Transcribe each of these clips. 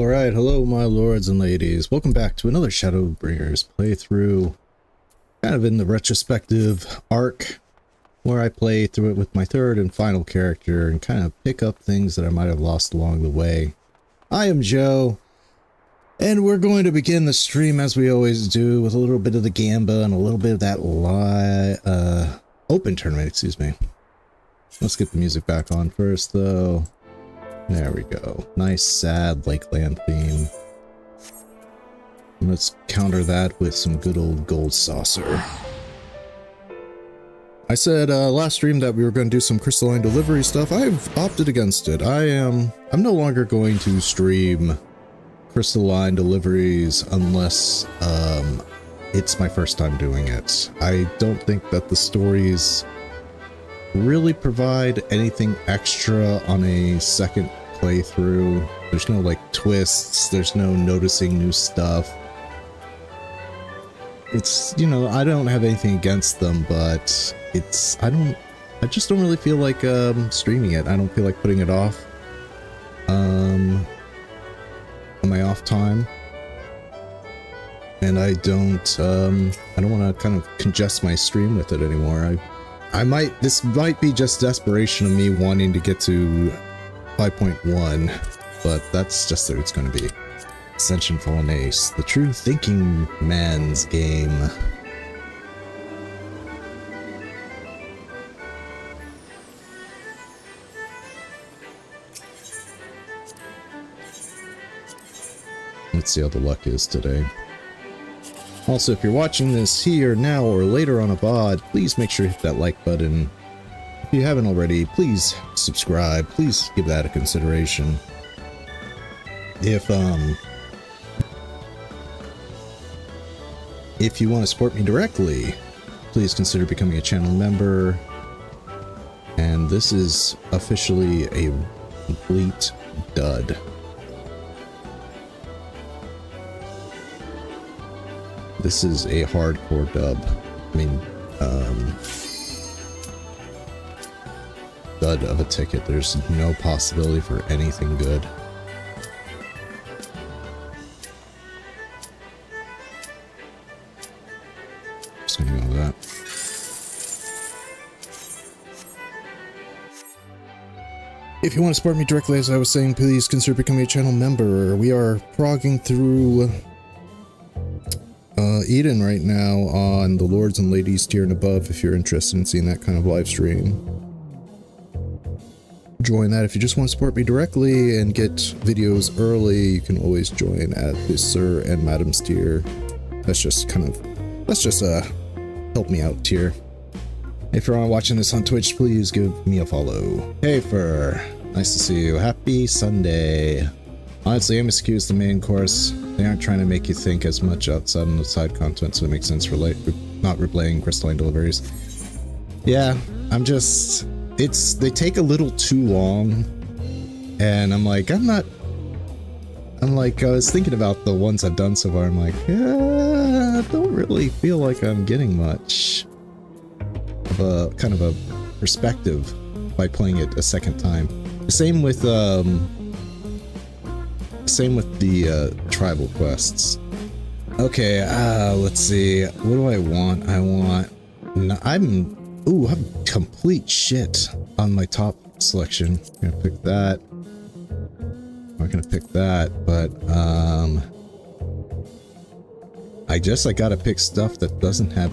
Alright, hello my lords and ladies. Welcome back to another Shadowbringers playthrough. Kind of in the retrospective arc, where I play through it with my third and final character and kind of pick up things that I might have lost along the way. I am Joe, and we're going to begin the stream as we always do with a little bit of the Gamba and a little bit of that open tournament, excuse me. Let's get the music back on first though. There we go. Nice, sad Lakeland theme. Let's counter that with some good old Gold Saucer. I said last stream that we were going to do some crystalline delivery stuff. I've opted against it. I'm no longer going to stream crystalline deliveries unless it's my first time doing it. I don't think that the stories really provide anything extra on a second playthrough. There's no like twists, there's no noticing new stuff. It's, you know, I don't have anything against them, but it's, I just don't really feel like streaming it. I don't feel like putting it off on my off time. And I don't want to kind of congest my stream with it anymore. This might be just desperation of me wanting to get to 5.1, but that's just what it's going to be. Ascension Fallen Ace, the true thinking man's game. Let's see how the luck is today. Also, if you're watching this here, now, or later on a VOD, please make sure to hit that like button. If you haven't already, please subscribe. Please give that a consideration. If you want to support me directly, please consider becoming a channel member. And this is officially a complete dud. This is a hardcore dub. I mean, dud of a ticket. There's no possibility for anything good. Just gonna go with that. If you want to support me directly, as I was saying, please consider becoming a channel member. We are progging through Eden right now on the Lords and Ladies tier and above. If you're interested in seeing that kind of live stream, join that. If you just want to support me directly and get videos early, you can always join at the Sir and Madam's tier. That's just help me out tier. If you're watching this on Twitch, please give me a follow. Hey Fur, nice to see you. Happy Sunday. Honestly, MSQ is the main course. They aren't trying to make you think as much outside on the side content, so it makes sense for not replaying crystalline deliveries. Yeah, they take a little too long, and I was thinking about the ones I've done so far. I'm like, yeah, I don't really feel like I'm getting much of a kind of a perspective by playing it a second time. Same with the tribal quests. Okay, let's see. What do I want? I'm complete shit on my top selection. I'm gonna pick that. I'm not gonna pick that, but I guess I gotta pick stuff that doesn't have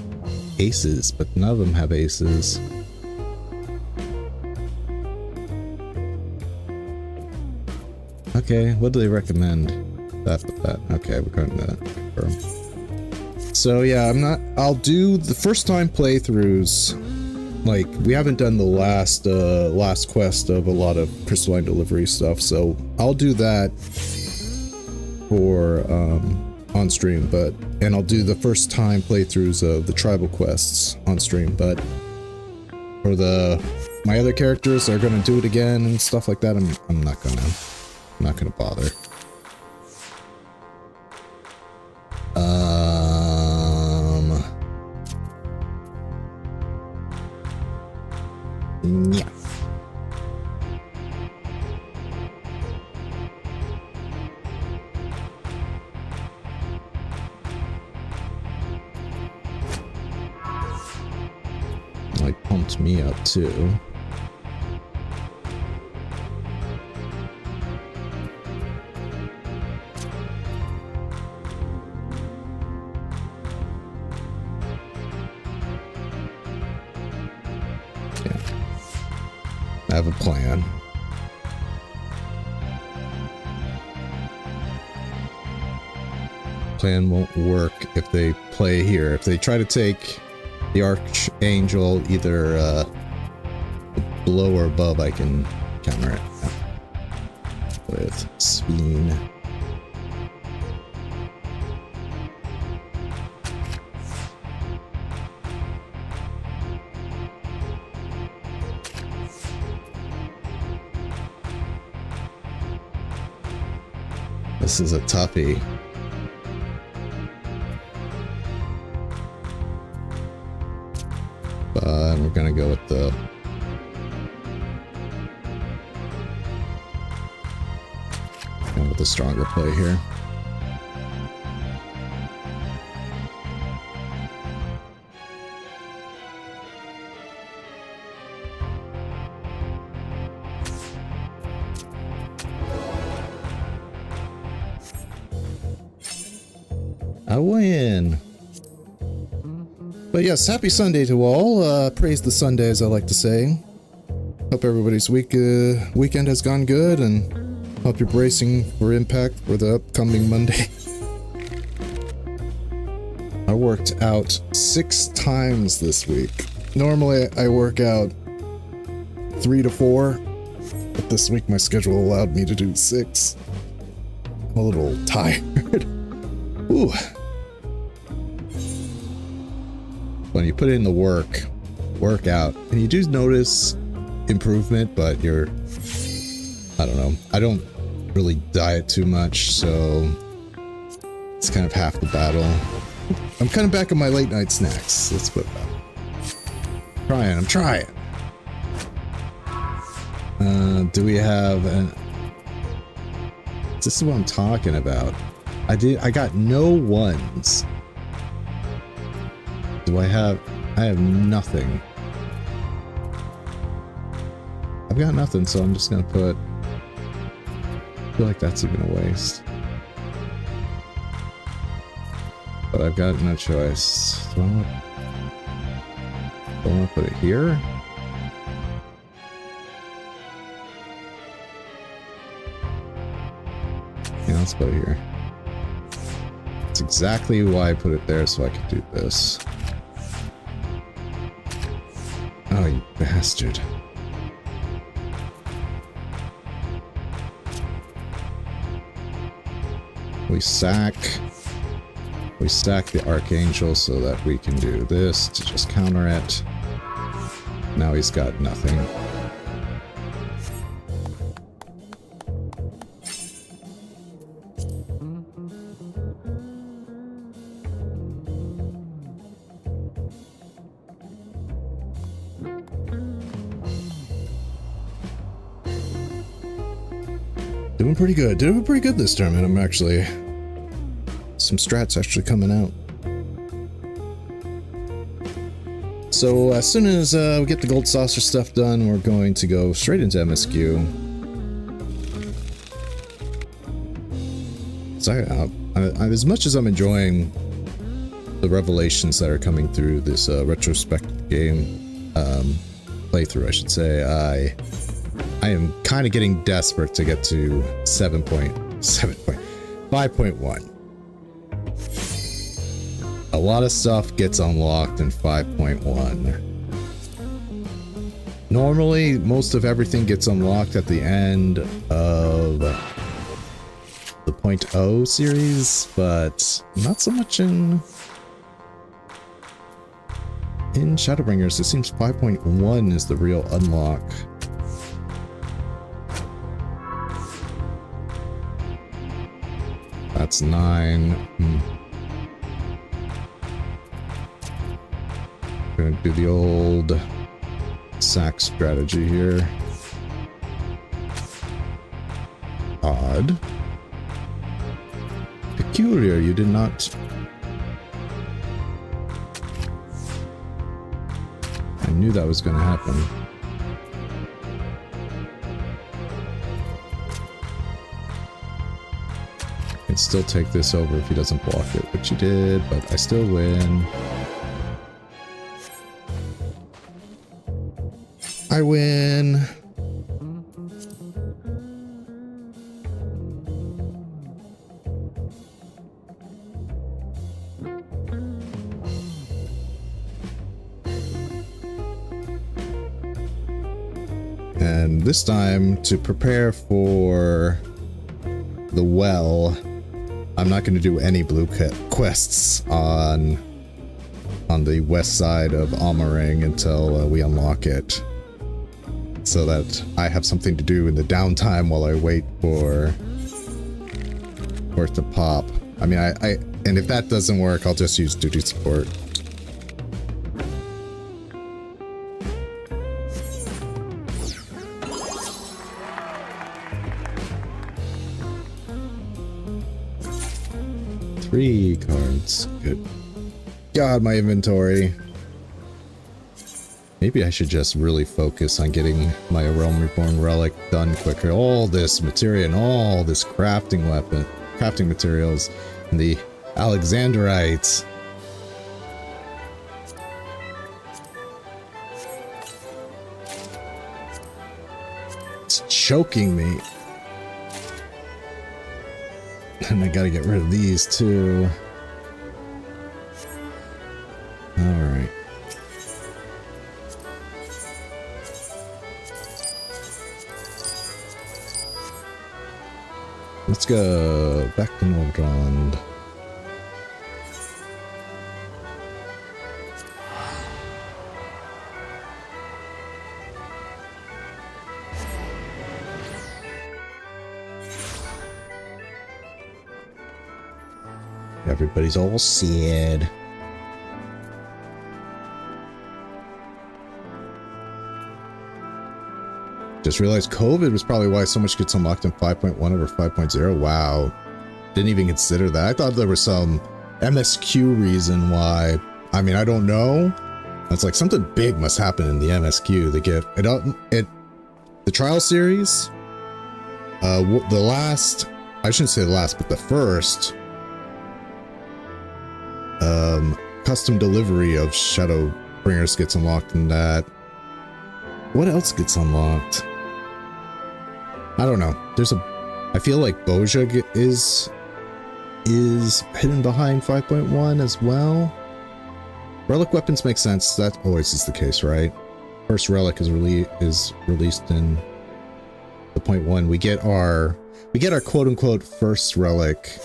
aces, but none of them have aces. Okay, what do they recommend? That. Okay, we're going to confirm. So yeah, I'll do the first time playthroughs. Like, we haven't done the last quest of a lot of crystalline delivery stuff, so I'll do that for on stream, and I'll do the first time playthroughs of the tribal quests on stream, but for my other characters are gonna do it again and stuff like that, I'm not gonna bother. Yeah. me up too. I have a plan. Plan won't work if they play here. If they try to take the Archangel either below or above, I can counter it with Spleen. This is a toughie. But we're gonna go with the stronger play here. I win. But yes, happy Sunday to all. Praise the Sunday, as I like to say. Hope everybody's weekend has gone good, and hope you're bracing for impact for the upcoming Monday. I worked out 6 times this week. Normally I work out 3 to 4, but this week my schedule allowed me to do 6. I'm a little tired. Ooh. When you put in the work out, and you do notice improvement, but I don't know. I don't really diet too much, so it's kind of half the battle. I'm kind of back on my late night snacks. Let's put it that. I'm trying. Do we have an... This is what I'm talking about. I got no ones. Do I have nothing. I've got nothing, so I'm just gonna put... I feel like that's even a waste. But I've got no choice. Do I want to put it here? Yeah, let's put it here. That's exactly why I put it there, so I could do this. Oh, you bastard. We sack the Archangel so that we can do this to just counter it. Now he's got nothing. Doing pretty good. Doing pretty good this tournament. I'm actually... Some strats actually coming out. So as soon as we get the gold saucer stuff done, we're going to go straight into MSQ. So as much as I'm enjoying the revelations that are coming through this retrospective game playthrough, I should say, I am kind of getting desperate to get to 5.1. A lot of stuff gets unlocked in 5.1. Normally, most of everything gets unlocked at the end of the 0.0 series, but not so much in Shadowbringers. It seems 5.1 is the real unlock. That's 9. Gonna do the old sack strategy here. Odd. Peculiar, you did not... I knew that was going to happen. I can still take this over if he doesn't block it, which he did, but I still win. I win. And this time, to prepare for the well, I'm not going to do any blue quests on the west side of Amarang until we unlock it, so that I have something to do in the downtime while I wait for it to pop. I mean, and if that doesn't work, I'll just use duty support. Three cards. Good. God, my inventory. Maybe I should just really focus on getting my Realm Reborn relic done quicker. All this materia and all this crafting materials, and the Alexandrites. It's choking me. And I gotta get rid of these too. Alright. Let's go back to Nordrond. Everybody's all sad. Just realized COVID was probably why so much gets unlocked in 5.1 over 5.0. Wow. Didn't even consider that. I thought there was some MSQ reason why. I mean, I don't know. It's like something big must happen in the MSQ. They get the trial series. The last, I shouldn't say the last, but the first custom delivery of Shadowbringers gets unlocked in that. What else gets unlocked? I don't know. I feel like Boja is hidden behind 5.1 as well. Relic weapons make sense. That always is the case, right? First relic is released in the 0.1. We get our quote unquote first relic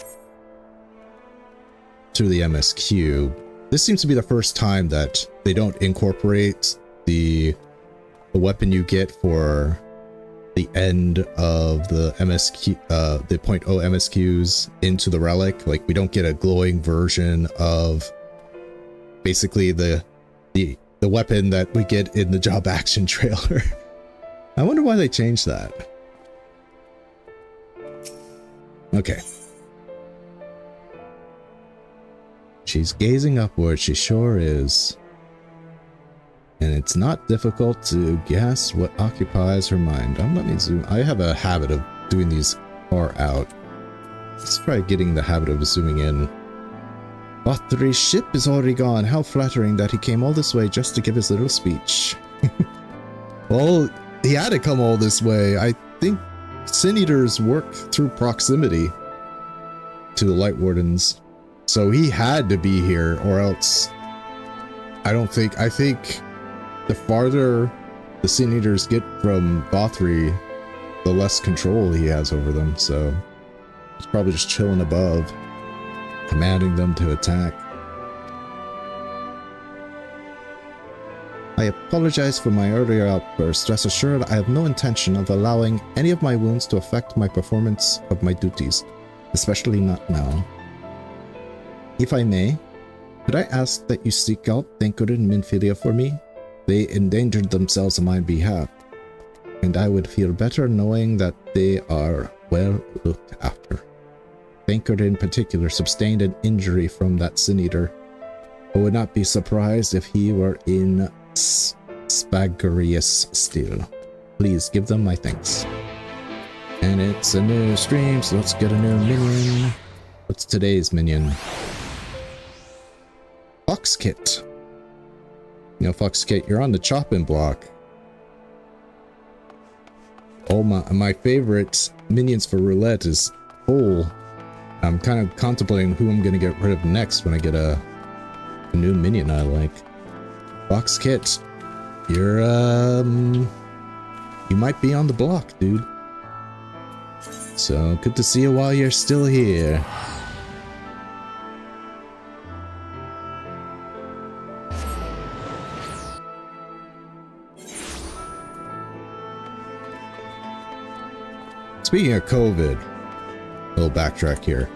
through the MSQ. This seems to be the first time that they don't incorporate the weapon you get for the end of the MSQ, the 0.0 MSQs into the relic. Like, we don't get a glowing version of basically the weapon that we get in the job action trailer. I wonder why they changed that. Okay. She's gazing upward, she sure is. And it's not difficult to guess what occupies her mind. Let me zoom. I have a habit of doing these far out. Let's try getting the habit of zooming in. Bathory's ship is already gone. How flattering that he came all this way just to give his little speech. Well, he had to come all this way. I think Sin Eaters work through proximity to the Light Wardens. So he had to be here, or else I think the farther the Sin Eaters get from Bathory, the less control he has over them, so he's probably just chilling above, commanding them to attack. I apologize for my earlier outburst. Rest assured, I have no intention of allowing any of my wounds to affect my performance of my duties, especially not now. If I may, could I ask that you seek out Thancred and Minfilia for me? They endangered themselves on my behalf, and I would feel better knowing that they are well looked after. Thancred in particular sustained an injury from that Sin Eater. I would not be surprised if he were in Spagarius still. Please give them my thanks. And it's a new stream, so let's get a new minion. What's today's minion? Fox Kit. You know, Fox Kit, you're on the chopping block. Oh, my favorite minions for roulette is full. I'm kind of contemplating who I'm going to get rid of next when I get a new minion I like. Fox Kit, you're, you might be on the block, dude. So, good to see you while you're still here. Speaking of COVID, a little backtrack here.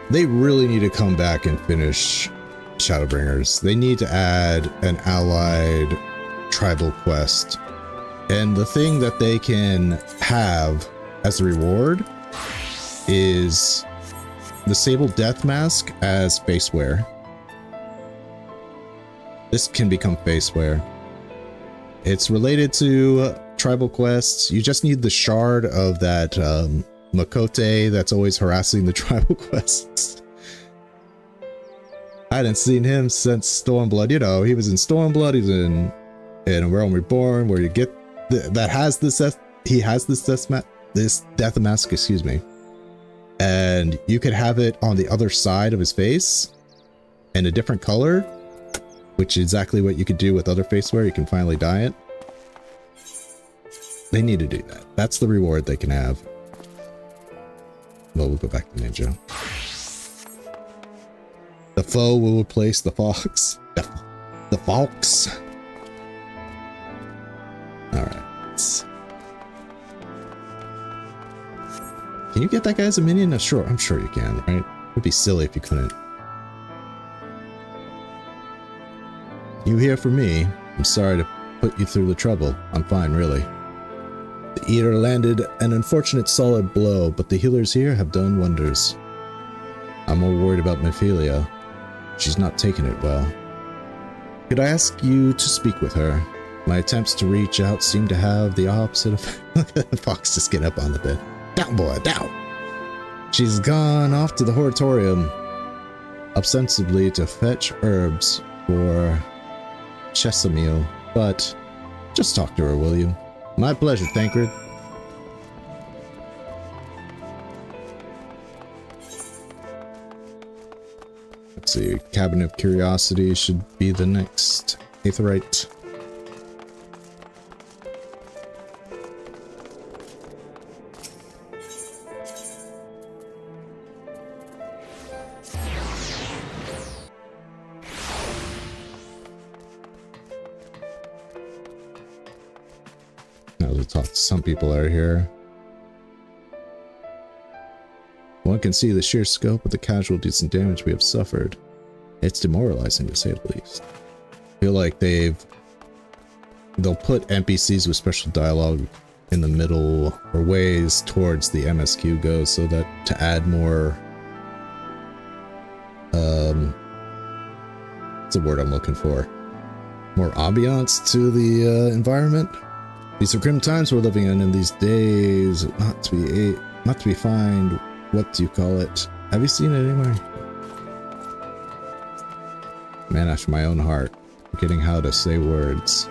They really need to come back and finish Shadowbringers. They need to add an allied tribal quest. And the thing that they can have as a reward is the Sable Death Mask as faceware. This can become faceware. It's related to tribal quests. You just need the shard of that Makote that's always harassing the tribal quests. I hadn't seen him since Stormblood. You know, he was in Stormblood, he's in Realm Reborn, where you get that has this he has this death mask, excuse me. And you could have it on the other side of his face in a different color, which is exactly what you could do with other faceware. You can finally dye it. They need to do that. That's the reward they can have. Well, we'll go back to Ninja. The foe will replace the fox. The fox. Alright. Can you get that guy as a minion? No, sure, I'm sure you can, right? It would be silly if you couldn't. You here for me? I'm sorry to put you through the trouble. I'm fine, really. The Eater landed an unfortunate solid blow, but the healers here have done wonders. I'm more worried about Minfilia. She's not taking it well. Could I ask you to speak with her? My attempts to reach out seem to have the opposite effect. Look at the fox just get up on the bed. Down, boy, down! She's gone off to the Horatorium, ostensibly to fetch herbs for Chesamil, but just talk to her, will you? My pleasure, Tancred. Let's see, Cabinet of Curiosity should be the next Aetheryte. Now to talk to some people out here. One can see the sheer scope of the casualties and damage we have suffered. It's demoralizing, to say the least. I feel like they'll put NPCs with special dialogue in the middle or ways towards the MSQ goes, so that to add more what's the word I'm looking for? More ambiance to the environment. These are grim times we're living in these days. Not to be fined. What do you call it? Have you seen it anywhere? Man after my own heart. Forgetting how to say words.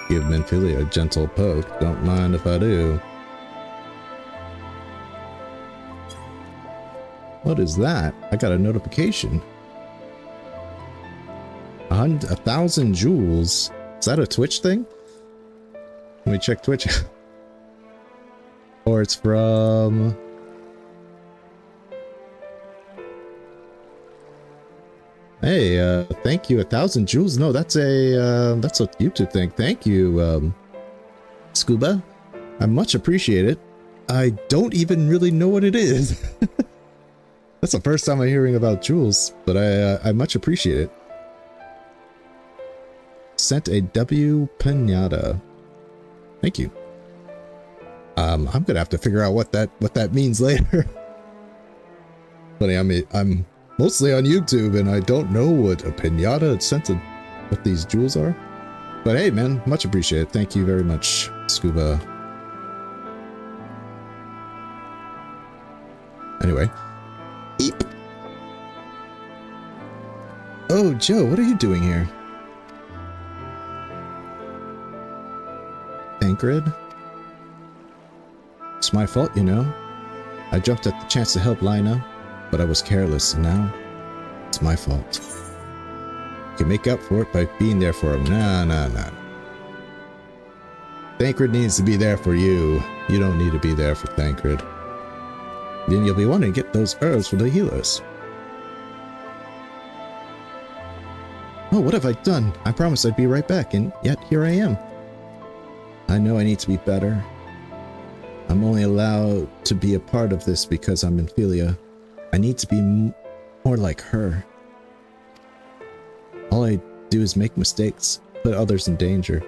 Give Minfilia a gentle poke. Don't mind if I do. What is that? I got a notification. 1,000 jewels. Is that a Twitch thing? Let me check Twitch. Or it's from... Hey, thank you. 1,000 jewels. No, that's a YouTube thing. Thank you, Scuba. I much appreciate it. I don't even really know what it is. That's the first time I'm hearing about jewels, but I much appreciate it. sent a W Pinata. Thank you. I'm gonna have to figure out what that means later. Funny, I'm mostly on YouTube and I don't know what a pinata sent what these jewels are. But hey, man, much appreciated. Thank you very much, Scuba. Anyway. Eep. Oh, Joe, what are you doing here? Tancred? It's my fault, you know. I jumped at the chance to help Lina, but I was careless, and now it's my fault. You can make up for it by being there for him. Nah. Tancred needs to be there for you. You don't need to be there for Tancred. Then you'll be wanting to get those herbs for the healers. Oh, what have I done? I promised I'd be right back, and yet here I am. I know I need to be better. I'm only allowed to be a part of this because I'm Minfilia. I need to be more like her. All I do is make mistakes, put others in danger.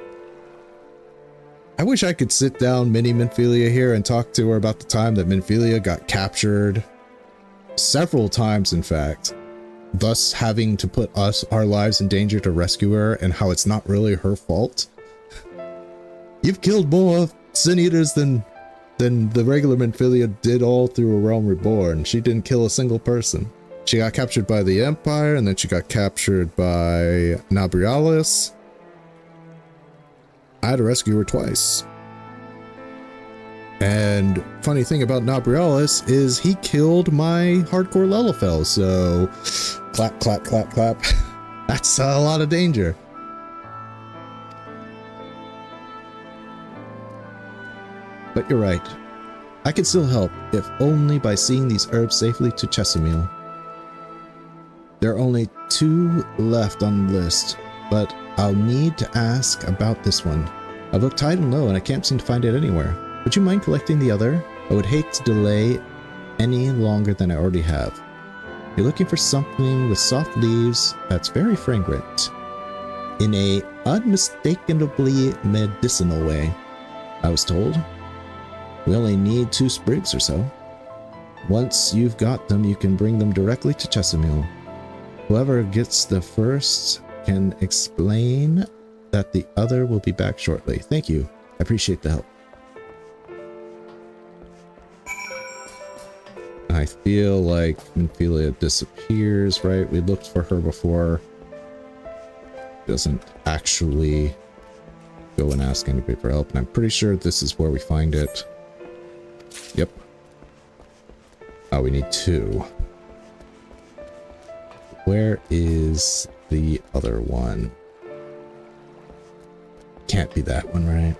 I wish I could sit down Mini Minfilia here and talk to her about the time that Minfilia got captured. Several times, in fact. Thus having to put our lives in danger to rescue her, and how it's not really her fault. You've killed more Sin Eaters than the regular Minfilia did all through A Realm Reborn. She didn't kill a single person. She got captured by the Empire, and then she got captured by Nabrialis. I had to rescue her twice. And funny thing about Nabrialis is he killed my hardcore Lelafel, so clap, clap, clap, clap. That's a lot of danger. But you're right. I can still help, if only by seeing these herbs safely to Chesamil. There are only 2 left on the list, but I'll need to ask about this one. I've looked high and low and I can't seem to find it anywhere. Would you mind collecting the other? I would hate to delay any longer than I already have. You're looking for something with soft leaves that's very fragrant, in a unmistakably medicinal way, I was told. We only need 2 sprigs or so. Once you've got them, you can bring them directly to Chesamil. Whoever gets the first can explain that the other will be back shortly. Thank you. I appreciate the help. I feel like Minfilia disappears, right? We looked for her before. Doesn't actually go and ask anybody for help, and I'm pretty sure this is where we find it. Yep. Oh, we need 2. Where is the other one? Can't be that one, right?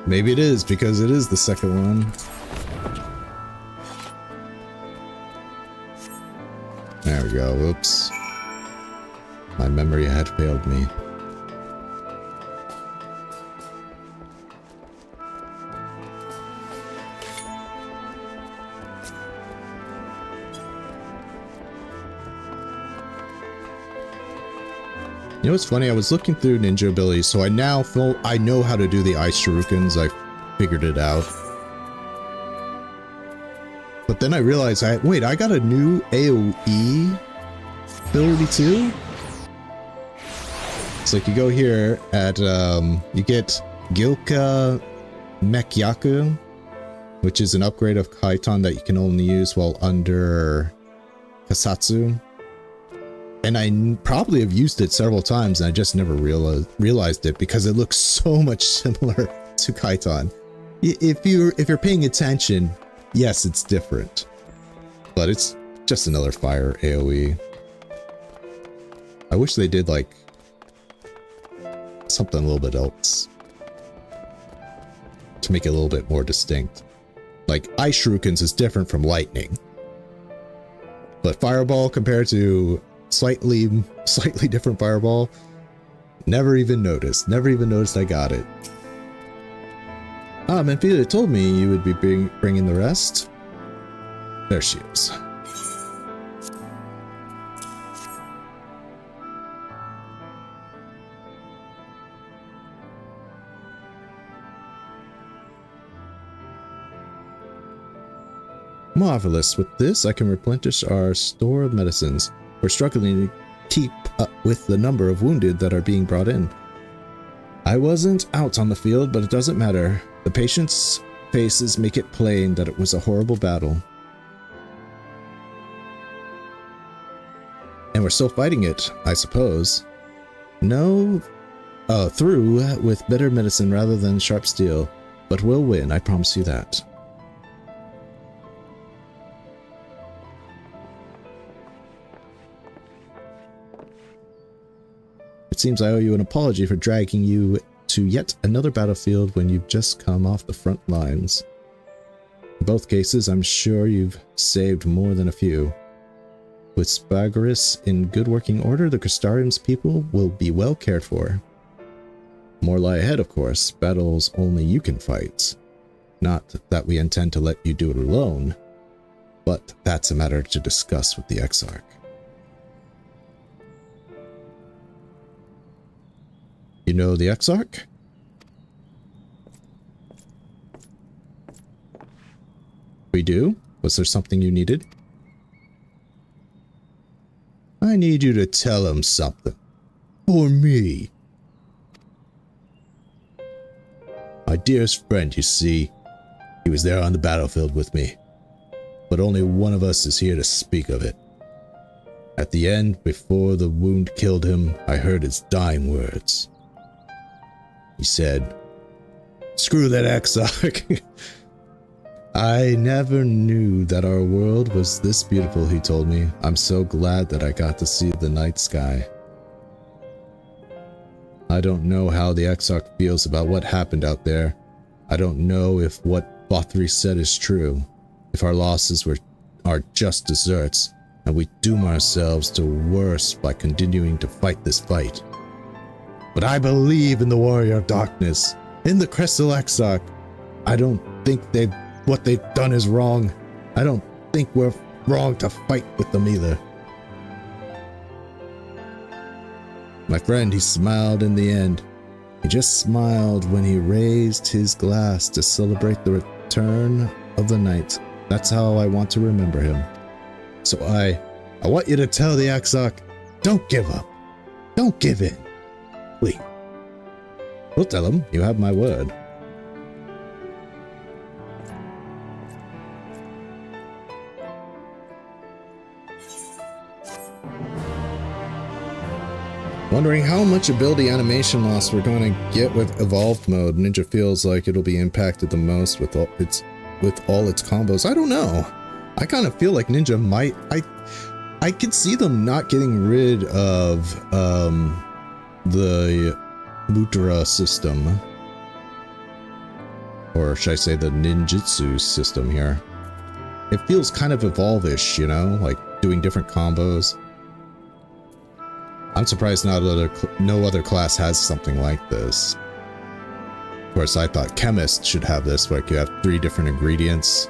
Maybe it is, because it is the second one. There we go. Oops. My memory had failed me. You know what's funny? I was looking through ninja abilities, so I now feel I know how to do the ice shurikens. I figured it out. But then I realized, wait, I got a new AoE ability too? It's like you go here at, you get Gilka Mekyaku, which is an upgrade of Kaiton that you can only use while under Kasatsu. And I probably have used it several times and I just never realized it because it looks so much similar to Kaiton. If you're paying attention, yes, it's different. But it's just another fire AoE. I wish they did like something a little bit else to make it a little bit more distinct. Like ice shurikens is different from lightning. But fireball compared to slightly different fireball, Never even noticed. Never even noticed I got it. Ah, Minfilia told me you would be bringing the rest. There she is. Marvelous. With this, I can replenish our store of medicines. We're struggling to keep up with the number of wounded that are being brought in. I wasn't out on the field, but it doesn't matter. The patients' faces make it plain that it was a horrible battle. And we're still fighting it, I suppose. No, through with better medicine rather than sharp steel. But we'll win, I promise you that. It seems I owe you an apology for dragging you to yet another battlefield when you've just come off the front lines. In both cases, I'm sure you've saved more than a few. With Spagaris in good working order, the Crystarium's people will be well cared for. More lie ahead, of course, battles only you can fight. Not that we intend to let you do it alone, but that's a matter to discuss with the Exarch. You know the Exarch? We do? Was there something you needed? I need you to tell him something. For me. My dearest friend, you see. He was there on the battlefield with me. But only one of us is here to speak of it. At the end, before the wound killed him, I heard his dying words. He said, "Screw that Exarch." I never knew that our world was this beautiful, he told me. I'm so glad that I got to see the night sky. I don't know how the Exarch feels about what happened out there. I don't know if what Bothri said is true, if our losses are just deserts, and we doom ourselves to worse by continuing to fight this fight. But I believe in the Warrior of Darkness, in the Crystal Exarch. I don't think what they've done is wrong. I don't think we're wrong to fight with them either. My friend, he smiled in the end. He just smiled when he raised his glass to celebrate the return of the night. That's how I want to remember him. So I want you to tell the Exarch, don't give up. Don't give in. Please. We'll tell him, you have my word. Wondering how much ability animation loss we're going to get with evolved mode. Ninja feels like it'll be impacted the most with all its combos. I don't know. I kind of feel like Ninja might. I could see them not getting rid of the Mudra system, or should I say the ninjutsu system here. It feels kind of evolve-ish, you know, like doing different combos. I'm surprised no other class has something like this. Of course, I thought chemists should have this, where you have 3 different ingredients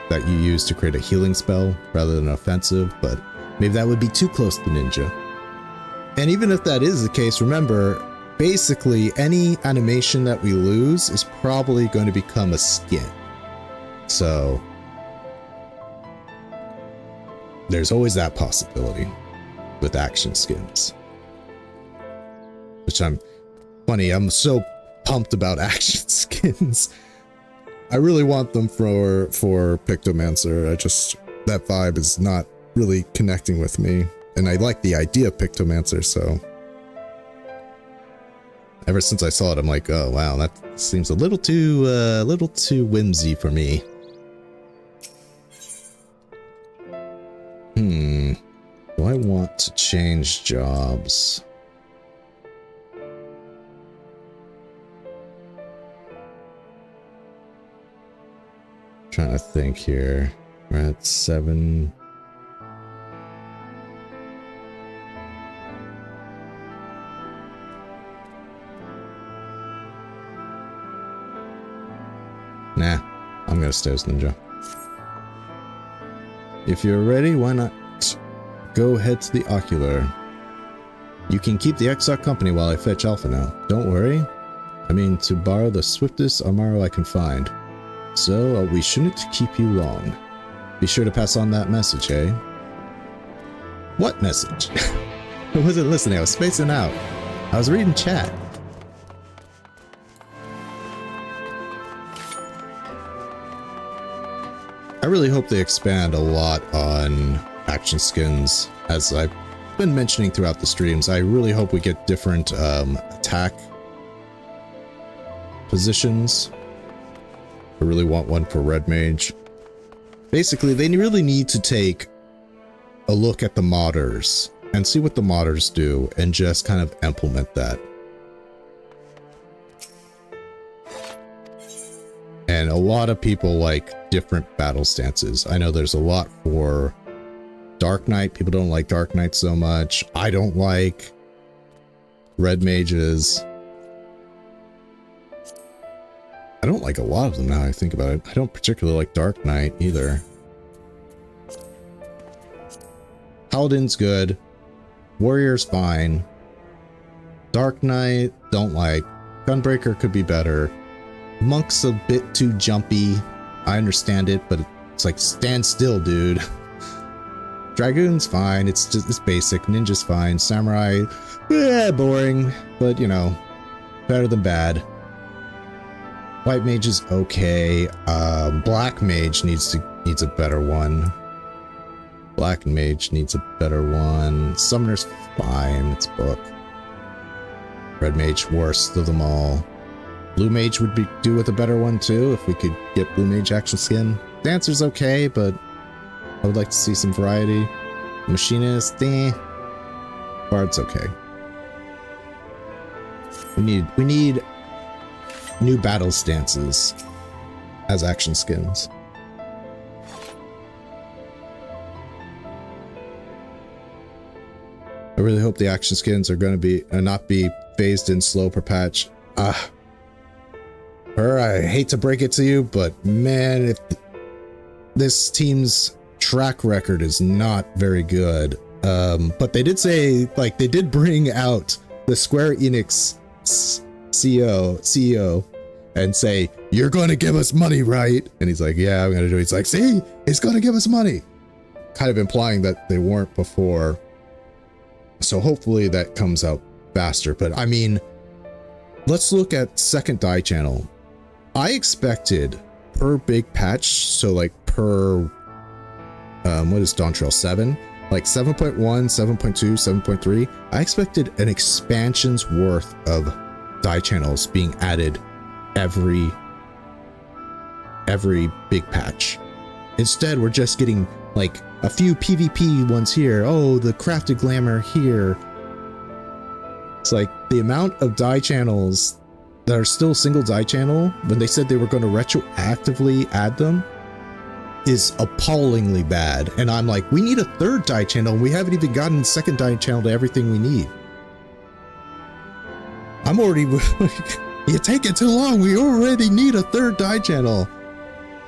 that you use to create a healing spell rather than an offensive, but maybe that would be too close to ninja. And even if that is the case, remember, basically any animation that we lose is probably going to become a skin. So there's always that possibility with action skins. Which I'm so pumped about action skins. I really want them for Pictomancer. That vibe is not really connecting with me. And I like the idea of Pictomancer, so ever since I saw it, I'm like, oh wow, that seems a little too whimsy for me. Do I want to change jobs? Trying to think here. We're at 7. Nah, I'm gonna stay as ninja. If you're ready, why not go head to the ocular? You can keep the Exoc company while I fetch Alpha now. Don't worry. I mean, to borrow the swiftest Amaro I can find. So, we shouldn't keep you long. Be sure to pass on that message, eh? What message? I wasn't listening, I was spacing out. I was reading chat. I really hope they expand a lot on action skins, as I've been mentioning throughout the streams. I really hope we get different attack positions. I really want one for Red Mage. Basically, they really need to take a look at the modders and see what the modders do and just kind of implement that. And a lot of people like different battle stances. I know there's a lot for Dark Knight. People don't like Dark Knight so much. I don't like Red Mages. I don't like a lot of them now I think about it. I don't particularly like Dark Knight either. Paladin's good. Warrior's fine. Dark Knight, don't like. Gunbreaker could be better. Monk's a bit too jumpy. I understand it, but it's like, stand still, dude. Dragoon's fine. It's basic. Ninja's fine. Samurai, boring, but you know, better than bad. White Mage is okay. Black Mage needs a better one. Black Mage needs a better one. Summoner's fine. It's book. Red Mage, worst of them all. Blue Mage would do with a better one too, if we could get Blue Mage action skin. Dancer's okay, but I would like to see some variety. Machinist, Bard's okay. We need new battle stances as action skins. I really hope the action skins are going to be not be phased in slow per patch. I hate to break it to you, but man, if this team's track record is not very good. But they did say, like, they did bring out the Square Enix CEO and say, "You're going to give us money, right?" And he's like, "Yeah, I'm going to do it." He's like, "See, he's going to give us money." Kind of implying that they weren't before. So hopefully that comes out faster. But I mean, let's look at second die channel. I expected per big patch, so like per, what is Dawn Trail 7? Like 7.1, 7.2, 7.3. I expected an expansion's worth of die channels being added every big patch. Instead, we're just getting like a few PvP ones here. Oh, the crafted glamour here. It's like the amount of die channels that are still single die channel, when they said they were going to retroactively add them, is appallingly bad. And I'm like, we need a third die channel, and we haven't even gotten second die channel to everything we need. I'm already you're taking too long. We already need a third die channel.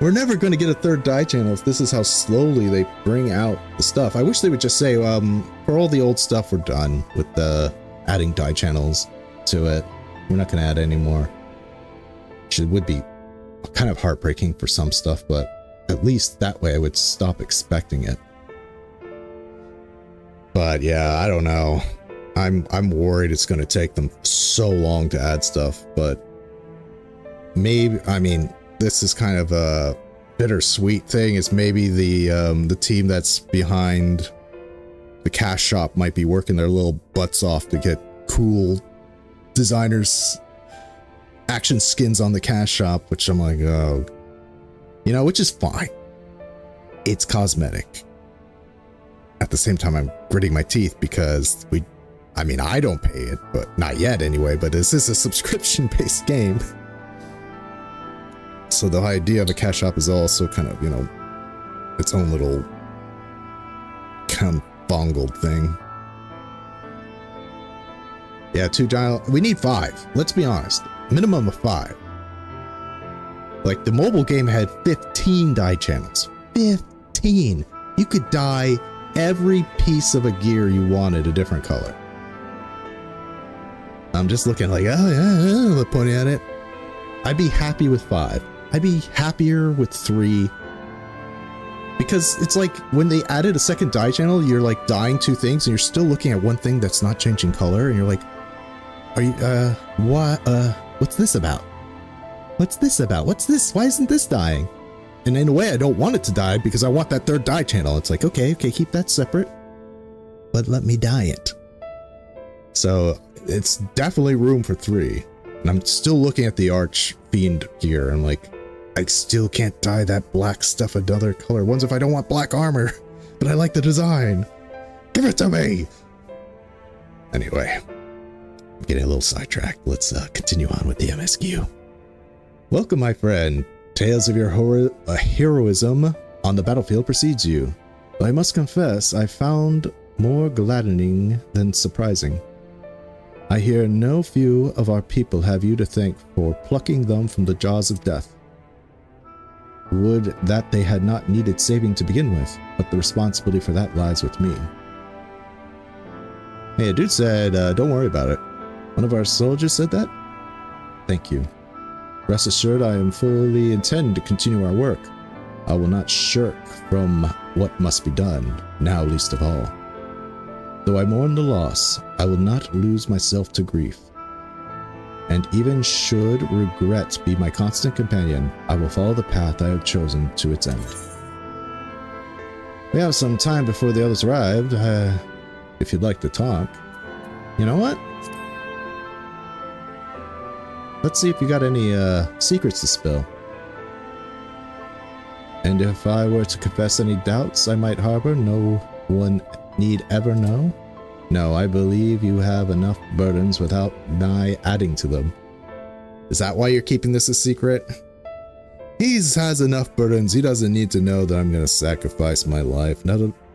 We're never going to get a third die channel if this is how slowly they bring out the stuff. I wish they would just say, for all the old stuff, we're done with the adding die channels to it. We're not going to add any more. Which would be kind of heartbreaking for some stuff, but at least that way I would stop expecting it. But yeah, I don't know. I'm worried it's going to take them so long to add stuff, but maybe, I mean, this is kind of a bittersweet thing. Is maybe the team that's behind the cash shop might be working their little butts off to get cool designers action skins on the cash shop, which I'm like, oh, you know, which is fine. It's cosmetic. At the same time, I'm gritting my teeth because I mean, I don't pay it, but not yet anyway, but this is a subscription-based game. So the idea of a cash shop is also kind of, you know, its own little bungled thing. Yeah, we need 5. Let's be honest. Minimum of 5. Like, the mobile game had 15 dye channels. 15! You could dye every piece of a gear you wanted a different color. I'm just looking like, oh yeah, pointing at it. I'd be happy with 5. I'd be happier with 3. Because it's like, when they added a second dye channel, you're like dyeing 2 things and you're still looking at one thing that's not changing color, and you're like, are you, what's this about? What's this about? What's this? Why isn't this dying? And in a way, I don't want it to die because I want that third dye channel. It's like, okay, keep that separate, but let me dye it. So it's definitely room for 3. And I'm still looking at the Archfiend gear. I'm like, I still can't dye that black stuff another color. One's if I don't want black armor, but I like the design. Give it to me. Anyway, I'm getting a little sidetracked. Let's continue on with the MSQ. Welcome, my friend. Tales of your heroism on the battlefield precedes you. But I must confess, I found more gladdening than surprising. I hear no few of our people have you to thank for plucking them from the jaws of death. Would that they had not needed saving to begin with, but the responsibility for that lies with me. Hey, a dude said, don't worry about it. One of our soldiers said that? Thank you. Rest assured, I am fully intend to continue our work. I will not shirk from what must be done, now least of all. Though I mourn the loss, I will not lose myself to grief. And even should regret be my constant companion, I will follow the path I have chosen to its end. We have some time before the others arrived, if you'd like to talk. You know what? Let's see if you got any secrets to spill. And if I were to confess any doubts I might harbor, no one need ever know? No, I believe you have enough burdens without my adding to them. Is that why you're keeping this a secret? He has enough burdens. He doesn't need to know that I'm going to sacrifice my life.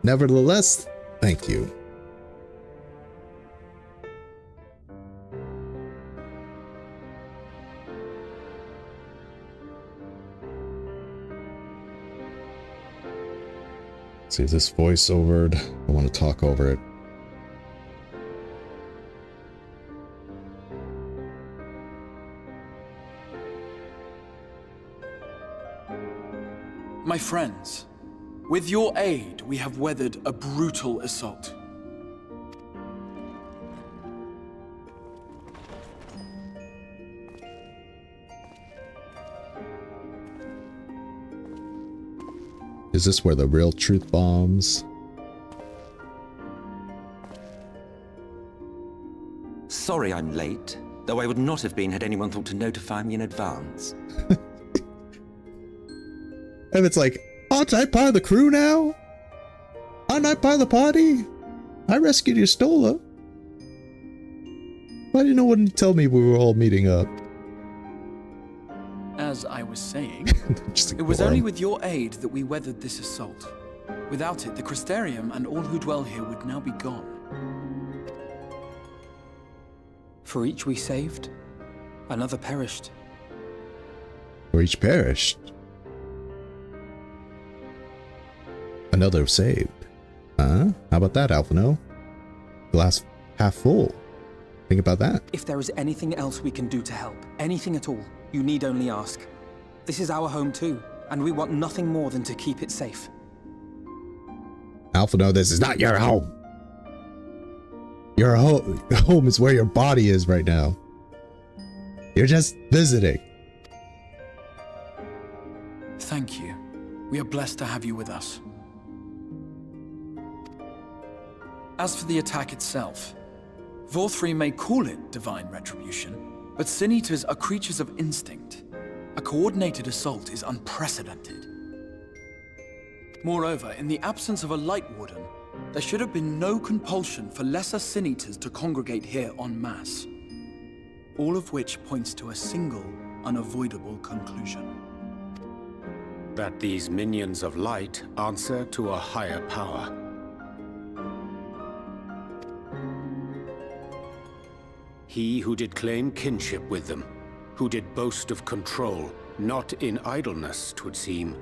Nevertheless, thank you. See if this voiceovered. I want to talk over it. My friends, with your aid, we have weathered a brutal assault. Is this where the real truth bombs? Sorry I'm late, though I would not have been had anyone thought to notify me in advance. And it's like, aren't I part of the crew now? Aren't I part of the party? I rescued your Stola. Why didn't no one tell me we were all meeting up? As I was saying, it was only with your aid that we weathered this assault. Without it, the Crystarium and all who dwell here would now be gone. For each we saved, another perished. For each perished, another saved. Huh? How about that, Alphino? Glass half full. Think about that. If there is anything else we can do to help, anything at all, you need only ask. This is our home too, and we want nothing more than to keep it safe. Alphino, this is not your home. Your home is where your body is right now. You're just visiting. Thank you. We are blessed to have you with us. As for the attack itself, Vorthri may call it divine retribution, but Sin Eaters are creatures of instinct. A coordinated assault is unprecedented. Moreover, in the absence of a Light Warden, there should have been no compulsion for lesser Sin Eaters to congregate here en masse. All of which points to a single, unavoidable conclusion. That these minions of light answer to a higher power. He who did claim kinship with them, who did boast of control, Not in idleness, 'twould seem,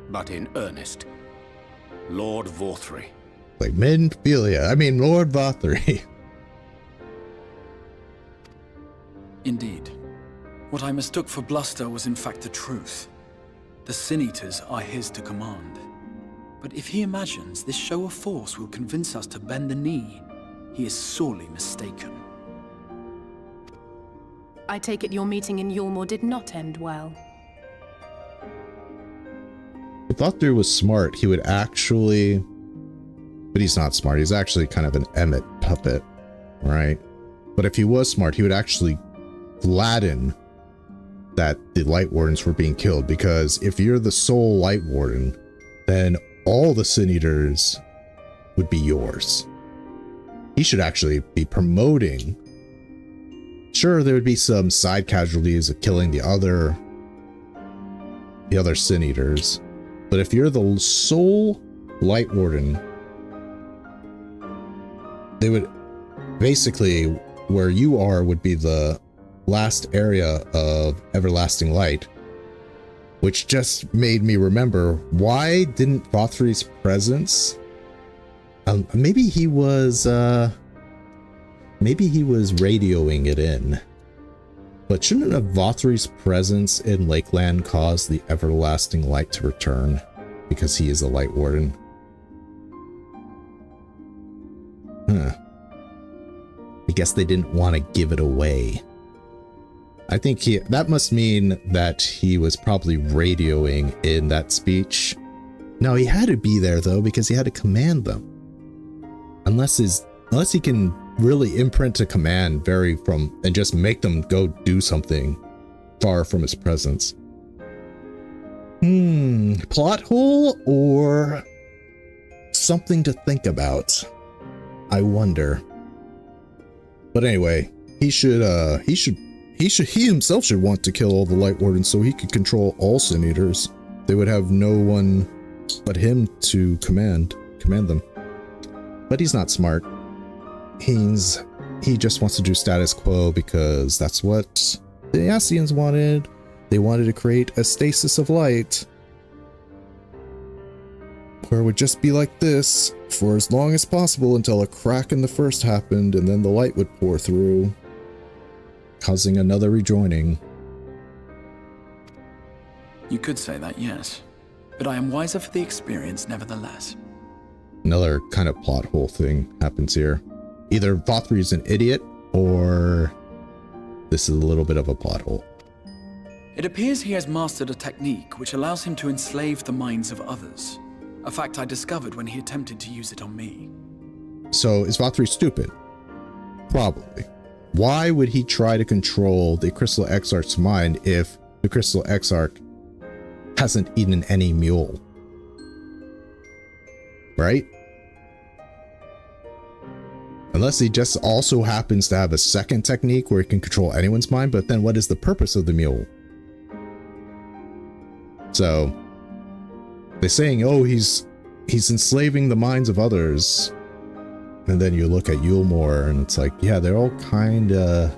but in earnest. Lord Vorthry. Like Minfilia. I mean, Lord Vorthry. Indeed. What I mistook for bluster was in fact the truth. The Sin Eaters are his to command. But if he imagines this show of force will convince us to bend the knee, he is sorely mistaken. I take it your meeting in Yulmore did not end well. If Vorthry was smart, he would actually... But he's not smart. He's actually kind of an Emmet puppet, right? But if he was smart, he would actually gladden that the Light Wardens were being killed, because if you're the sole Light Warden, then all the Sin Eaters would be yours. He should actually be promoting. Sure, there would be some side casualties of killing the other Sin Eaters, but if you're the sole Light Warden, they would basically, where you are would be the last area of everlasting light, which just made me remember, why didn't Vorthry's presence, maybe he was radioing it in, but shouldn't a Vorthry's presence in Lakeland cause the everlasting light to return, because he is a Light Warden? I guess they didn't want to give it away. I think that must mean that he was probably radioing in that speech. No, he had to be there though, because he had to command them. Unless he can really imprint a command and just make them go do something far from his presence. Plot hole or something to think about? I wonder. But anyway, he himself should want to kill all the Light Wardens so he could control all Sin Eaters. They would have no one but him to command them. But he's not smart. He just wants to do status quo because that's what the Ascians wanted. They wanted to create a stasis of light, where it would just be like this for as long as possible until a crack in the first happened, and then the light would pour through, causing another rejoining. You could say that, yes. But I am wiser for the experience nevertheless. Another kind of plot hole thing happens here. Either Vorthry's an idiot, or this is a little bit of a plot hole. It appears he has mastered a technique which allows him to enslave the minds of others. A fact I discovered when he attempted to use it on me. So is Vorthry stupid? Probably. Why would he try to control the Crystal Exarch's mind if the Crystal Exarch hasn't eaten any mule? Right? Unless he just also happens to have a second technique where he can control anyone's mind, but then what is the purpose of the mule? So they're saying, oh, he's enslaving the minds of others. And then you look at Yulmore and it's like, yeah, they're all kind of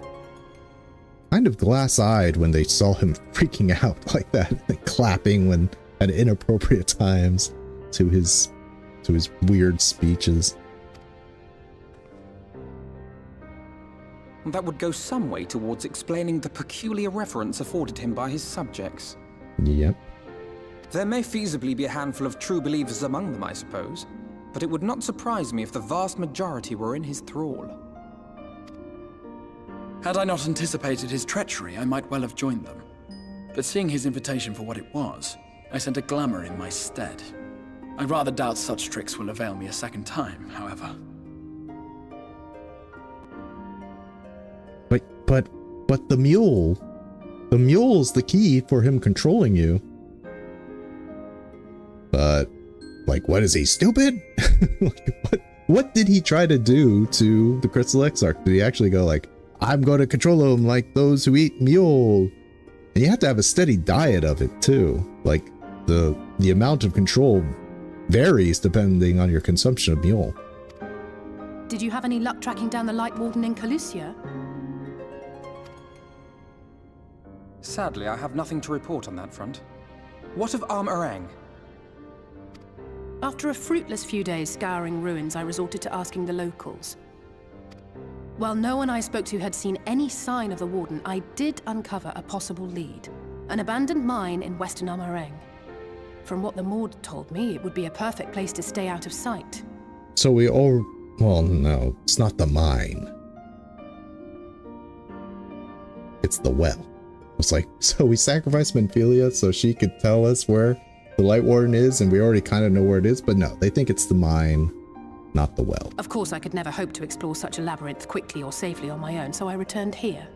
glass-eyed when they saw him freaking out like that, and clapping at inappropriate times to his weird speeches. That would go some way towards explaining the peculiar reverence afforded him by his subjects. Yep. There may feasibly be a handful of true believers among them, I suppose, but it would not surprise me if the vast majority were in his thrall. Had I not anticipated his treachery, I might well have joined them. But seeing his invitation for what it was, I sent a glamour in my stead. I rather doubt such tricks will avail me a second time, however. But the mule's the key for him controlling you. But, like, what is he, stupid? Like, what did he try to do to the Crystal Exarch? Did he actually go like, I'm going to control them like those who eat mule? And you have to have a steady diet of it too. Like, the amount of control varies depending on your consumption of mule. Did you have any luck tracking down the Light Warden in Calusia? Sadly, I have nothing to report on that front. What of Arm-Arang? After a fruitless few days scouring ruins, I resorted to asking the locals. While no one I spoke to had seen any sign of the Warden, I did uncover a possible lead. An abandoned mine in western Arm-Arang. From what the Maud told me, it would be a perfect place to stay out of sight. So we all... Well, no, it's not the mine. It's the well. It's like, so we sacrificed Minfilia so she could tell us where the Light Warden is, and we already kind of know where it is, but no, they think it's the mine, not the well. Of course, I could never hope to explore such a labyrinth quickly or safely on my own, so I returned here.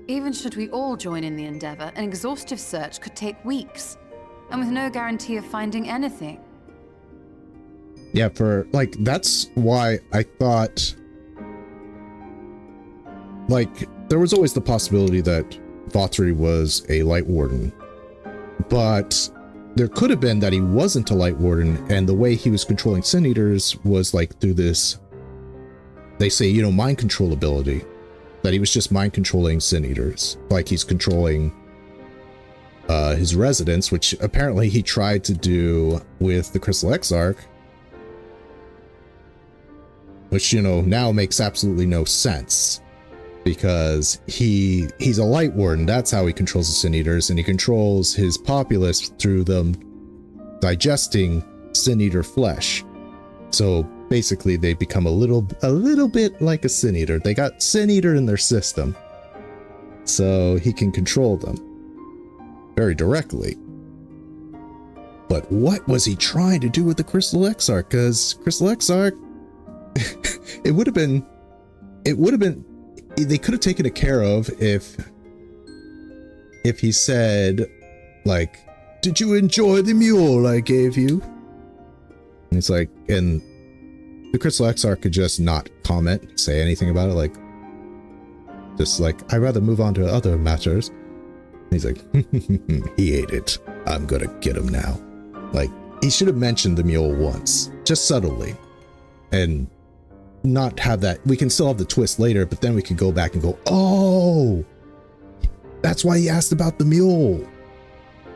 Even should we all join in the endeavor, an exhaustive search could take weeks, and with no guarantee of finding anything. Yeah, like, that's why I thought, like, there was always the possibility that Vathri was a Light Warden, but there could have been that he wasn't a Light Warden, and the way he was controlling Sin Eaters was like through this, they say, you know, mind control ability. That he was just mind controlling Sin Eaters, like he's controlling his residents, which apparently he tried to do with the Crystal Exarch, which, you know, now makes absolutely no sense because he's a Light Warden. That's how he controls the Sin Eaters, and he controls his populace through them digesting Sin Eater flesh. So basically, they become a little bit like a Sin Eater. They got Sin Eater in their system, so he can control them very directly. But what was he trying to do with the Crystal Exarch? Because Crystal Exarch, it would have been, they could have taken it care of if he said, like, did you enjoy the mule I gave you? And it's like, and the Crystal Exarch could just not comment, say anything about it, like, just like, I'd rather move on to other matters. And he's like, he ate it. I'm gonna get him now. Like, he should have mentioned the mule once, just subtly, and not have that. We can still have the twist later, but then we could go back and go, oh, that's why he asked about the mule,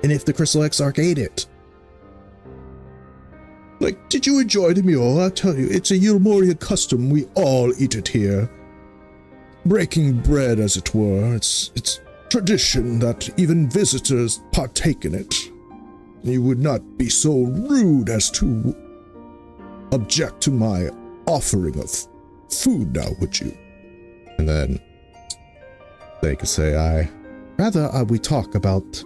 and if the Crystal Exarch ate it. Like, did you enjoy the mule? I'll tell you, it's a Yulmoria custom. We all eat it here. Breaking bread, as it were. It's tradition that even visitors partake in it. You would not be so rude as to object to my offering of food now, would you? And then they could say, rather we talk about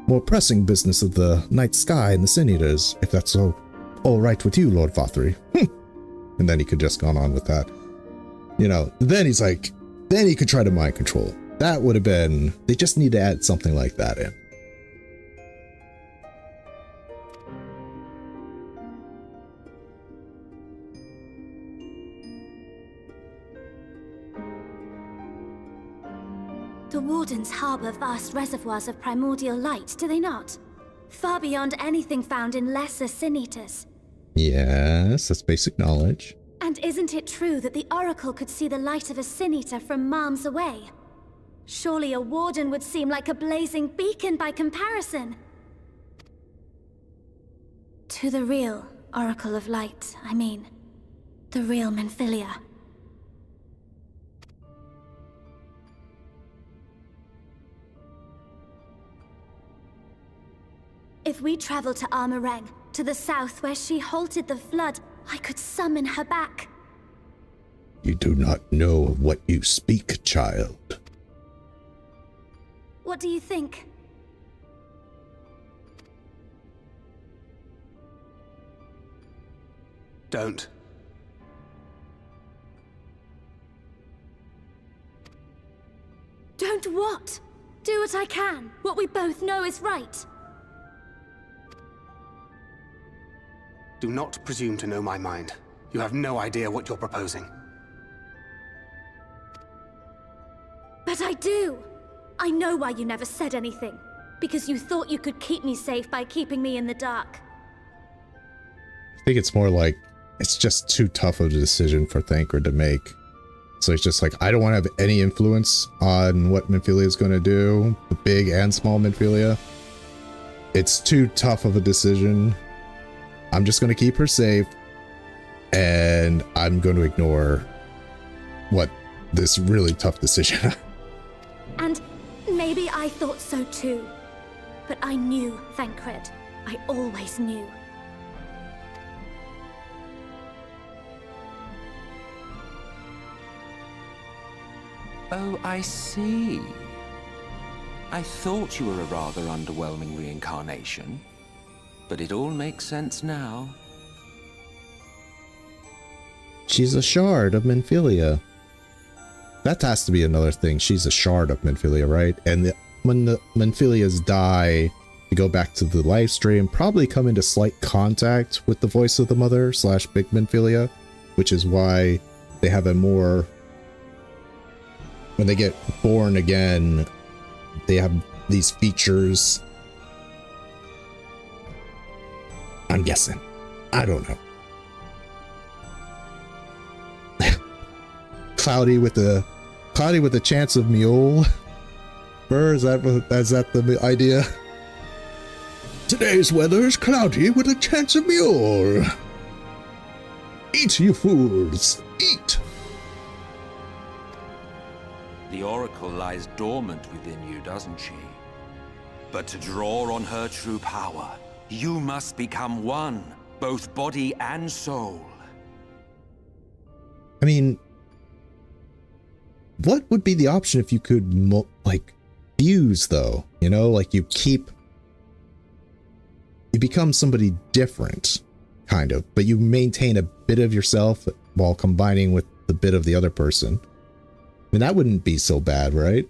more pressing business of the night sky and the Sin Eaters, if that's so all right with you, Lord Vathri. And then he could just gone on with that. You know, then he's like, then he could try to mind control. That would have been, they just need to add something like that in. The Wardens harbor vast reservoirs of primordial light, do they not? Far beyond anything found in lesser Sin Eaters. Yes, that's basic knowledge. And isn't it true that the Oracle could see the light of a Sin Eater from miles away? Surely a Warden would seem like a blazing beacon by comparison. To the real Oracle of Light, I mean. The real Minfilia. If we travel to Arm-Arang, to the south where she halted the flood, I could summon her back. You do not know of what you speak, child. What do you think? Don't. Don't what? Do what I can. What we both know is right. Do not presume to know my mind. You have no idea what you're proposing. But I do! I know why you never said anything. Because you thought you could keep me safe by keeping me in the dark. I think it's more like it's just too tough of a decision for Thancred to make. So it's just like, I don't want to have any influence on what Minfilia is going to do, the big and small Minfilia. It's too tough of a decision. I'm just going to keep her safe, and I'm going to ignore what this really tough decision. And maybe I thought so too. But I knew, Thancred. I always knew. Oh, I see. I thought you were a rather underwhelming reincarnation, but it all makes sense now. She's a shard of Minfilia. That has to be another thing. She's a shard of Minfilia, right? And when the Minfilias die, you go back to the live stream, probably come into slight contact with the voice of the mother / big Minfilia, which is why they have a more... When they get born again, they have these features. I'm guessing. I don't know. Cloudy with a chance of mule. Is that the idea? Today's weather is cloudy with a chance of mule. Eat, you fools, eat. The Oracle lies dormant within you, doesn't she? But to draw on her true power, you must become one, both body and soul. I mean, what would be the option if you could, like, fuse, though? You know, like you become somebody different, kind of, but you maintain a bit of yourself while combining with the bit of the other person. I mean, that wouldn't be so bad, right?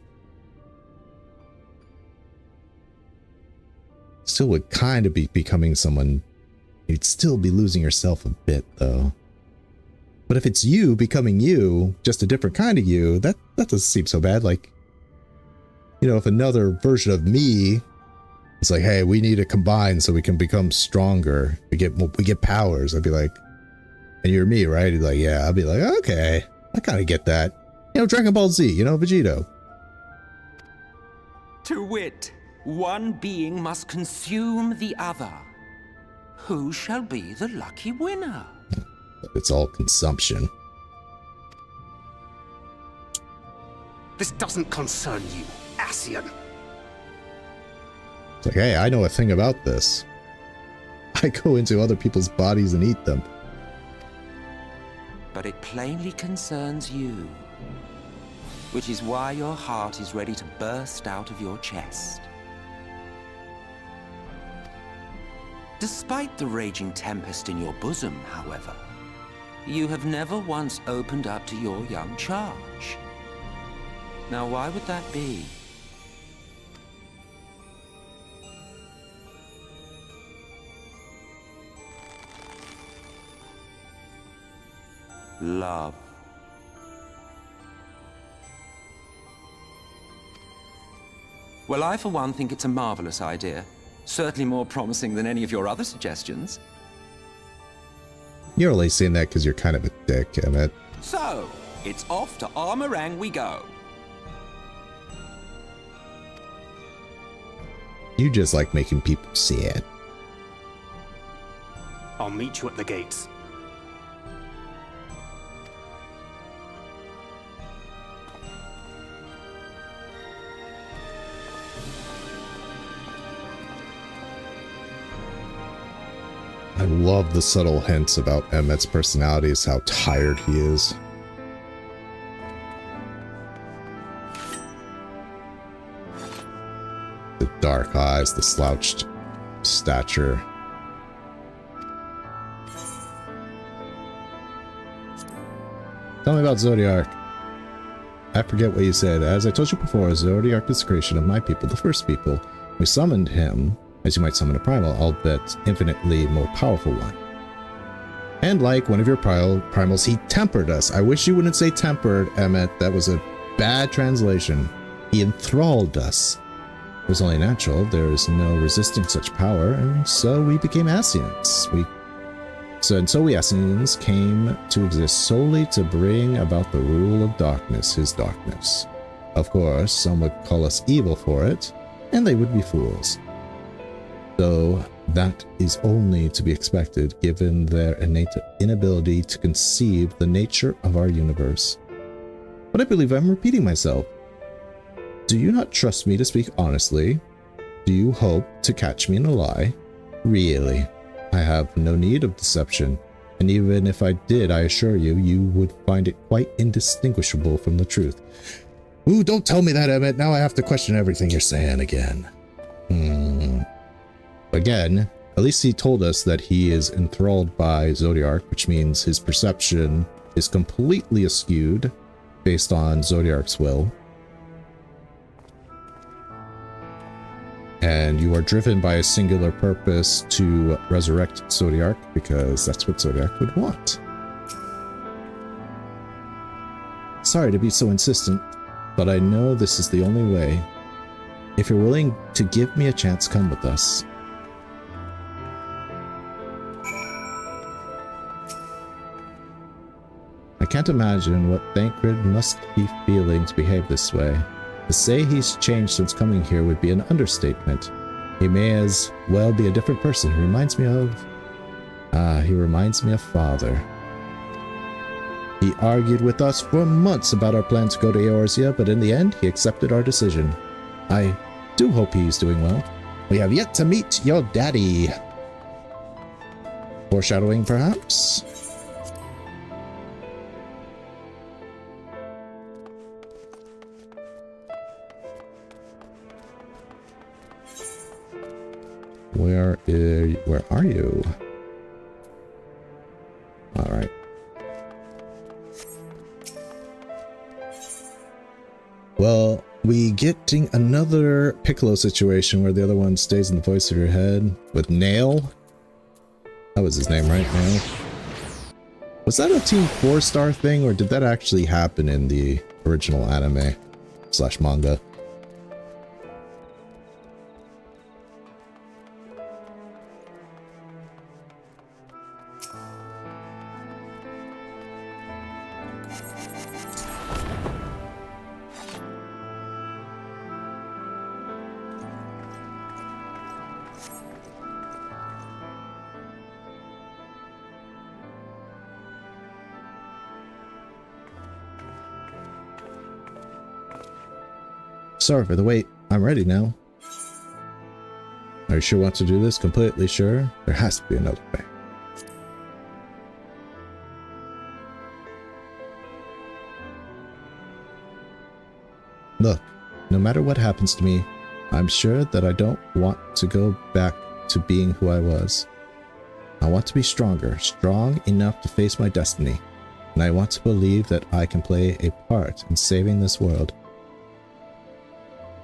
Still would kind of be becoming someone. You'd still be losing yourself a bit, though. But if it's you becoming you, just a different kind of you, that doesn't seem so bad. Like, you know, if another version of me is like, hey, we need to combine so we can become stronger. We get powers. I'd be like, and you're me, right? He'd be like, yeah. I'd be like, okay, I kind of get that. You know, Dragon Ball Z, you know, Vegito. To wit, one being must consume the other. Who shall be the lucky winner? It's all consumption. This doesn't concern you, Ascian. It's like, hey, I know a thing about this. I go into other people's bodies and eat them. But it plainly concerns you. Which is why your heart is ready to burst out of your chest. Despite the raging tempest in your bosom, however, you have never once opened up to your young charge. Now, why would that be? Love. Well, I for one think it's a marvelous idea. Certainly more promising than any of your other suggestions. You're only saying that because you're kind of a dick, Emmett. So, it's off to Armorang we go. You just like making people sad. I'll meet you at the gates. I love the subtle hints about Emmett's personality, is how tired he is. The dark eyes, the slouched stature. Tell me about Zodiark. I forget what you said. As I told you before, Zodiark is the creation of my people, the first people. We summoned him, as you might summon a primal, albeit infinitely more powerful one. And like one of your primals, he tempered us. I wish you wouldn't say tempered, Emmett. That was a bad translation. He enthralled us. It was only natural. There is no resisting such power, and so we became Ascians. We So we Essenes came to exist solely to bring about the rule of darkness, his darkness. Of course, some would call us evil for it, and they would be fools. Though that is only to be expected given their innate inability to conceive the nature of our universe. But I believe I'm repeating myself. Do you not trust me to speak honestly? Do you hope to catch me in a lie? Really, I have no need of deception, and even if I did, I assure you, you would find it quite indistinguishable from the truth. Ooh, don't tell me that, Emmett. Now I have to question everything you're saying again. Again, at least he told us that he is enthralled by Zodiark, which means his perception is completely askewed based on Zodiark's will. And you are driven by a singular purpose to resurrect Zodiark, because that's what Zodiark would want. Sorry to be so insistent, but I know this is the only way. If you're willing to give me a chance, come with us. I can't imagine what Thancred must be feeling to behave this way. To say he's changed since coming here would be an understatement. He may as well be a different person. He reminds me of father. He argued with us for months about our plan to go to Eorzea, but in the end, he accepted our decision. I do hope he's doing well. We have yet to meet your daddy. Foreshadowing, perhaps? Where are you? All right. Well, we getting another Piccolo situation where the other one stays in the voice of your head with Nail. That was his name, right? Nail. Was that a Team 4-star thing, or did that actually happen in the original anime / manga? Sorry for the wait. I'm ready now. Are you sure you want to do this? Completely sure? There has to be another way. Look, no matter what happens to me, I'm sure that I don't want to go back to being who I was. I want to be stronger, strong enough to face my destiny, and I want to believe that I can play a part in saving this world.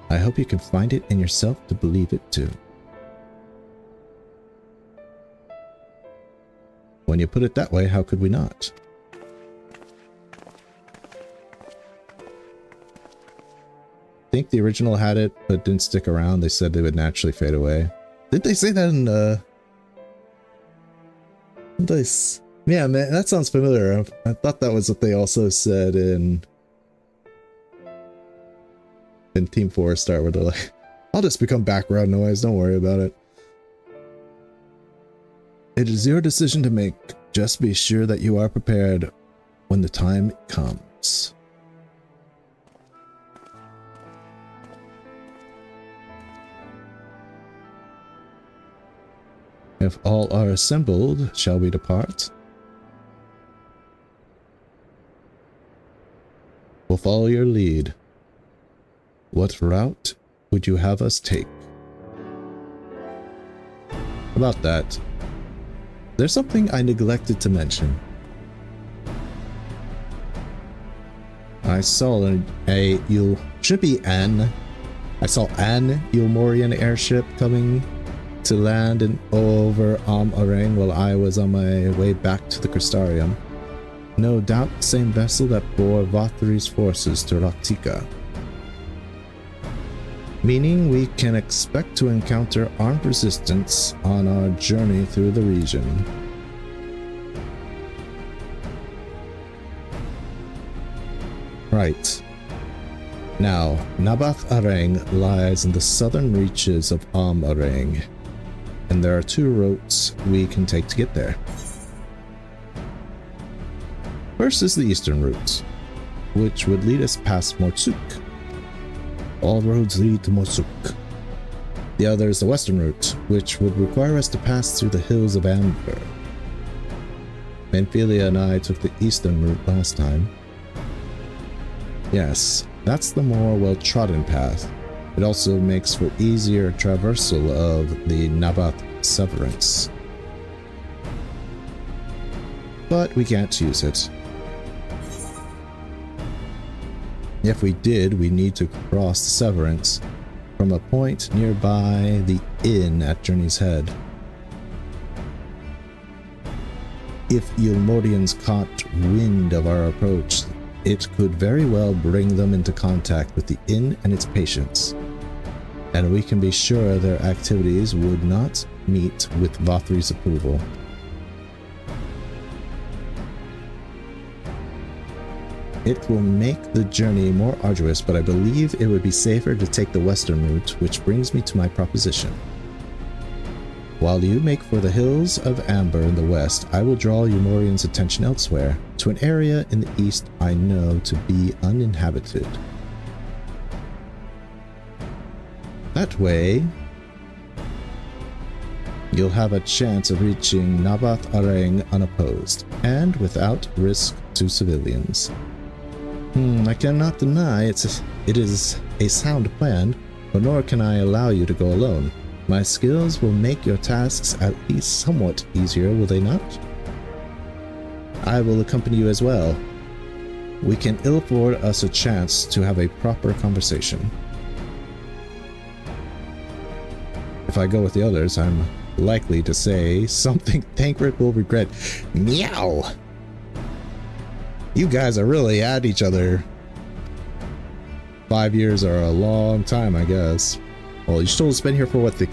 I hope you can find it in yourself to believe it too. When you put it that way, how could we not? I think the original had it, but didn't stick around. They said they would naturally fade away. Didn't they say that in, yeah, man, that sounds familiar. I thought that was what they also said in Team 4-star, where they're like, I'll just become background noise, don't worry about it. It is your decision to make. Just be sure that you are prepared when the time comes. If all are assembled, shall we depart? We'll follow your lead. What route would you have us take? About that, there's something I neglected to mention. I saw I saw an Eulmorian airship coming to land over Arang while I was on my way back to the Crystarium. No doubt the same vessel that bore Vathri's forces to Raktika. Meaning we can expect to encounter armed resistance on our journey through the region. Right. Now, Nabath Areng lies in the southern reaches of Areng, and there are 2 routes we can take to get there. First is the eastern route, which would lead us past Morsuk. All roads lead to Morsuk. The other is the western route, which would require us to pass through the hills of Amber. Minfilia and I took the eastern route last time. Yes, that's the more well-trodden path. It also makes for easier traversal of the Nabath Severance. But we can't use it. If we did, we need to cross the Severance from a point nearby the inn at Journey's Head. If Ylmorians caught wind of our approach, it could very well bring them into contact with the inn and its patients, and we can be sure their activities would not meet with Vathri's approval. It will make the journey more arduous, but I believe it would be safer to take the western route, which brings me to my proposition. While you make for the hills of Amber in the west, I will draw Ylmorian's attention elsewhere, to an area in the east I know to be uninhabited. That way, you'll have a chance of reaching Nabath Areng unopposed, and without risk to civilians. I cannot deny it is a sound plan, but nor can I allow you to go alone. My skills will make your tasks at least somewhat easier, will they not? I will accompany you as well. We can ill afford us a chance to have a proper conversation. If I go with the others, I'm likely to say something Tancred will regret. Meow! You guys are really at each other. 5 years are a long time, I guess. Well, you still been here for what, the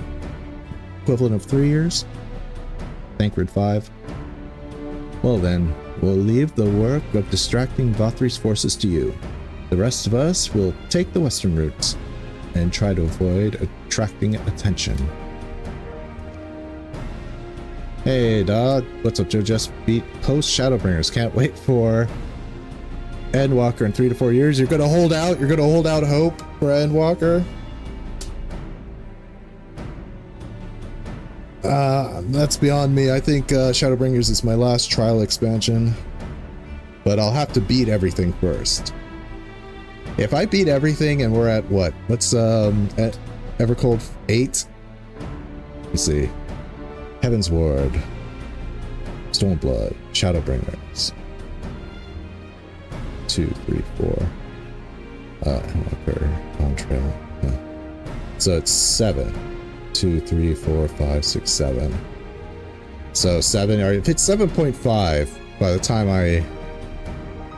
equivalent of 3 years? Tancred 5. Well then, we'll leave the work of distracting Vathri's forces to you. The rest of us will take the western route and try to avoid attracting attention. Hey dog, what's up Joe? Just beat post Shadowbringers. Can't wait for Endwalker in 3 to 4 years. You're gonna hold out? You're gonna hold out hope for Endwalker? That's beyond me. I think Shadowbringers is my last trial expansion, but I'll have to beat everything first. If I beat everything and we're at what? What's at Evercold 8? Let's see. Heaven's Ward, Stormblood, Shadowbringers. 2, 3, 4. Endwalker, On Trail. No. So it's 7. 2, 3, 4, 5, 6, 7. So 7, or if it's 7.5, by the time I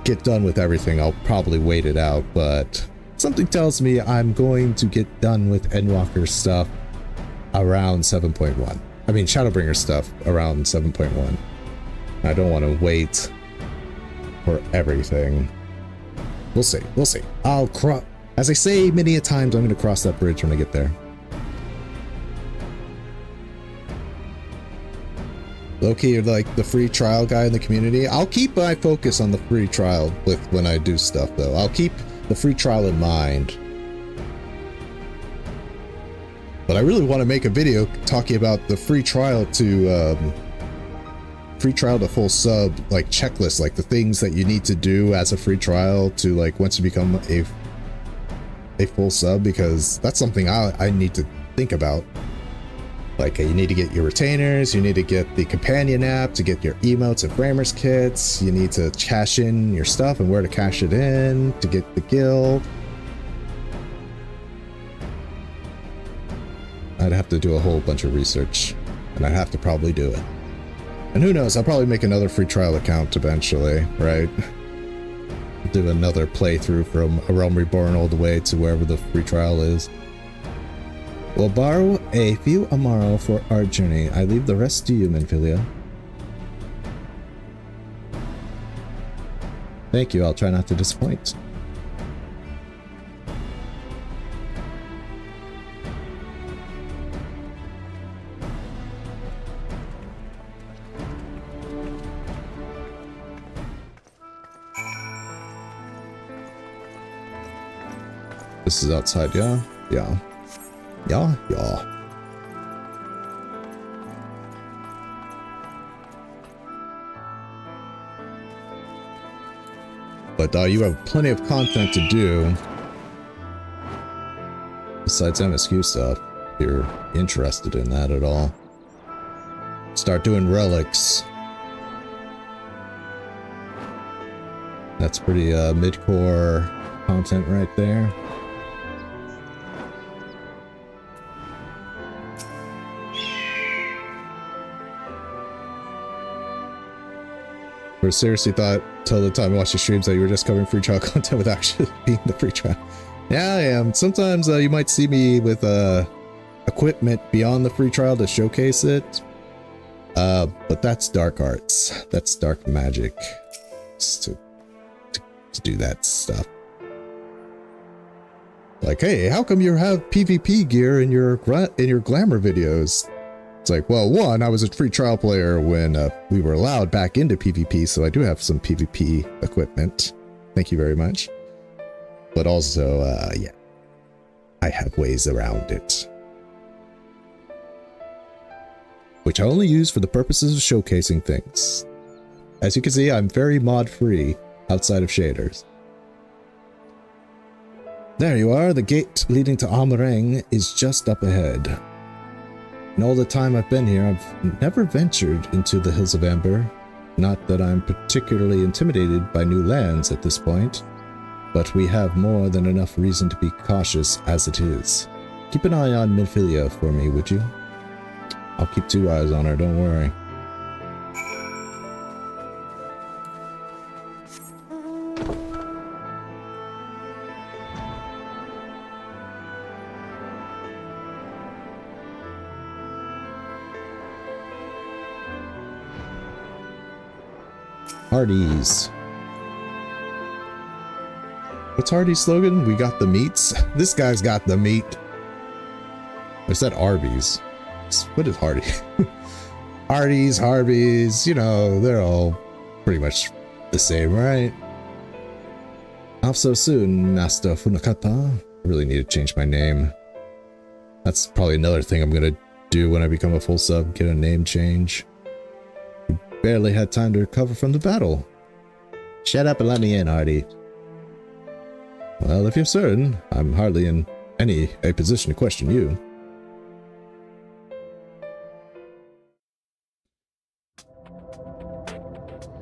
get done with everything, I'll probably wait it out, but something tells me I'm going to get done with Endwalker stuff around 7.1. I mean, Shadowbringer stuff around 7.1. I don't want to wait for everything. We'll see. We'll see. I'll cross. As I say many a times, I'm going to cross that bridge when I get there. Loki, you're like the free trial guy in the community. I'll keep my focus on the free trial with when I do stuff, though. I'll keep the free trial in mind. But I really want to make a video talking about the free trial to full sub, like checklist, like the things that you need to do as a free trial to like once you become a full sub, because that's something I need to think about. Like you need to get your retainers, you need to get the companion app to get your emotes and framers kits, you need to cash in your stuff and where to cash it in to get the guild. I'd have to do a whole bunch of research, and I'd have to probably do it. And who knows, I'll probably make another free trial account eventually, right? Do another playthrough from A Realm Reborn all the way to wherever the free trial is. We'll borrow a few Amaro for our journey. I leave the rest to you, Minfilia. Thank you, I'll try not to disappoint. This is outside, yeah? Yeah. Yeah? Yeah. But you have plenty of content to do. Besides MSQ stuff, if you're interested in that at all. Start doing relics. That's pretty mid-core content right there. I seriously thought till the time I watched the streams that you were just covering free trial content without actually being the free trial. Yeah, I am. Sometimes you might see me with equipment beyond the free trial to showcase it. But that's dark arts. That's dark magic. Just to do that stuff. Like, hey, how come you have PvP gear in your glamour videos? It's like, well, one, I was a free trial player when we were allowed back into PvP, so I do have some PvP equipment. Thank you very much. But also, yeah, I have ways around it. Which I only use for the purposes of showcasing things. As you can see, I'm very mod-free outside of shaders. There you are, the gate leading to Amarang is just up ahead. In all the time I've been here, I've never ventured into the Hills of Amber. Not that I'm particularly intimidated by new lands at this point, but we have more than enough reason to be cautious as it is. Keep an eye on Minfilia for me, would you? I'll keep 2 eyes on her, don't worry. Hardee's. What's Hardee's slogan? We got the meats? This guy's got the meat. I said Arby's. What is Hardy? Hardee's, Harvey's, you know, they're all pretty much the same, right? Off so soon, Master Funakata. I really need to change my name. That's probably another thing I'm gonna do when I become a full sub, get a name change. You barely had time to recover from the battle. Shut up and let me in, Hardy. Well, if you're certain, I'm hardly in a position to question you.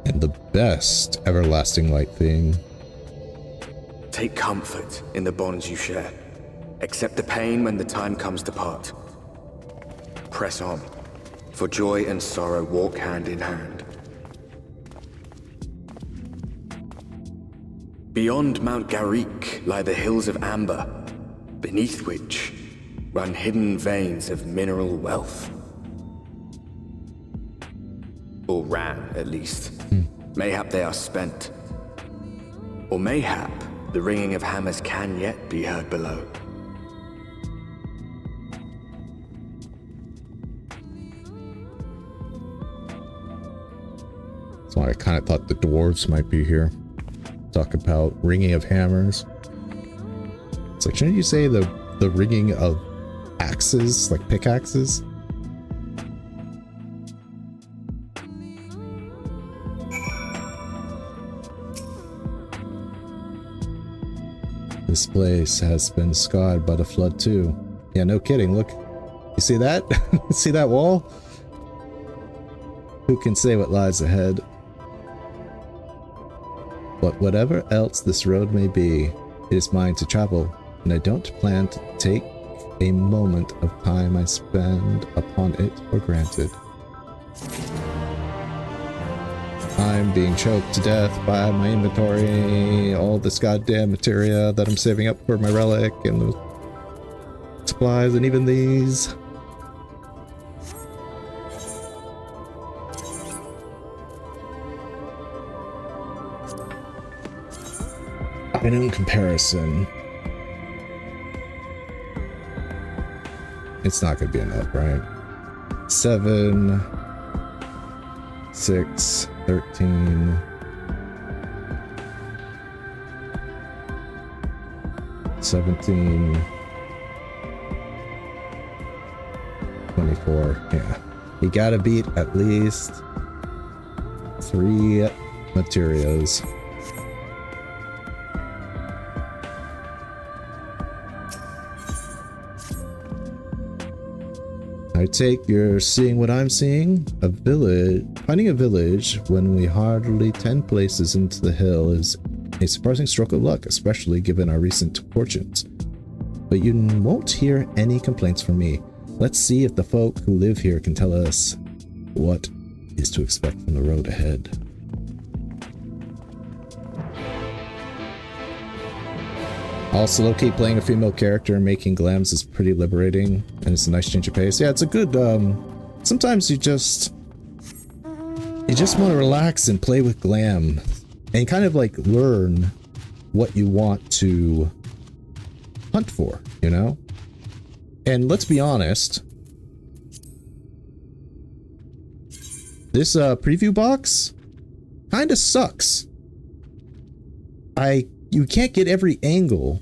And the best everlasting light thing. Take comfort in the bonds you share. Accept the pain when the time comes to part. Press on, for joy and sorrow walk hand in hand. Beyond Mount Garik lie the Hills of Amber, beneath which run hidden veins of mineral wealth. Or ran, at least. Mayhap they are spent. Or mayhap the ringing of hammers can yet be heard below. That's why I kind of thought the dwarves might be here. Talk about ringing of hammers. It's like, shouldn't you say the ringing of axes, like pickaxes? This place has been scarred by the flood too. Yeah, no kidding. Look, you see that? See that wall? Who can say what lies ahead? But whatever else this road may be, it is mine to travel, and I don't plan to take a moment of time I spend upon it for granted. I'm being choked to death by my inventory, all this goddamn materia that I'm saving up for my relic, and the supplies, and even these. And in comparison, it's not going to be enough, right? 7, 6, 13, 17, 24. Yeah. You gotta beat at least 3 materials. I take you're seeing what I'm seeing? A village. Finding a village when we hardly 10 places into the hill is a surprising stroke of luck, especially given our recent fortunes. But you won't hear any complaints from me. Let's see if the folk who live here can tell us what is to expect from the road ahead. Also, low-key playing a female character and making glams is pretty liberating, and it's a nice change of pace. Yeah, it's a good, sometimes you just want to relax and play with glam, and kind of like learn what you want to hunt for, you know? And let's be honest, this preview box kind of sucks. You can't get every angle,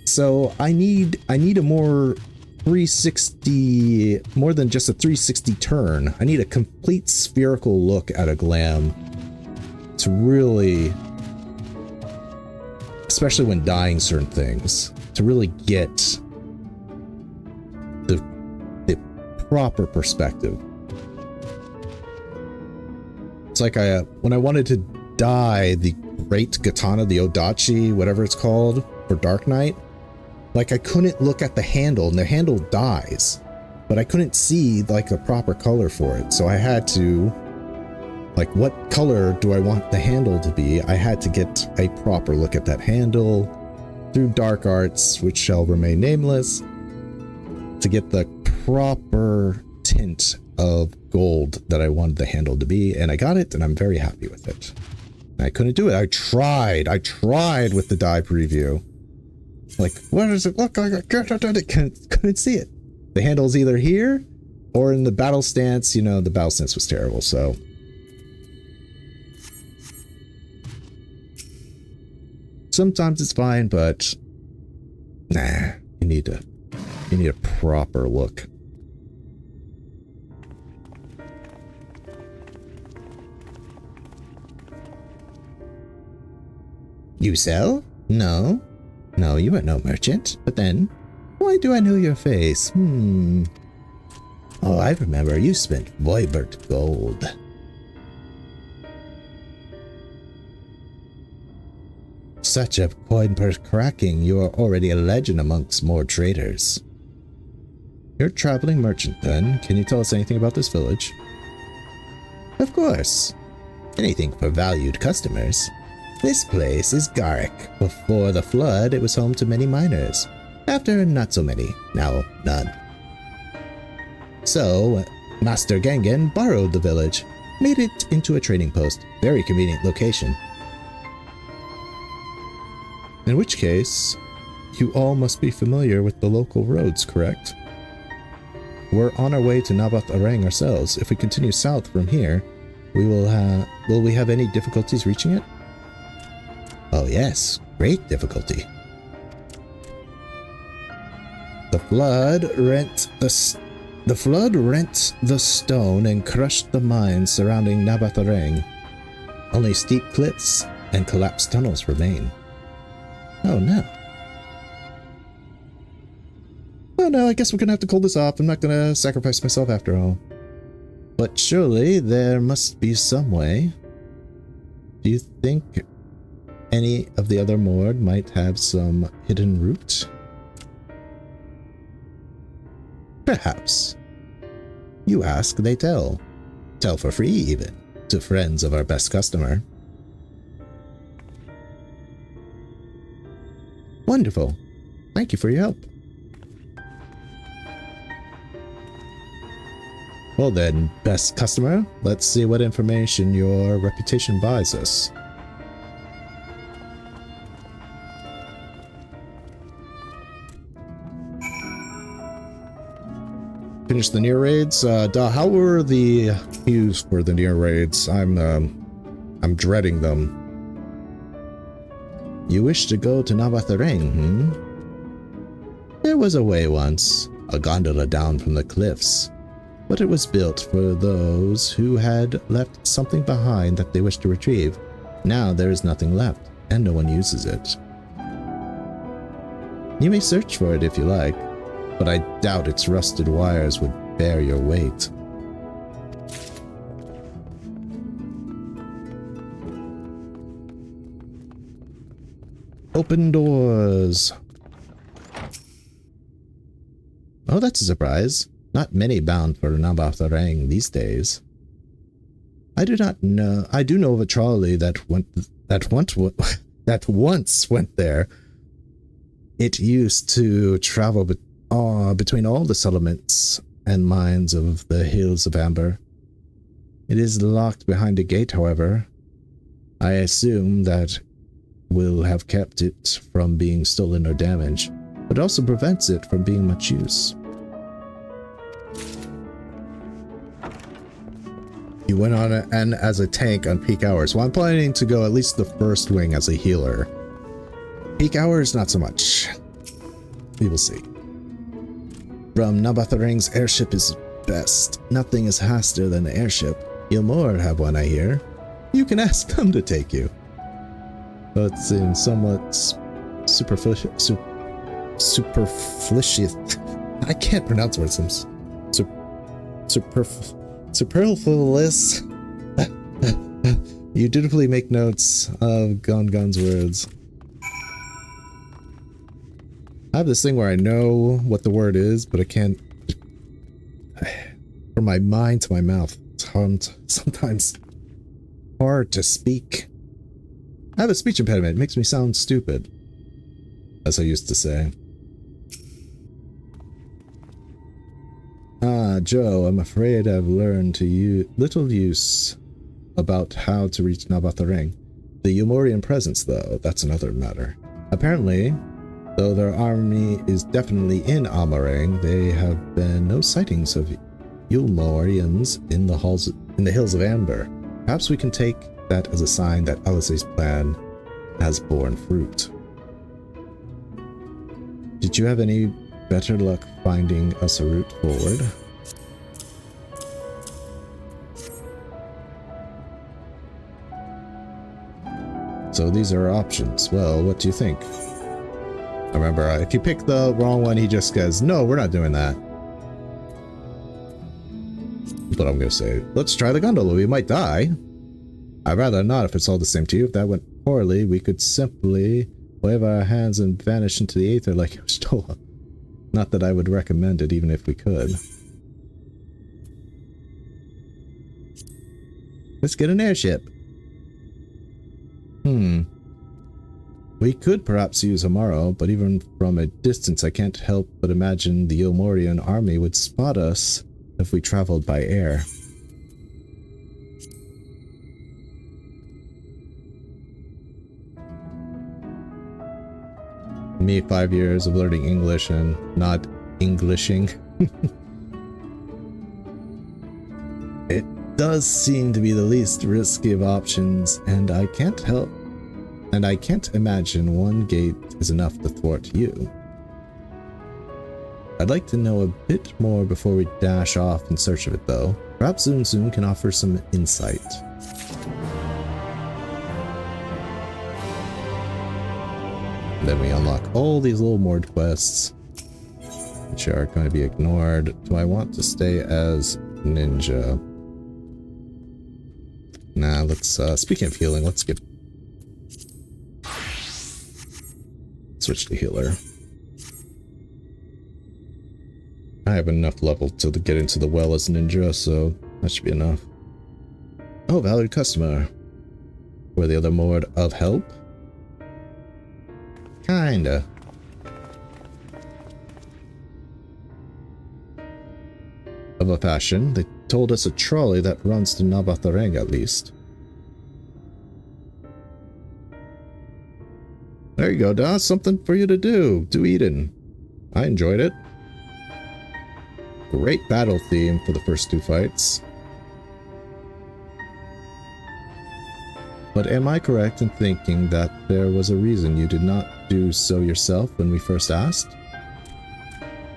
so I need a more 360, more than just a 360 turn. I need a complete spherical look at a glam to really, especially when dyeing certain things, to really get the proper perspective. It's like when I wanted to dye the Great Katana, the Odachi, whatever it's called, for Dark Knight, like I couldn't look at the handle, and the handle dies, but I couldn't see like a proper color for it. So I had to, like, what color do I want the handle to be? I had to get a proper look at that handle through dark arts, which shall remain nameless, to get the proper tint of gold that I wanted the handle to be, and I got it, and I'm very happy with it. I couldn't do it. I tried with the dye preview. Like, what does it look like? I couldn't see it. The handle's either here or in the battle stance. You know, the battle stance was terrible, so. Sometimes it's fine, but nah, you need a proper look. You sell? No. No, you are no merchant. But then, why do I know your face? Oh, I remember. You spent Voivert gold. Such a coin purse cracking, you are already a legend amongst more traders. You're a traveling merchant, then. Can you tell us anything about this village? Of course. Anything for valued customers. This place is Garrick. Before the flood, it was home to many miners. After, not so many. Now, none. So, Master Gangan borrowed the village, made it into a trading post. Very convenient location. In which case, you all must be familiar with the local roads, correct? We're on our way to Nabath Arang ourselves. If we continue south from here, will we have any difficulties reaching it? Oh yes, great difficulty. The flood rent the stone and crushed the mines surrounding Nabath Arang. Only steep cliffs and collapsed tunnels remain. Oh no. Oh no, I guess we're gonna have to call this off. I'm not gonna sacrifice myself after all. But surely there must be some way. Do you think any of the other Mord might have some hidden route? Perhaps. You ask, they tell. Tell for free, even, to friends of our best customer. Wonderful. Thank you for your help. Well then, best customer, let's see what information your reputation buys us. Finish the near raids. How were the queues for the near raids? I'm dreading them. You wish to go to Navatharang, hmm? There was a way once, a gondola down from the cliffs, but it was built for those who had left something behind that they wished to retrieve. Now there is nothing left, and no one uses it. You may search for it if you like, but I doubt its rusted wires would bear your weight. Open doors. Oh, that's a surprise. Not many bound for Navatharang these days. I do know of a trolley that once went there. It used to travel between all the settlements and mines of the Hills of Amber. It is locked behind a gate, however. I assume that will have kept it from being stolen or damaged, but also prevents it from being much use. You went on and as a tank on peak hours. Well, I'm planning to go at least the first wing as a healer. Peak hours, not so much. We will see. From Navatharang's airship is best. Nothing is faster than an airship. Ilmor have one, I hear. You can ask them to take you. But it seems somewhat superfluous. I can't pronounce words. Superfluous. You dutifully make notes of Gongon's words. I have this thing where I know what the word is, but I can't. From my mind to my mouth, it's sometimes hard to speak. I have a speech impediment. It makes me sound stupid, as I used to say. Ah, Joe, I'm afraid I've learned to little use about how to reach Navatharang. The Umorian presence, though, that's another matter. Apparently, though their army is definitely in Amarang, there have been no sightings of Umorians in the Hills of Amber. Perhaps we can take that as a sign that Alice's plan has borne fruit. Did you have any better luck finding us a route forward? So these are our options. Well, what do you think? Remember, if you pick the wrong one, he just says, no, we're not doing that. That's what I'm going to say. Let's try the gondola. We might die. I'd rather not if it's all the same to you. If that went poorly, we could simply wave our hands and vanish into the aether like it was stolen. Not that I would recommend it, even if we could. Let's get an airship. We could perhaps use Amaro, but even from a distance I can't help but imagine the Ilmorian army would spot us if we traveled by air. Me, 5 years of learning English and not Englishing. It does seem to be the least risky of options, and I can't imagine one gate is enough to thwart you. I'd like to know a bit more before we dash off in search of it, though. Perhaps Zoom can offer some insight. Then we unlock all these little moored quests, which are going to be ignored. Do I want to stay as ninja? Nah, let's, speaking of healing, let's switch to healer. I have enough level to get into the well as ninja, so that should be enough. Oh, valued customer. Were the other moored of help? Kinda. Of a fashion, they told us a trolley that runs to Navatharang at least. There you go, Da. Something for you to do. Do Eden. I enjoyed it. Great battle theme for the first two fights. but am I correct in thinking that there was a reason you did not do so yourself when we first asked?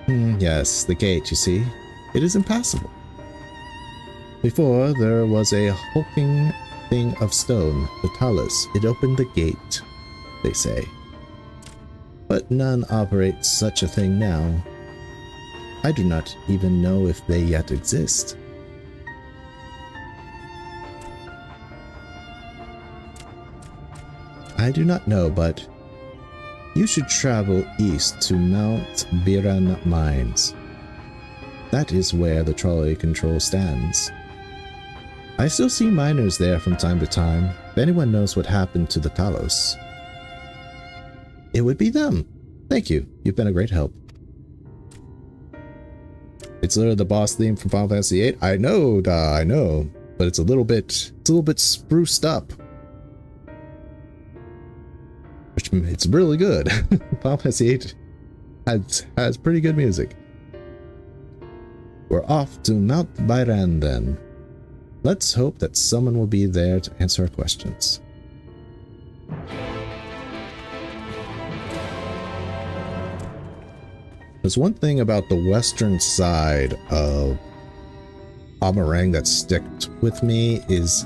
Yes, the gate, you see. It is impassable. Before, there was a hulking thing of stone, the talus. It opened the gate, they say. But none operate such a thing now. I do not even know if they yet exist. I do not know, but you should travel east to Mount Biran Mines. That is where the trolley control stands. I still see miners there from time to time, if anyone knows what happened to the Talos. It would be them. Thank you. You've been a great help. It's literally the boss theme from Final Fantasy VIII. I know, I know, but it's a little bit spruced up. Which it's really good. Final Fantasy VIII has pretty good music. We're off to Mount Byran then. Let's hope that someone will be there to answer our questions. There's one thing about the western side of Amarang that sticked with me is,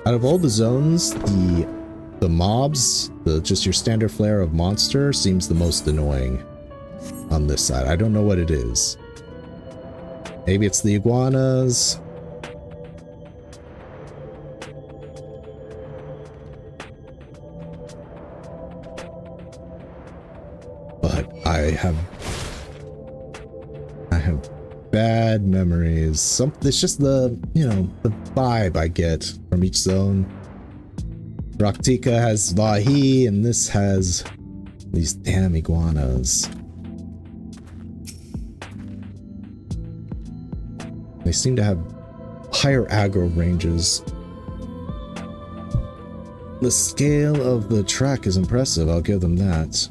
out of all the zones, the mobs, just your standard flare of monster seems the most annoying on this side. I don't know what it is. Maybe it's the iguanas. But I have bad memories. It's just the vibe I get from each zone. Raktika has Vahi, and this has these damn iguanas. They seem to have higher aggro ranges. The scale of the track is impressive, I'll give them that.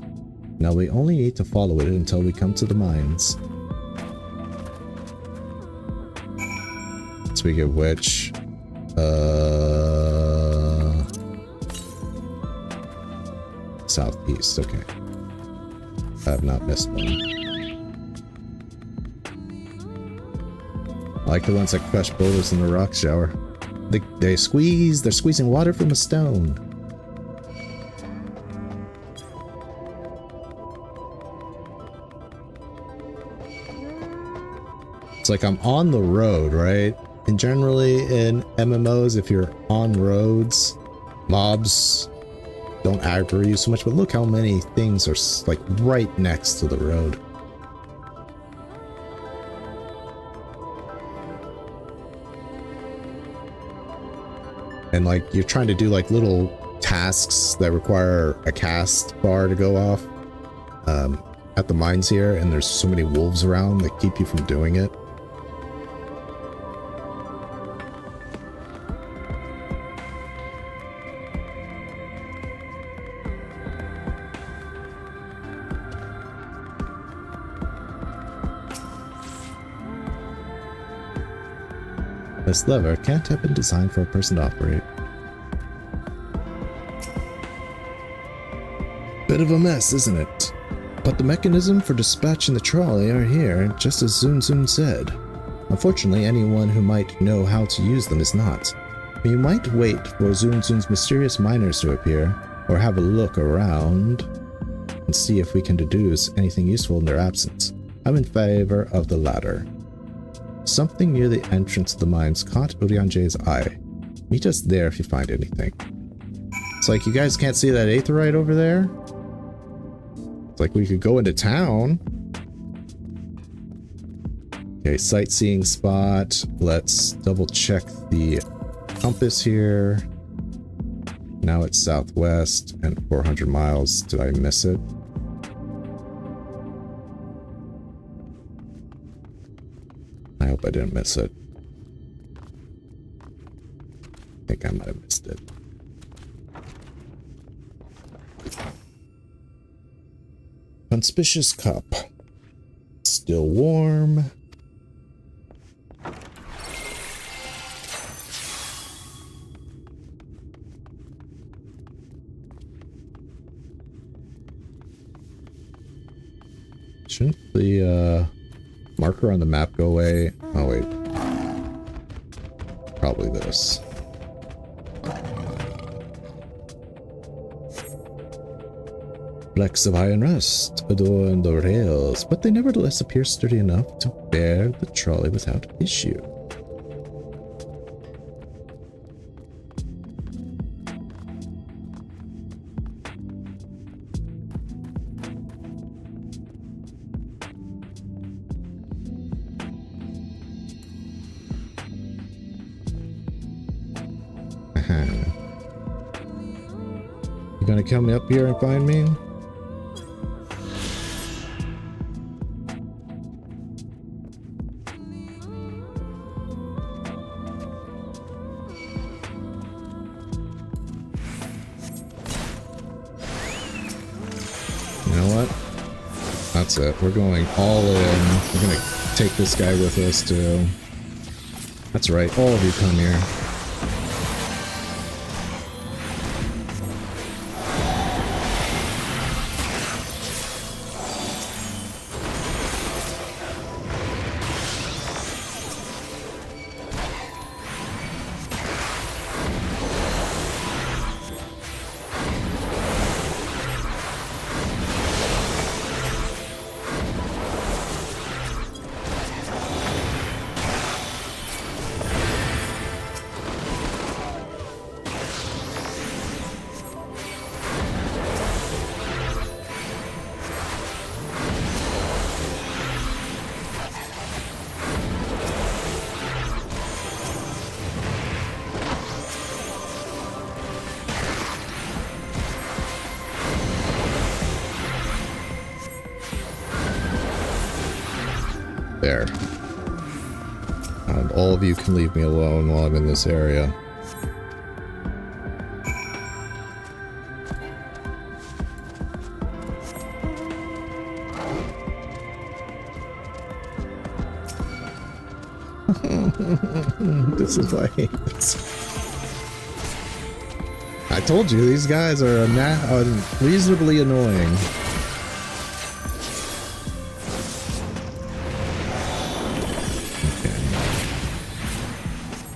Now we only need to follow it until we come to the mines. Speaking of which, southeast, okay. I have not missed one. I like the ones that crush boulders in the rock shower. They're squeezing water from a stone. It's like I'm on the road, right? And generally in MMOs, if you're on roads, mobs don't aggro you so much, but look how many things are like right next to the road. And like you're trying to do like little tasks that require a cast bar to go off at the mines here, and there's so many wolves around that keep you from doing it. This lever can't have been designed for a person to operate. Bit of a mess, isn't it? But the mechanism for dispatching the trolley are here, just as Zun said. Unfortunately, anyone who might know how to use them is not. We might wait for Zun's mysterious miners to appear, or have a look around and see if we can deduce anything useful in their absence. I'm in favor of the latter. Something near the entrance to the mines caught Urianje's eye. Meet us there if you find anything. It's like you guys can't see that aetheryte over there? It's like we could go into town. Okay, sightseeing spot. Let's double check the compass here. Now it's southwest and 400 miles. Did I miss it? I hope I didn't miss it. I think I might have missed it. Conspicuous cup. Still warm. Shouldn't the marker on the map go away? Oh wait. Probably this. Flecks of iron rust adorn the rails, but they nevertheless appear sturdy enough to bear the trolley without issue. You gonna come up here and find me? You know what? That's it. We're going all in. We're gonna take this guy with us too. That's right. All of you come here. There. And all of you can leave me alone while I'm in this area. This is why I hate this. I told you, these guys are reasonably annoying.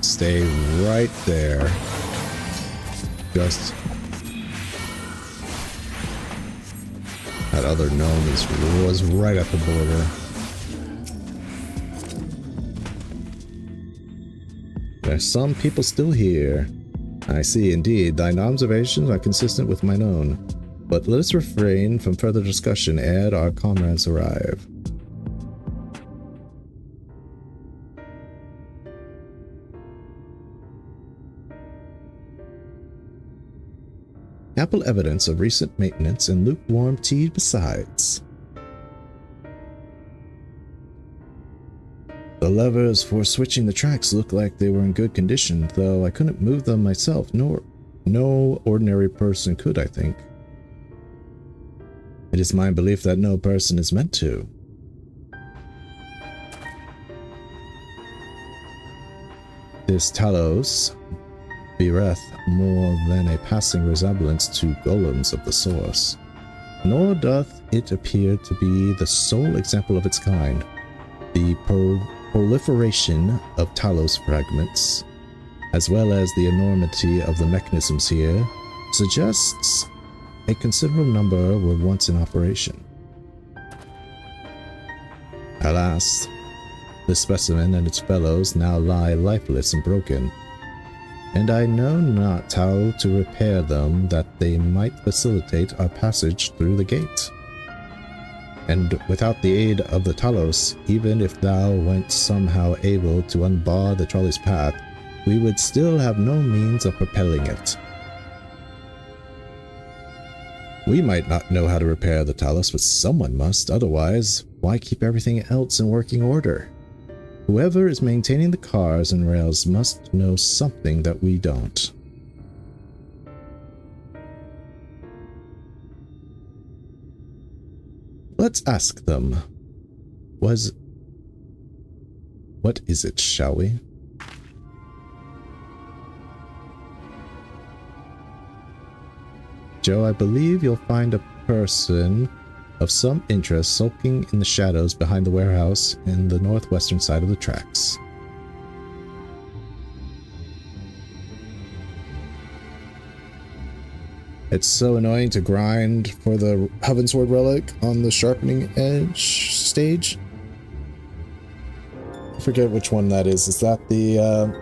Stay right there. Just that other gnome was right at the border. There's some people still here. I see, indeed. Thine observations are consistent with mine own. But let us refrain from further discussion ere our comrades arrive. Ample evidence of recent maintenance and lukewarm tea besides. The levers for switching the tracks look like they were in good condition, though I couldn't move them myself, nor no ordinary person could, I think. It is my belief that no person is meant to. This Talos beareth more than a passing resemblance to golems of the source, nor doth it appear to be the sole example of its kind. The proliferation of Talos fragments, as well as the enormity of the mechanisms here, suggests a considerable number were once in operation. Alas, this specimen and its fellows now lie lifeless and broken, and I know not how to repair them that they might facilitate our passage through the gate. And without the aid of the Talos, even if thou went somehow able to unbar the trolley's path, we would still have no means of propelling it. We might not know how to repair the Talos, but someone must, otherwise, why keep everything else in working order? Whoever is maintaining the cars and rails must know something that we don't. Let's ask them. What is it, shall we? Joe, I believe you'll find a person of some interest sulking in the shadows behind the warehouse in the northwestern side of the tracks. It's so annoying to grind for the Heavensward relic on the sharpening edge stage. I forget which one that is. Is that the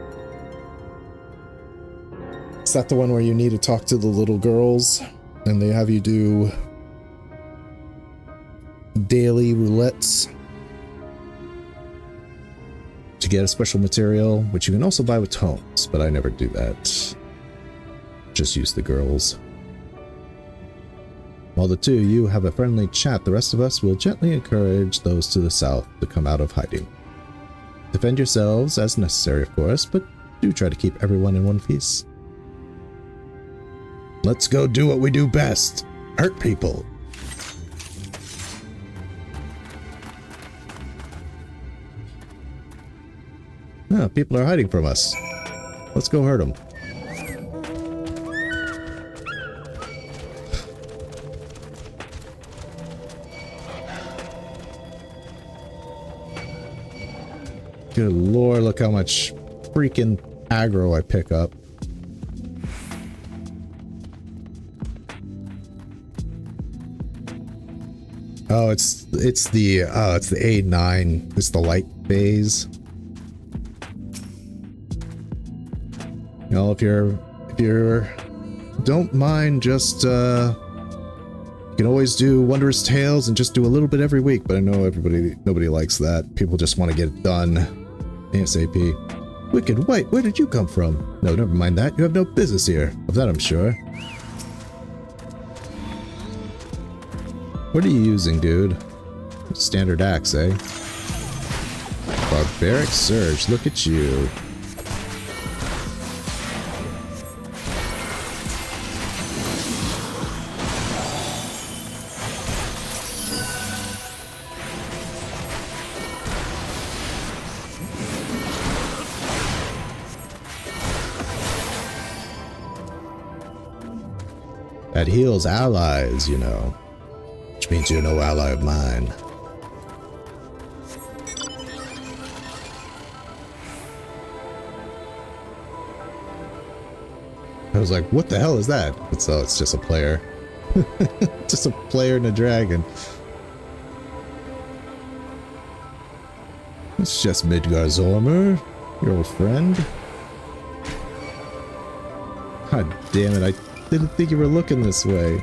one where you need to talk to the little girls and they have you do daily roulettes to get a special material, which you can also buy with tomes, but I never do that. Just use the girls. While the two of you have a friendly chat, the rest of us will gently encourage those to the south to come out of hiding. Defend yourselves as necessary, of course, but do try to keep everyone in one piece. Let's go do what we do best. Hurt people. No, people are hiding from us. Let's go hurt them. Good lord, look how much freaking aggro I pick up. Oh, it's the A9. It's the light phase. You know, if you're don't mind, just you can always do Wondrous Tales and just do a little bit every week, but I know nobody likes that. People just want to get it done ASAP. Wicked White, where did you come from? No, never mind that. You have no business here. Of that I'm sure. What are you using, dude? Standard axe, eh? Barbaric Surge, look at you. That heals allies, you know. Which means you're no ally of mine. I was like, what the hell is that? It's just a player. Just a player and a dragon. It's just Midgar Zormer, your old friend. God damn it, I didn't think you were looking this way.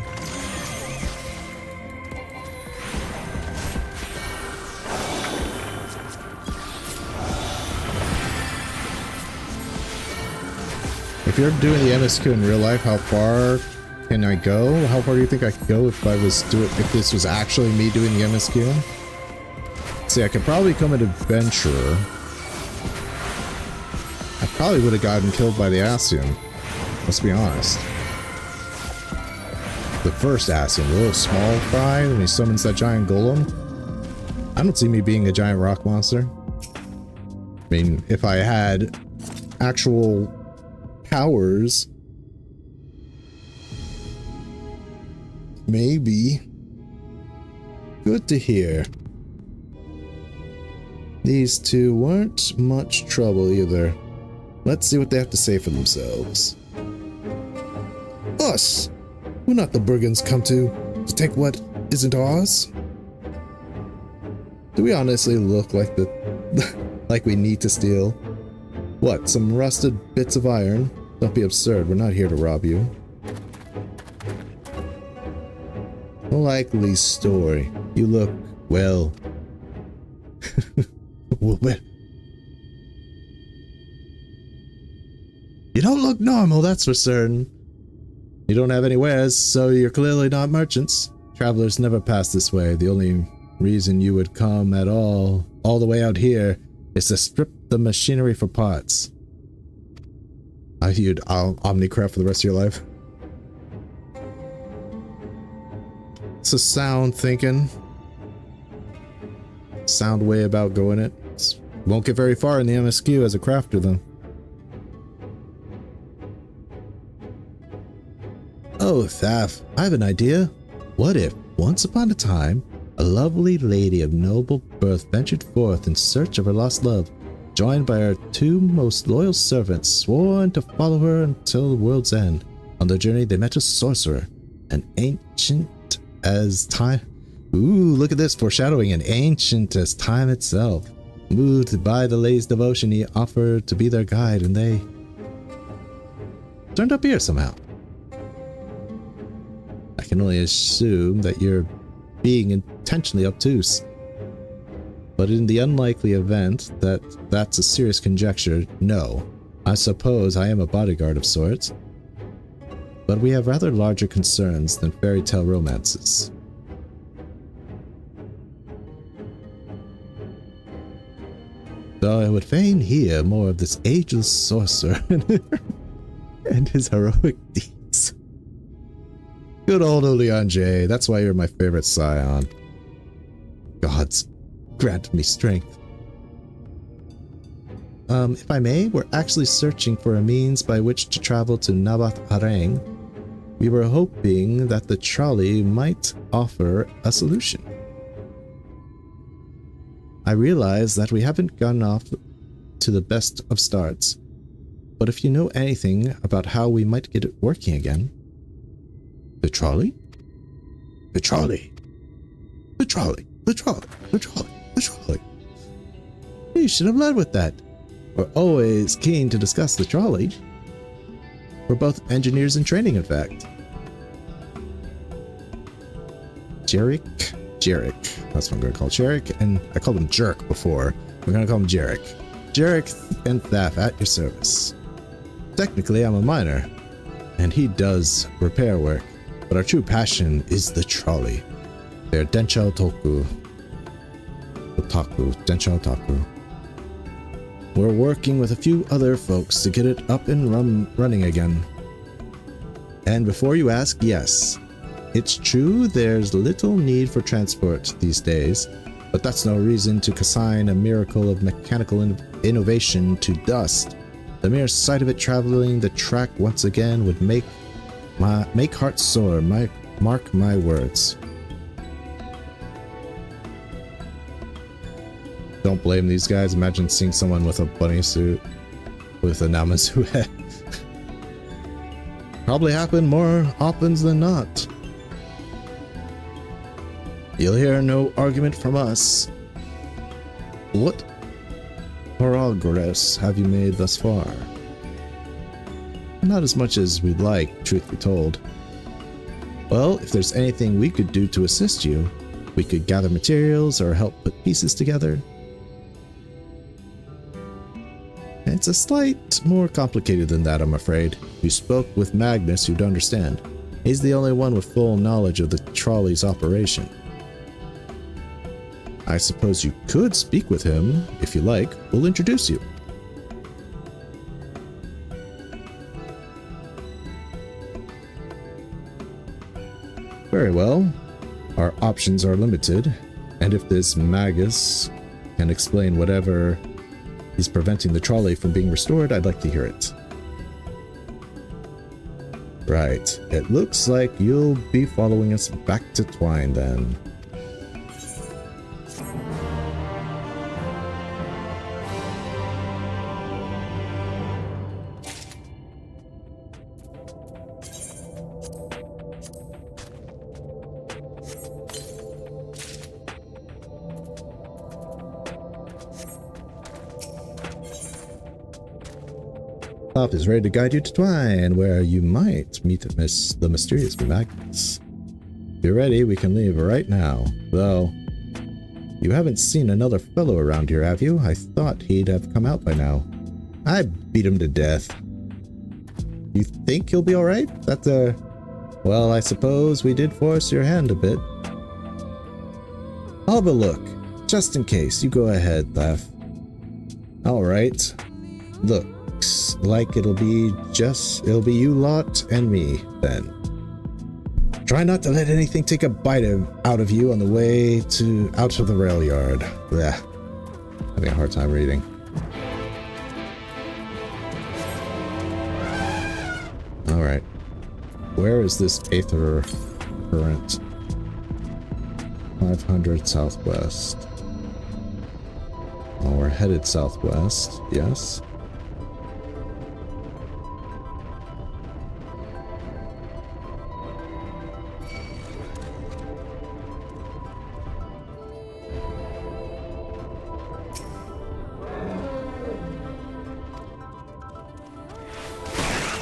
If you're doing the MSQ in real life, how far can I go? How far do you think I could go if if this was actually me doing the MSQ? See, I could probably become an adventurer. I probably would have gotten killed by the Ascian. Let's be honest. The first Ascian, the little small guy, when he summons that giant golem. I don't see me being a giant rock monster. I mean, if I had actual powers, maybe. Good to hear. These two weren't much trouble either. Let's see what they have to say for themselves. Us! We're not the brigands come to take what isn't ours. Do we honestly look like like we need to steal? What, some rusted bits of iron? Don't be absurd, we're not here to rob you. Likely story. You look, well... You don't look normal, that's for certain. You don't have any wares, so you're clearly not merchants. Travelers never pass this way. The only reason you would come at all the way out here, is to strip the machinery for parts. You'd Omnicraft for the rest of your life. It's a sound thinking. Sound way about going it. Won't get very far in the MSQ as a crafter though. Oh, Thaf, I have an idea. What if, once upon a time, a lovely lady of noble birth ventured forth in search of her lost love, joined by her 2 most loyal servants, sworn to follow her until the world's end. On their journey, they met a sorcerer, an ancient as time. Ooh, look at this, foreshadowing, an ancient as time itself. Moved by the lady's devotion, he offered to be their guide, and they turned up here somehow. I can only assume that you're being intentionally obtuse. But in the unlikely event that that's a serious conjecture, no. I suppose I am a bodyguard of sorts. But we have rather larger concerns than fairy tale romances. Though I would fain hear more of this ageless sorcerer and his heroic deeds. Good old Oleanje, that's why you're my favorite scion. Gods, grant me strength. If I may, we're actually searching for a means by which to travel to Nabat Areng. We were hoping that the trolley might offer a solution. I realize that we haven't gotten off to the best of starts, but if you know anything about how we might get it working again... The trolley? The trolley. The trolley. The trolley. The trolley. The trolley. You should have led with that. We're always keen to discuss the trolley. We're both engineers in training, in fact. Jarek? Jarek. That's what I'm going to call Jarek, and I called him Jerk before. We're going to call him Jarek. Jarek and Thaf at your service. Technically, I'm a miner, and he does repair work, but our true passion is the trolley. They're Densha Otaku. Densha Otaku. We're working with a few other folks to get it up and running again. And before you ask, yes, it's true there's little need for transport these days, but that's no reason to consign a miracle of mechanical innovation to dust. The mere sight of it traveling the track once again would make hearts sore, mark my words. Don't blame these guys. Imagine seeing someone with a bunny suit with a Namazu head. Probably happen more often than not. You'll hear no argument from us. What progress have you made thus far? Not as much as we'd like, truth be told. Well, if there's anything we could do to assist you, we could gather materials or help put pieces together. It's a slight more complicated than that, I'm afraid. If you spoke with Magnus, you'd understand. He's the only one with full knowledge of the trolley's operation. I suppose you could speak with him, if you like. We'll introduce you. Very well. Our options are limited, and if this Magus can explain whatever is preventing the trolley from being restored, I'd like to hear it. Right. It looks like you'll be following us back to Twine then. Up is ready to guide you to Twine, where you might meet the mysterious Magnus. If you're ready, we can leave right now. Though, you haven't seen another fellow around here, have you? I thought he'd have come out by now. I beat him to death. You think he'll be alright? Well, I suppose we did force your hand a bit. I'll have a look, just in case. You go ahead, Laugh. Alright. Looks like it'll be you lot and me, then. Try not to let anything take a bite out of you on the way out to the rail yard. Blech. Having a hard time reading. Alright. Where is this Aether current? 500 southwest. Well, we're headed southwest, yes.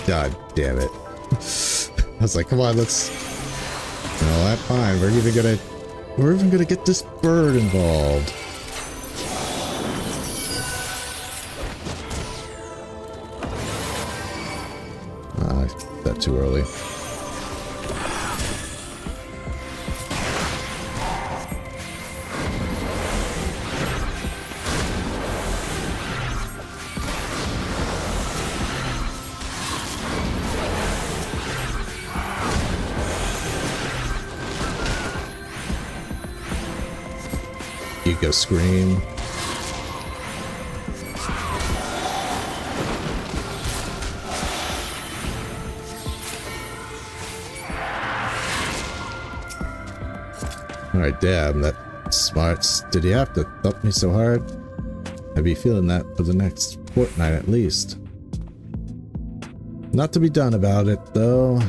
God damn it. I was like, come on, let's... No, that's fine. We're even gonna get this bird involved. That too early. You go scream. Alright, damn, that smarts. Did he have to thump me so hard? I'd be feeling that for the next fortnight at least. Not to be done about it, though.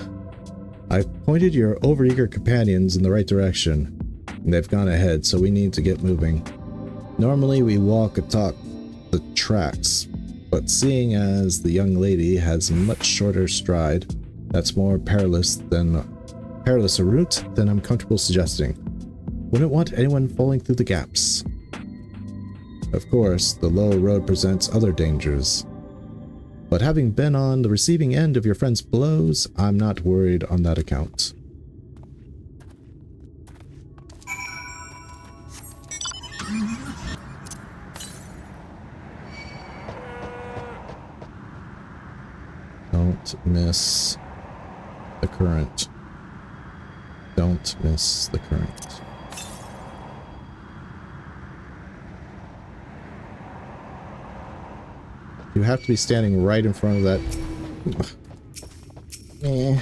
I've pointed your overeager companions in the right direction. And they've gone ahead, so we need to get moving. Normally we walk atop the tracks, but seeing as the young lady has a much shorter stride, that's more perilous a route than I'm comfortable suggesting. Wouldn't want anyone falling through the gaps. Of course, the low road presents other dangers. But having been on the receiving end of your friend's blows, I'm not worried on that account. Don't miss the current. Don't miss the current. You have to be standing right in front of that. Eh.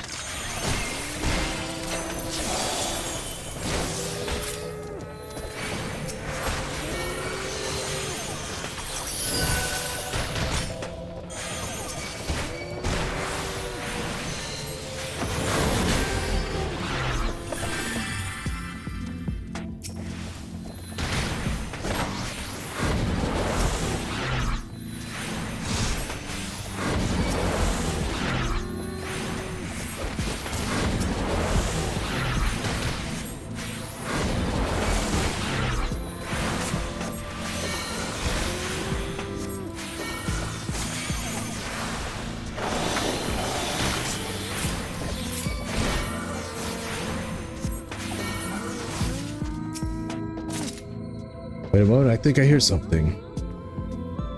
Wait a moment, I think I hear something.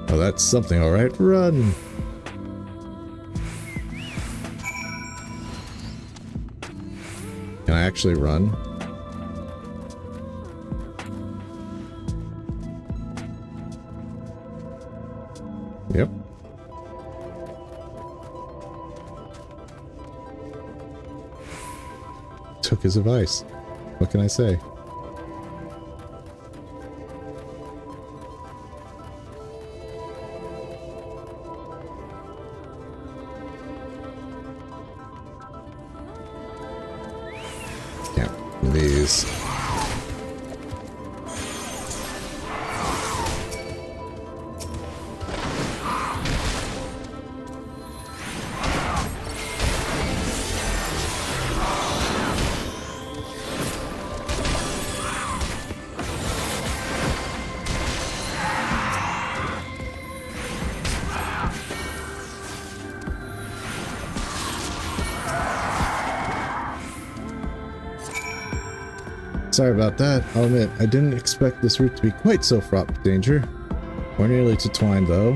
Oh, that's something, alright. Run! Can I actually run? Yep. Took his advice. What can I say? These. Sorry about that. I'll admit, I didn't expect this route to be quite so fraught with danger. We're nearly to Twine, though.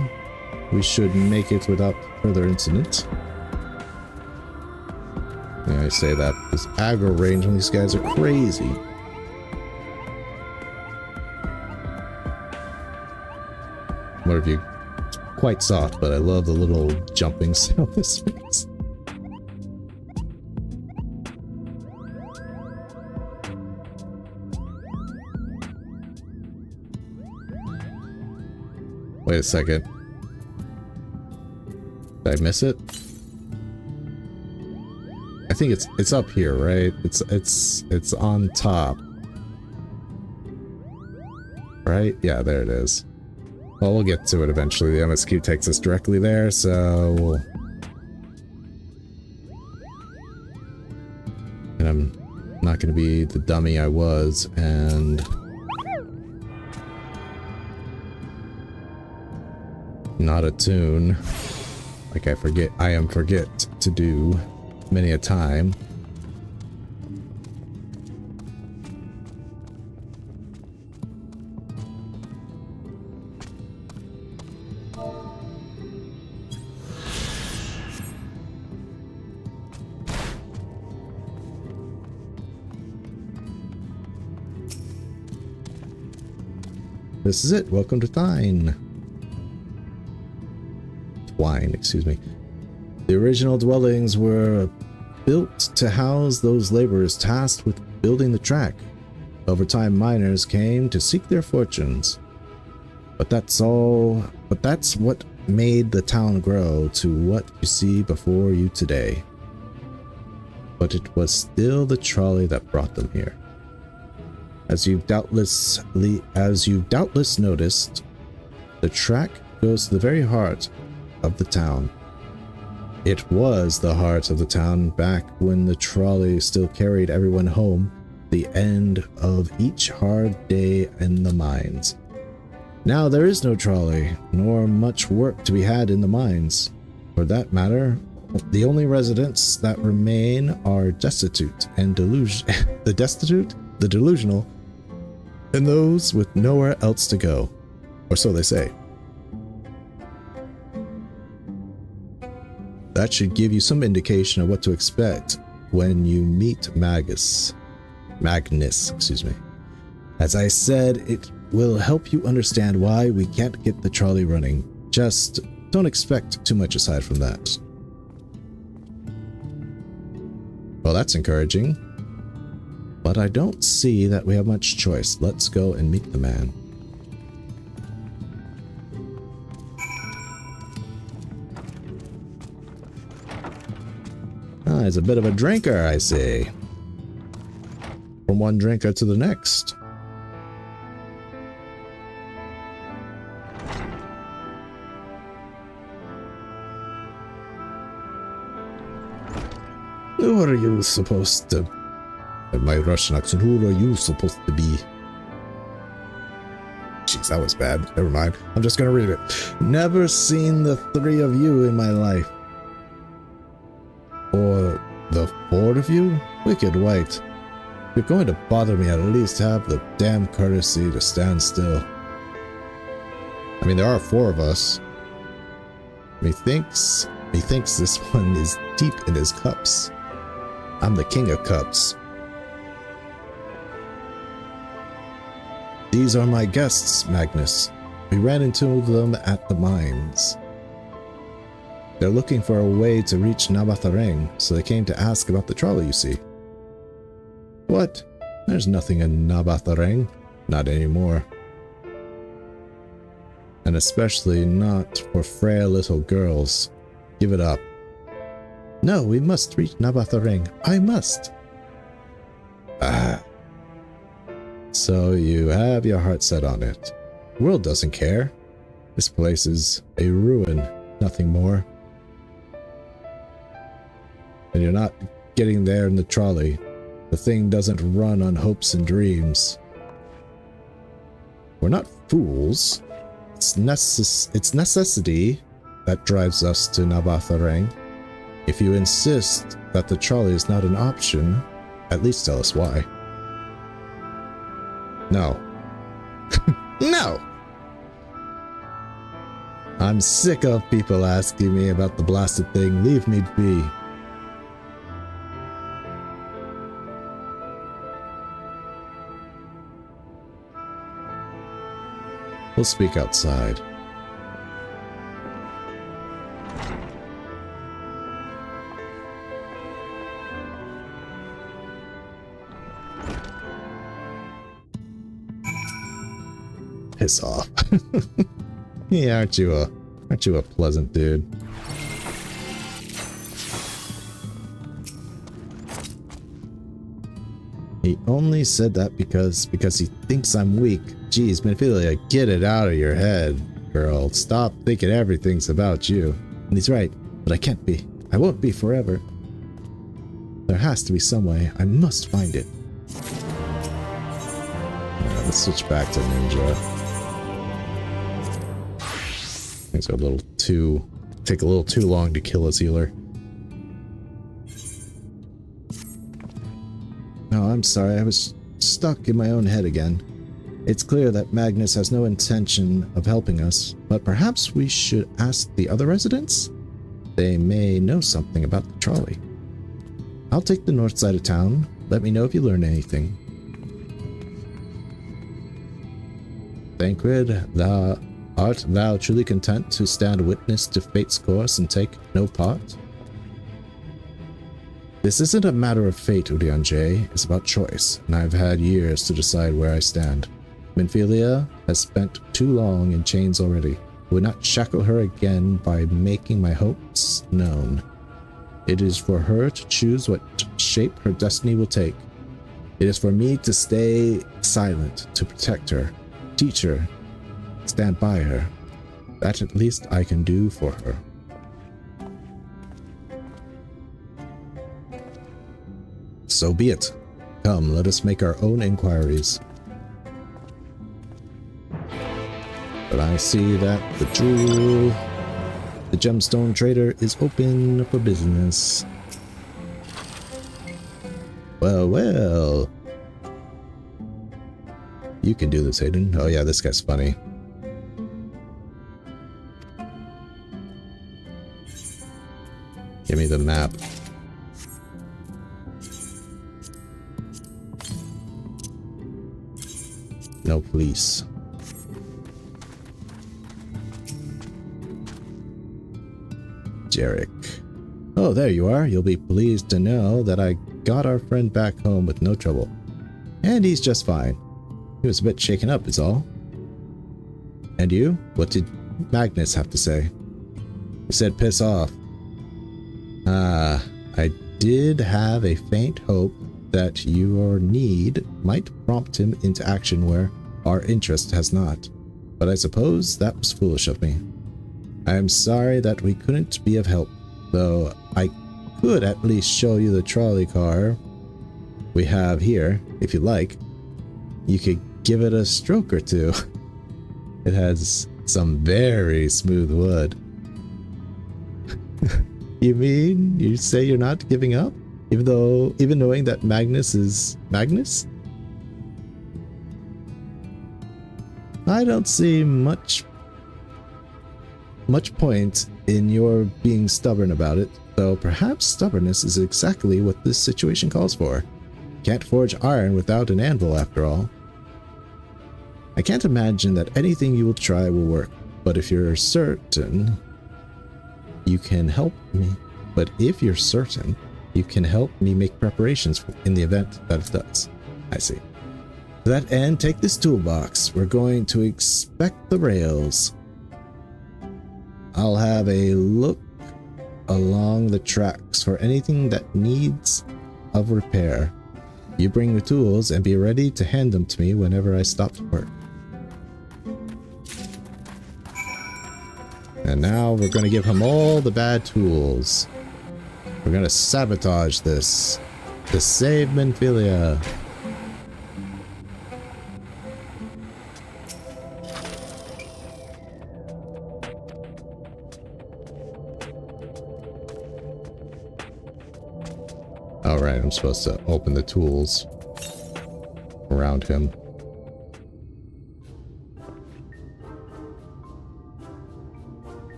We should make it without further incident. Yeah, I say that. This aggro range on these guys are crazy. What have you? It's quite soft, but I love the little jumping sound this makes. Wait a second. Did I miss it? I think it's up here, right? It's on top. Right? Yeah, there it is. Well, we'll get to it eventually. The MSQ takes us directly there, so... And I'm not going to be the dummy I was, and... not attune. Like I forget to do many a time. This is it. Welcome to Twine, excuse me. The original dwellings were built to house those laborers tasked with building the track. Over time, miners came to seek their fortunes. But that's what made the town grow to what you see before you today. But it was still the trolley that brought them here. As you've doubtless noticed, the track goes to the very heart of the town. It was the heart of the town back when the trolley still carried everyone home, the end of each hard day in the mines. Now there is no trolley, nor much work to be had in the mines. For that matter, the only residents that remain are destitute and the delusional, and those with nowhere else to go. Or so they say. That should give you some indication of what to expect when you meet Magnus, excuse me. As I said, it will help you understand why we can't get the trolley running. Just don't expect too much aside from that. Well, that's encouraging. But I don't see that we have much choice. Let's go and meet the man. Ah, he's a bit of a drinker, I see. From one drinker to the next. Who are you supposed to... My Russian accent, who are you supposed to be? Jeez, that was bad. Never mind. I'm just gonna read it. Never seen the three of you in my life. Or the four of you? Wicked white. If you're going to bother me, at least have the damn courtesy to stand still. I mean, there are four of us. Methinks this one is deep in his cups. I'm the king of cups. These are my guests, Magnus. We ran into them at the mines. They're looking for a way to reach Nabathareng, so they came to ask about the trolley, you see. What? There's nothing in Nabathareng. Not anymore. And especially not for frail little girls. Give it up. No, we must reach Nabathareng. I must. Ah. So you have your heart set on it. The world doesn't care. This place is a ruin, nothing more. And you're not getting there in the trolley. The thing doesn't run on hopes and dreams. We're not fools. It's necessity that drives us to Nabathareng. If you insist that the trolley is not an option, at least tell us why. No. No! I'm sick of people asking me about the blasted thing. Leave me be. We'll speak outside. Piss off. Yeah, aren't you a pleasant dude? He only said that because he thinks I'm weak. Geez, Minfilia, get it out of your head, girl. Stop thinking everything's about you. And he's right, but I can't be. I won't be forever. There has to be some way. I must find it. Yeah, let's switch back to Ninja. Things are take a little too long to kill his healer. No, I'm sorry, I was stuck in my own head again. It's clear that Magnus has no intention of helping us, but perhaps we should ask the other residents? They may know something about the trolley. I'll take the north side of town. Let me know if you learn anything. Thancred, art thou truly content to stand witness to fate's course and take no part? This isn't a matter of fate, Urianger. It's about choice, and I've had years to decide where I stand. Minfilia has spent too long in chains already. I would not shackle her again by making my hopes known. It is for her to choose what shape her destiny will take. It is for me to stay silent, to protect her, teach her, stand by her. That at least I can do for her. So be it. Come, let us make our own inquiries. But I see that the gemstone trader is open for business. Well, well. You can do this, Hayden. Oh yeah, this guy's funny. Give me the map. No police. Jarek. Oh, there you are. You'll be pleased to know that I got our friend back home with no trouble. And he's just fine. He was a bit shaken up is all. And you? What did Magnus have to say? He said piss off. Ah, I did have a faint hope that your need might prompt him into action where our interest has not. But I suppose that was foolish of me. I am sorry that we couldn't be of help, though I could at least show you the trolley car we have here, if you like. You could give it a stroke or two. It has some very smooth wood. You mean you say you're not giving up? Even knowing that Magnus is Magnus? I don't see much point in your being stubborn about it, though perhaps stubbornness is exactly what this situation calls for. Can't forge iron without an anvil, after all. I can't imagine that anything you will try will work, but if you're certain, you can help me. But if you're certain, you can help me make preparations in the event that it does. I see. To that end, take this toolbox. We're going to inspect the rails. I'll have a look along the tracks for anything that needs of repair. You bring the tools and be ready to hand them to me whenever I stop to work. And now we're going to give him all the bad tools. We're going to sabotage this to save Minfilia. Alright, I'm supposed to open the tools around him.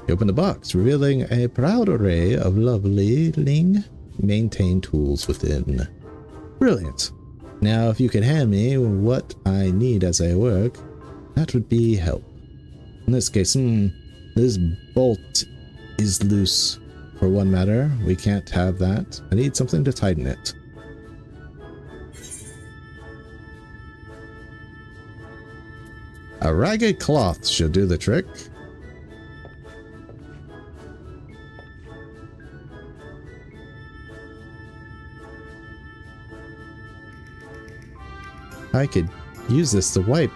You open the box, revealing a proud array of lovely maintained tools within. Brilliant. Now, if you can hand me what I need as I work, that would be help. In this case, this bolt is loose. For one matter, we can't have that. I need something to tighten it. A ragged cloth should do the trick. I could use this to wipe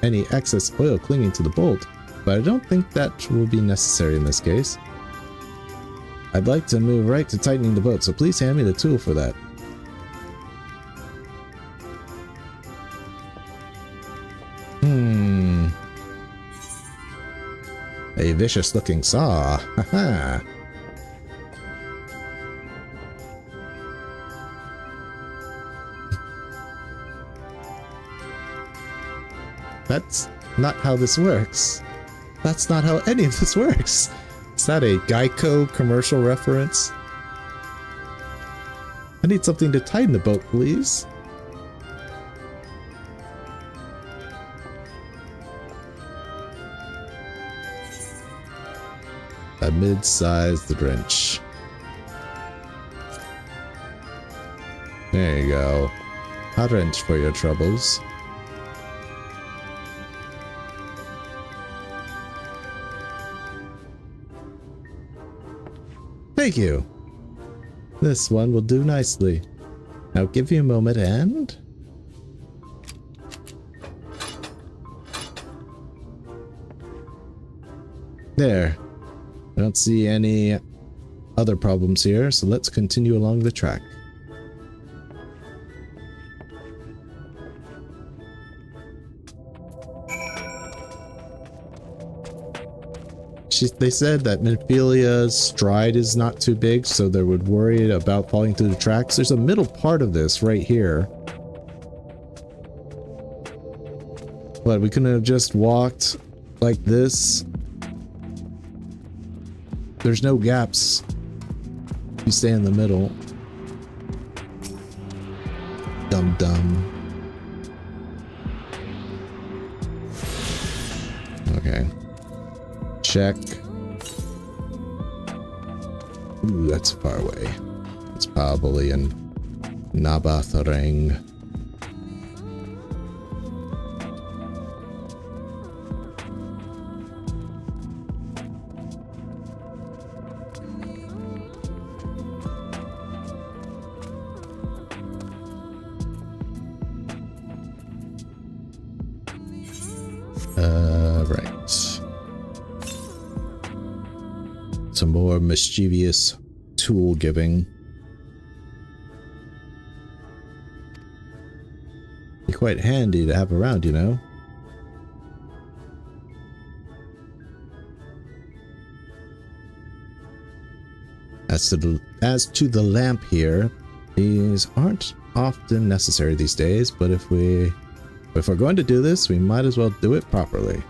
any excess oil clinging to the bolt, but I don't think that will be necessary in this case. I'd like to move right to tightening the boat, so please hand me the tool for that. A vicious-looking saw. Haha. That's not how this works. That's not how any of this works. Is that a Geico commercial reference? I need something to tighten the boat, please. A mid-sized wrench. There you go. A wrench for your troubles. Thank you. This one will do nicely. I'll give you a moment and... There. I don't see any other problems here, so let's continue along the track. They said that Minfilia's stride is not too big, so they would worry about falling through the tracks. There's a middle part of this right here. But we couldn't have just walked like this. There's no gaps. You stay in the middle. Dum dum. Okay. Check. Ooh, that's far away. It's probably in Nabatharang. Right. Some more mischievous tool giving. Be quite handy to have around, you know. As to the lamp here, these aren't often necessary these days, but if we're going to do this, we might as well do it properly.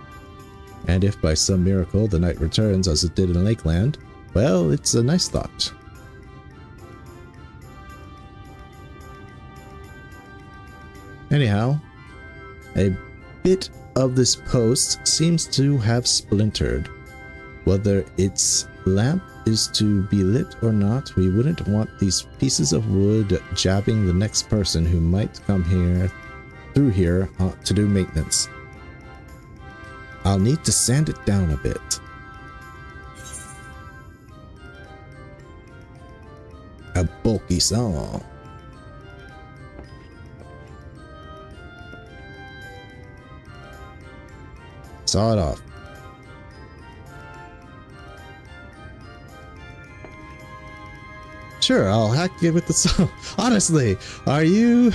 And if by some miracle the night returns as it did in Lakeland, well, it's a nice thought. Anyhow, a bit of this post seems to have splintered. Whether its lamp is to be lit or not, we wouldn't want these pieces of wood jabbing the next person who might come through here to do maintenance. I'll need to sand it down a bit. A bulky saw. Saw it off. Sure, I'll hack it with the saw. Honestly, are you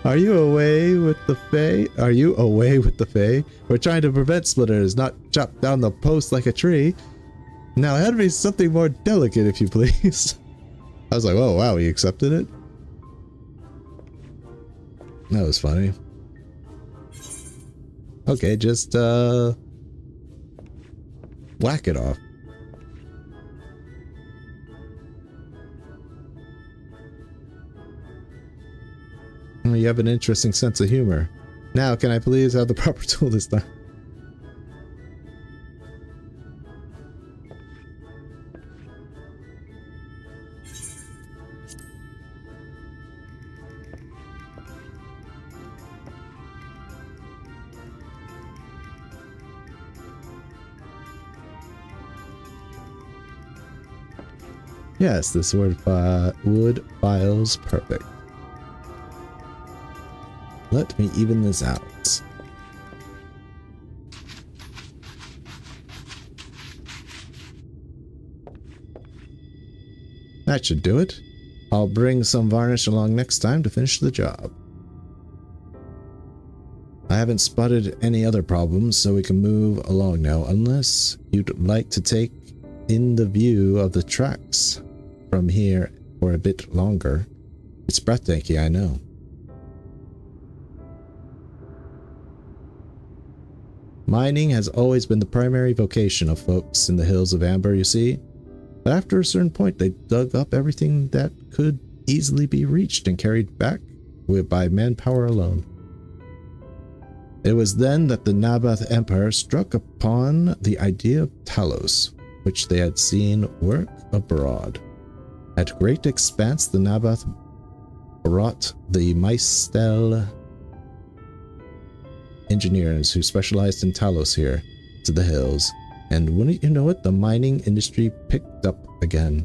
away with the Fae? Are you away with the Fae? We're trying to prevent splitters, not chop down the post like a tree. Now hand me something more delicate, if you please. I was like, oh wow, he accepted it? That was funny. Okay, just whack it off. You have an interesting sense of humor. Now, can I please have the proper tool this time? Yes, this wood file's perfect. Let me even this out. That should do it. I'll bring some varnish along next time to finish the job. I haven't spotted any other problems, so we can move along now, unless you'd like to take in the view of the tracks from here for a bit longer. It's breathtaking, I know. Mining has always been the primary vocation of folks in the hills of Amber, you see. But after a certain point, they dug up everything that could easily be reached and carried back by manpower alone. It was then that the Nabath Empire struck upon the idea of Talos, which they had seen work abroad. At great expense, the Nabath brought the Maestel engineers who specialized in Talos here to the hills, and wouldn't you know it, the mining industry picked up again.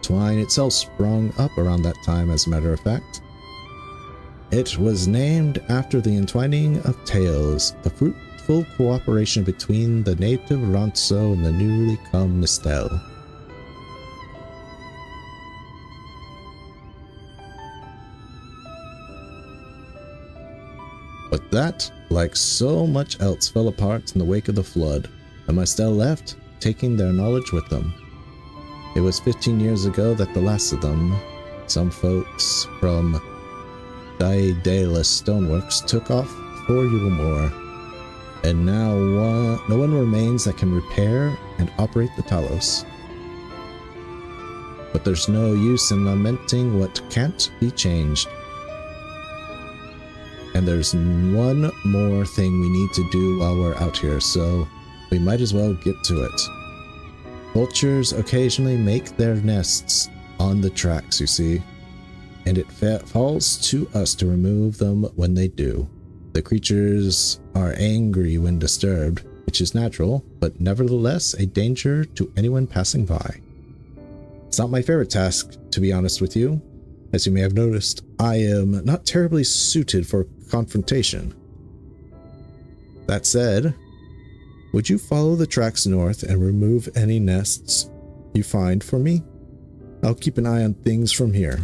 Twine itself sprung up around that time, as a matter of fact. It was named after the entwining of tales, the fruitful cooperation between the native Ronso and the newly come Mistel. But that, like so much else, fell apart in the wake of the flood, and Mistel left, taking their knowledge with them. It was 15 years ago that the last of them, some folks from Daedalus Stoneworks, took off for Yulmore, and now no one remains that can repair and operate the Talos. But there's no use in lamenting what can't be changed. And there's one more thing we need to do while we're out here, so we might as well get to it. Vultures occasionally make their nests on the tracks, you see, and it falls to us to remove them when they do. The creatures are angry when disturbed, which is natural, but nevertheless a danger to anyone passing by. It's not my favorite task, to be honest with you. As you may have noticed, I am not terribly suited for confrontation. That said, would you follow the tracks north and remove any nests you find for me? I'll keep an eye on things from here.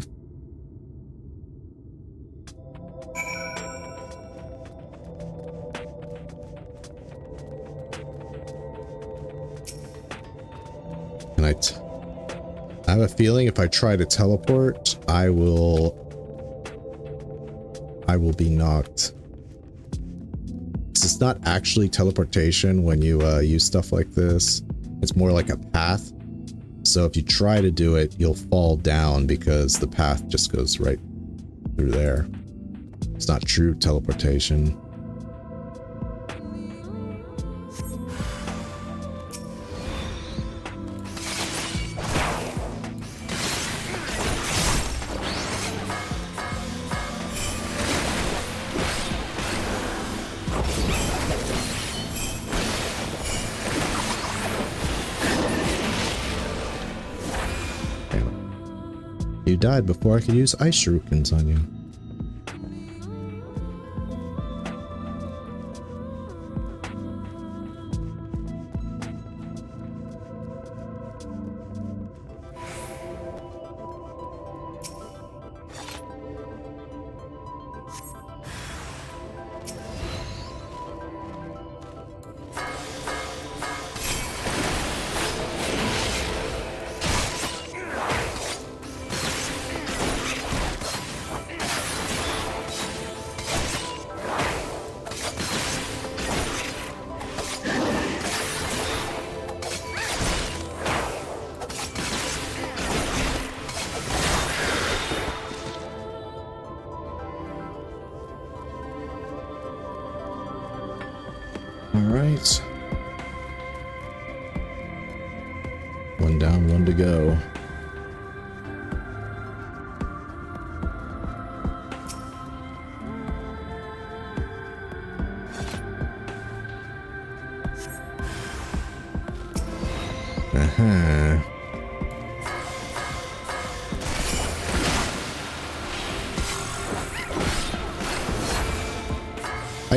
And I have a feeling if I try to teleport, I will be knocked. It's not actually teleportation when you use stuff like this. It's more like a path. So if you try to do it, you'll fall down because the path just goes right through there. It's not true teleportation. You died before I could use ice shurikens on you. Alright. One down, one to go.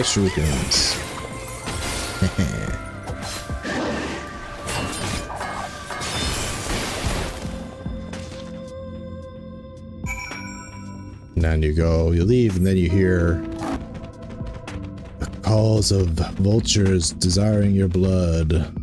Ice shurikens. And then you go, you leave, and then you hear the calls of vultures desiring your blood.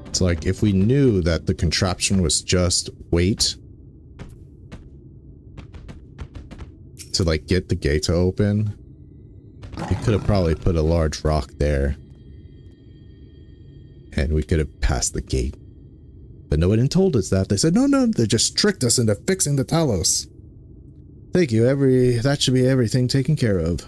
It's like if we knew that the contraption was just wait to like get the gate to open, we could have probably put a large rock there and we could have passed the gate. But no one told us that. They said, no, they just tricked us into fixing the Talos. Thank you, that should be everything taken care of.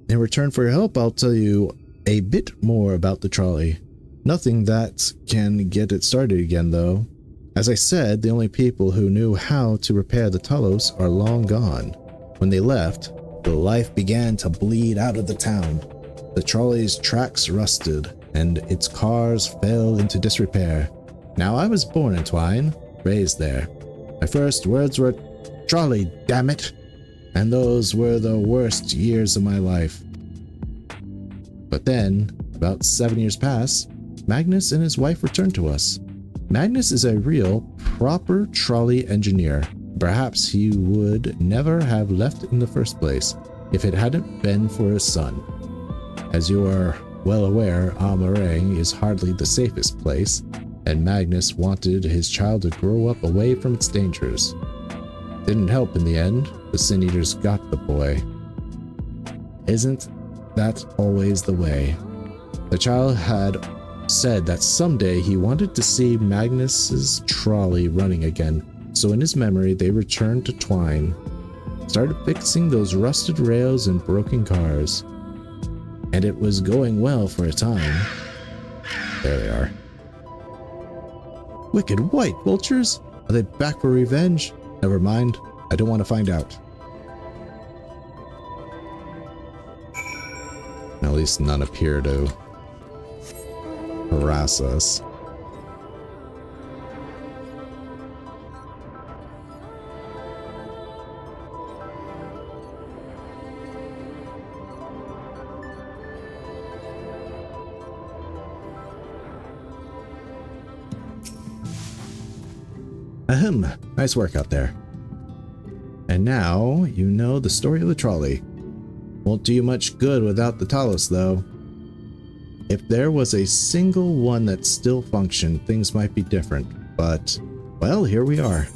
In return for your help, I'll tell you a bit more about the trolley. Nothing that can get it started again, though. As I said, the only people who knew how to repair the Talos are long gone. When they left, the life began to bleed out of the town. The trolley's tracks rusted, and its cars fell into disrepair. Now I was born in Twine, raised there. My first words were, "Trolley, damn it!" And those were the worst years of my life. But then, about 7 years passed, Magnus and his wife returned to us. Magnus is a real, proper trolley engineer. Perhaps he would never have left in the first place if it hadn't been for his son. As you are well aware, Amarang is hardly the safest place, and Magnus wanted his child to grow up away from its dangers. Didn't help in the end. The Sin Eaters got the boy. Isn't that always the way? The child had said that someday he wanted to see Magnus's trolley running again, so in his memory they returned to Twine, started fixing those rusted rails and broken cars. And it was going well for a time. There they are. Wicked white vultures? Are they back for revenge? Never mind, I don't want to find out. At least none appear to harass us. Ahem, nice work out there. And now you know the story of the trolley. Won't do you much good without the Talos, though. If there was a single one that still functioned, things might be different, but, well, here we are.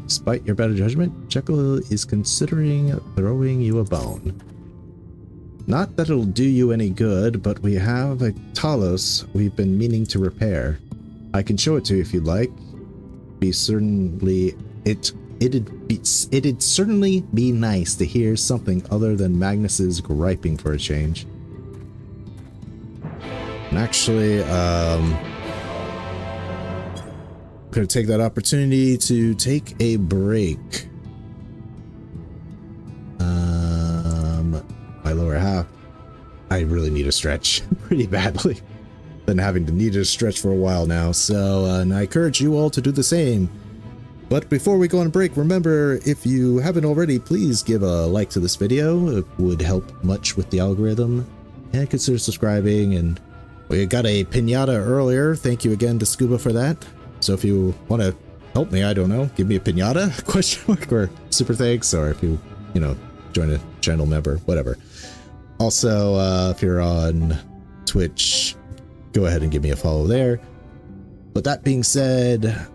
Despite your better judgment, Jekyll is considering throwing you a bone. Not that it'll do you any good, but we have a Talos we've been meaning to repair. I can show it to you if you'd like. It'd certainly be nice to hear something other than Magnus's griping for a change. And actually, gonna take that opportunity to take a break. My lower half, I really need a stretch pretty badly. Been having to need a stretch for a while now, so and I encourage you all to do the same. But before we go on break, remember, if you haven't already, please give a like to this video. It would help much with the algorithm, and consider subscribing. And we got a piñata earlier. Thank you again to Scuba for that. So if you want to help me, I don't know, give me a piñata, question mark, or super thanks, or if you join a channel member, whatever. Also, if you're on Twitch, go ahead and give me a follow there. But that being said,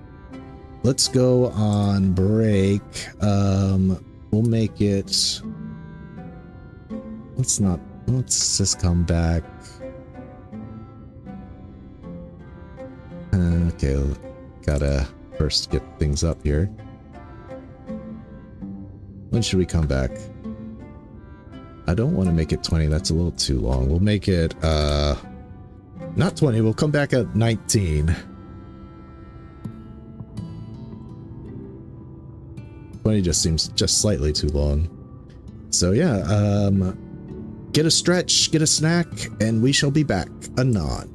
let's go on break. We'll make it, let's just come back. Okay, gotta first get things up here. When should we come back? I don't want to make it 20. That's a little too long. We'll make it, not 20. We'll come back at 19. 20 just seems just slightly too long. So yeah, get a stretch, get a snack, and we shall be back anon.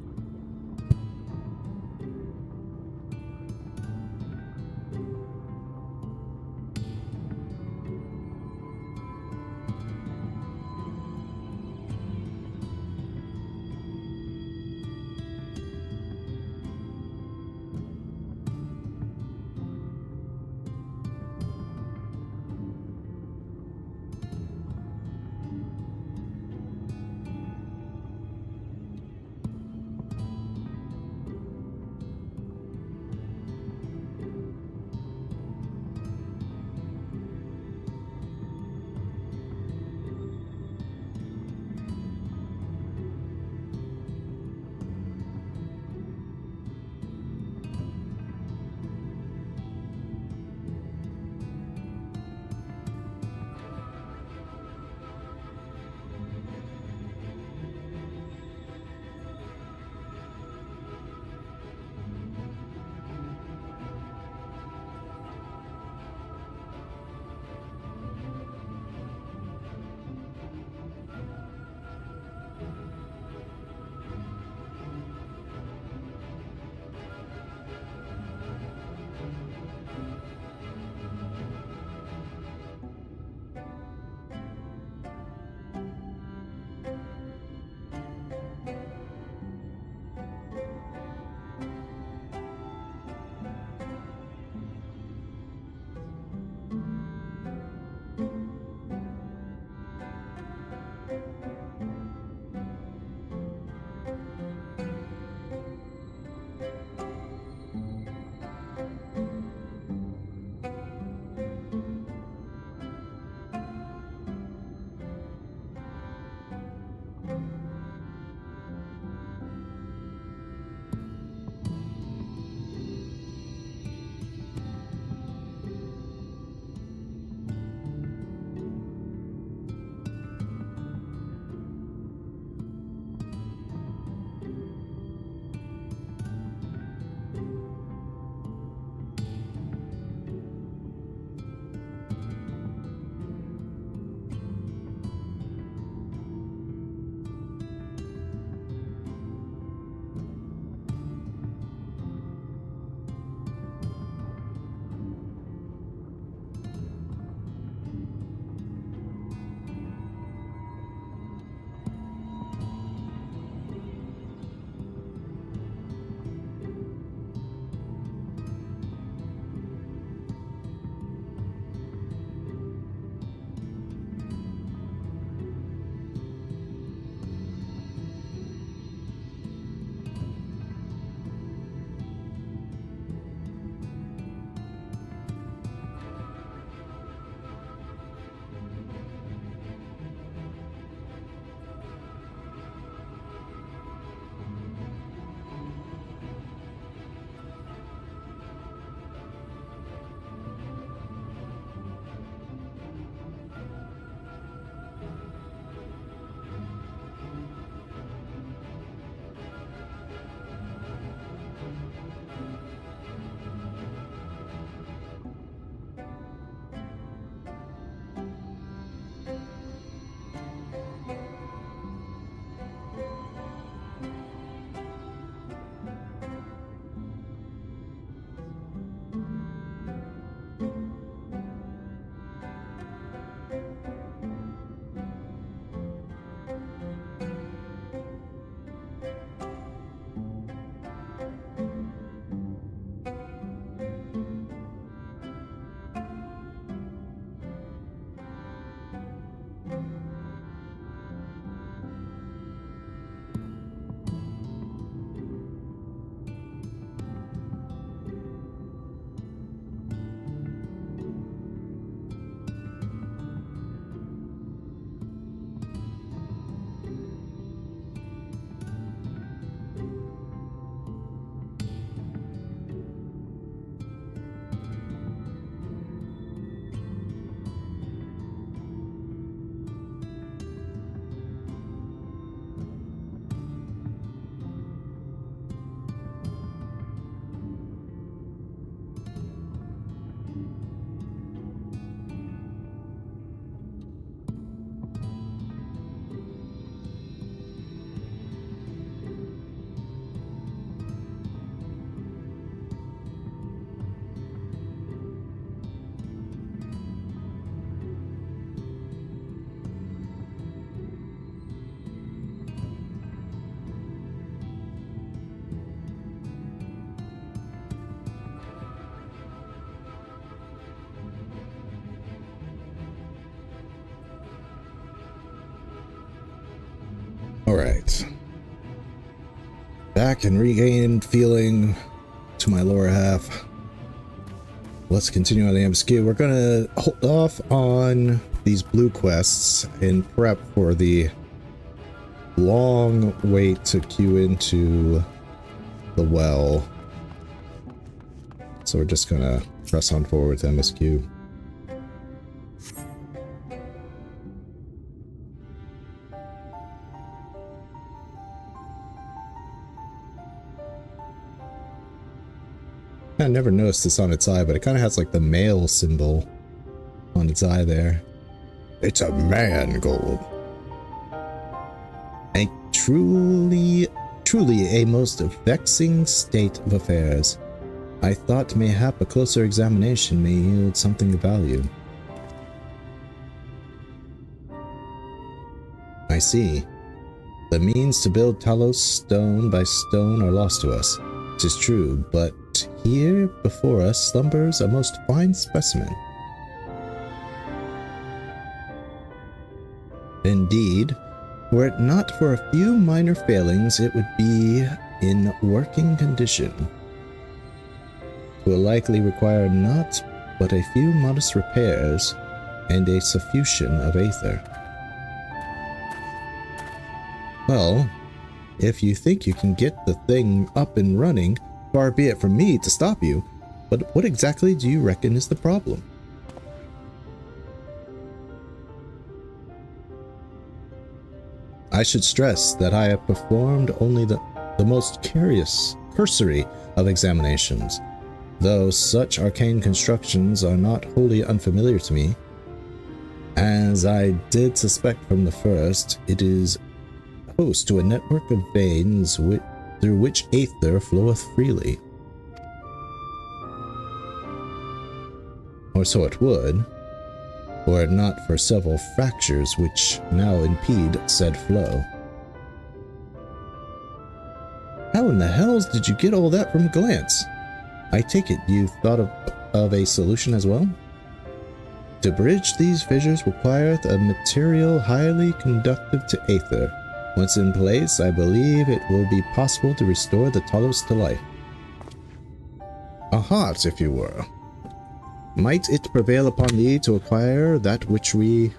Alright. Back and regained feeling to my lower half. Let's continue on the MSQ. We're gonna hold off on these blue quests and prep for the long wait to queue into the well. So we're just gonna press on forward with MSQ. I never noticed this on its eye, but it kind of has like the male symbol on its eye there. It's a man gold. A truly a most vexing state of affairs. I thought mayhap a closer examination may yield something of value. I see. The means to build Talos stone by stone are lost to us. 'Tis true, but here before us slumbers a most fine specimen. Indeed, were it not for a few minor failings, it would be in working condition. It will likely require not but a few modest repairs and a suffusion of aether. Well, if you think you can get the thing up and running, far be it from me to stop you, but what exactly do you reckon is the problem? I should stress that I have performed only the most cursory of examinations, though such arcane constructions are not wholly unfamiliar to me. As I did suspect from the first, it is host to a network of veins through which aether floweth freely. Or so it would, were it not for several fractures which now impede said flow. How in the hells did you get all that from a glance? I take it you thought of a solution as well? To bridge these fissures requireth a material highly conductive to aether. Once in place, I believe it will be possible to restore the Talos to life. A heart, if you were. Might it prevail upon thee to acquire that which we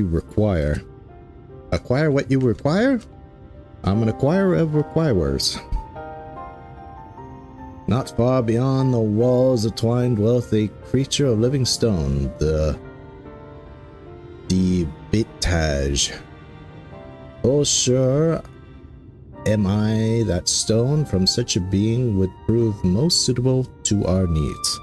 require? Acquire what you require? I'm an acquirer of requirers. Not far beyond the walls of twine dwelleth a creature of living stone, the Bitage. Oh, sure am I that stone from such a being would prove most suitable to our needs.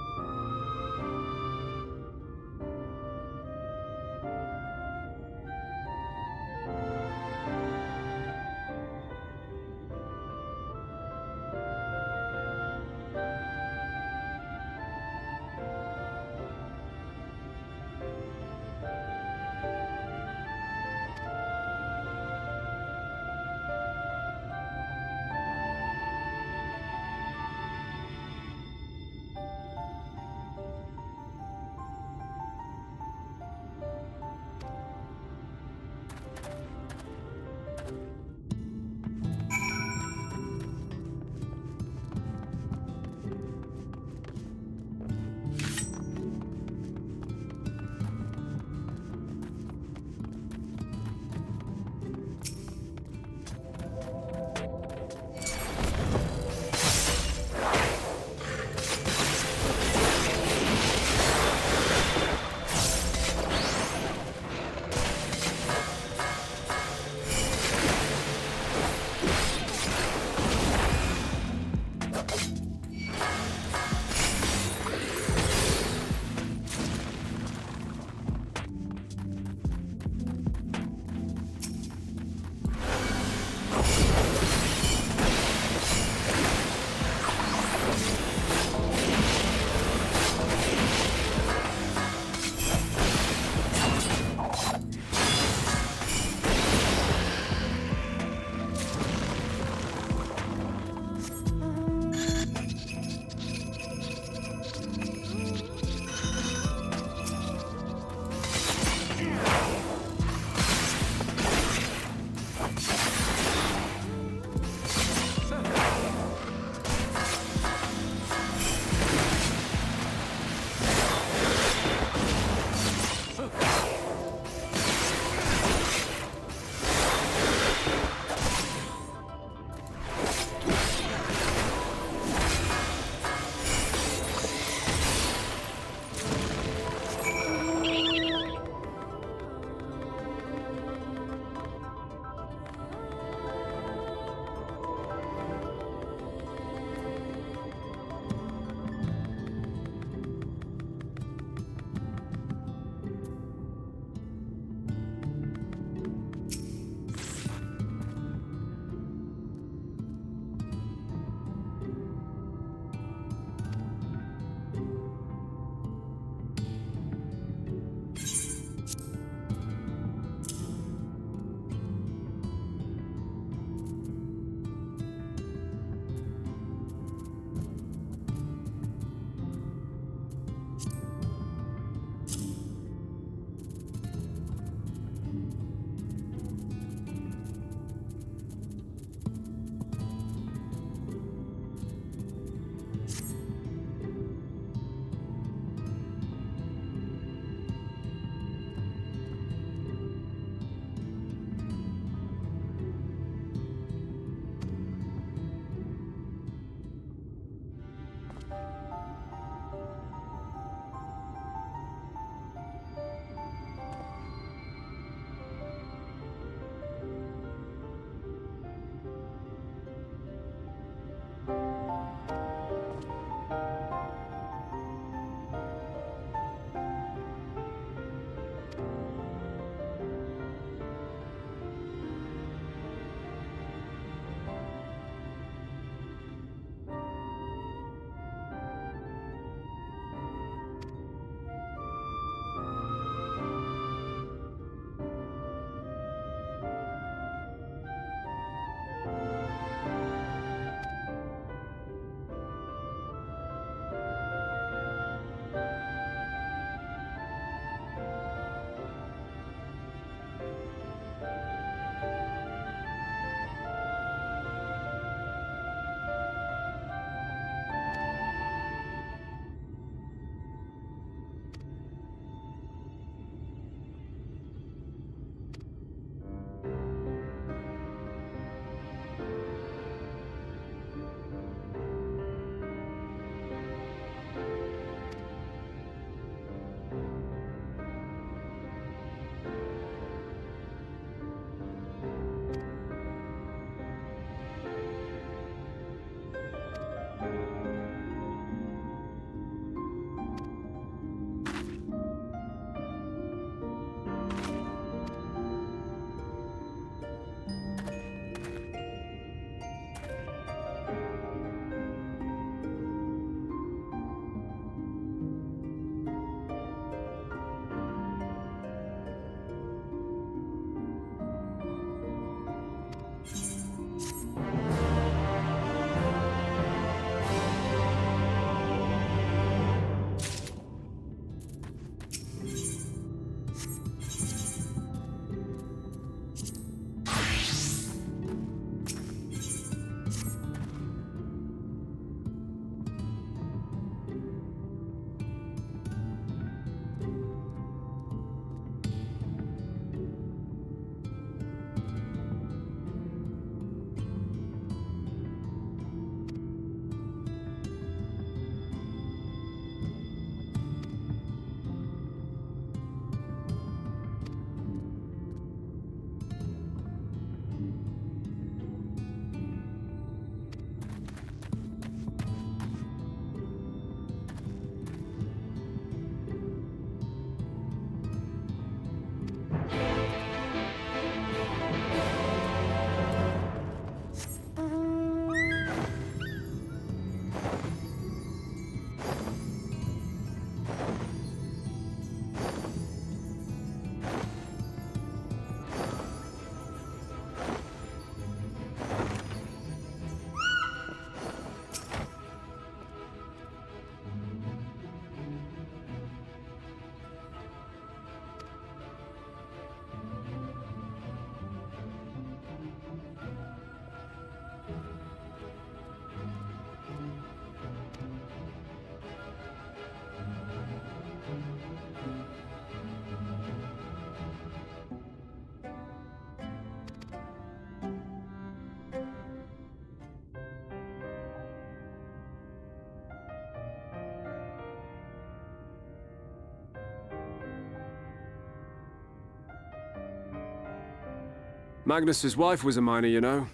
Magnus's wife was a miner, you know.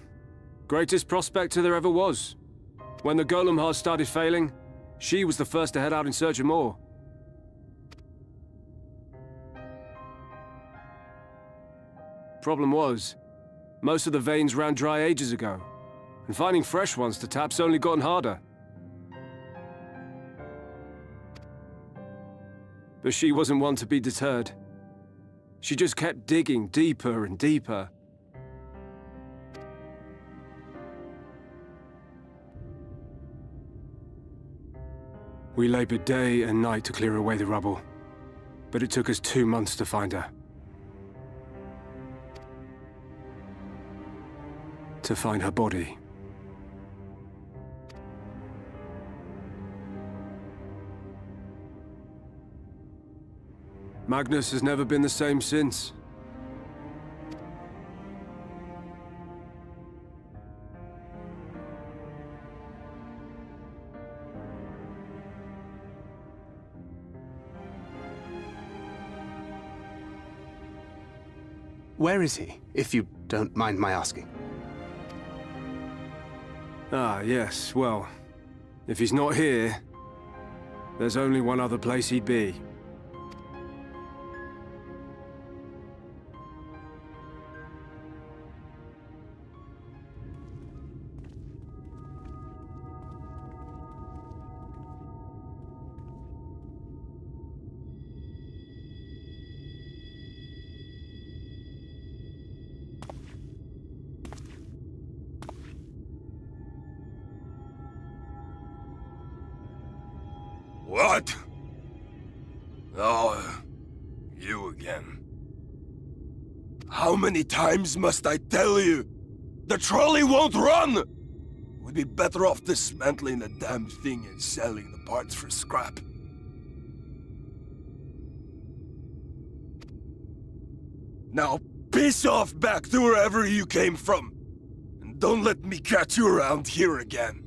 Greatest prospector there ever was. When the golem hearts started failing, she was the first to head out in search of more. Problem was, most of the veins ran dry ages ago, and finding fresh ones to tap's only gotten harder. But she wasn't one to be deterred. She just kept digging deeper and deeper. We labored day and night to clear away the rubble, but it took us 2 months to find her. To find her body. Magnus has never been the same since. Where is he, if you don't mind my asking? Ah, yes, well, if he's not here, there's only one other place he'd be. What? Oh, you again. How many times must I tell you? The trolley won't run! We'd be better off dismantling the damn thing and selling the parts for scrap. Now, piss off back to wherever you came from. And don't let me catch you around here again.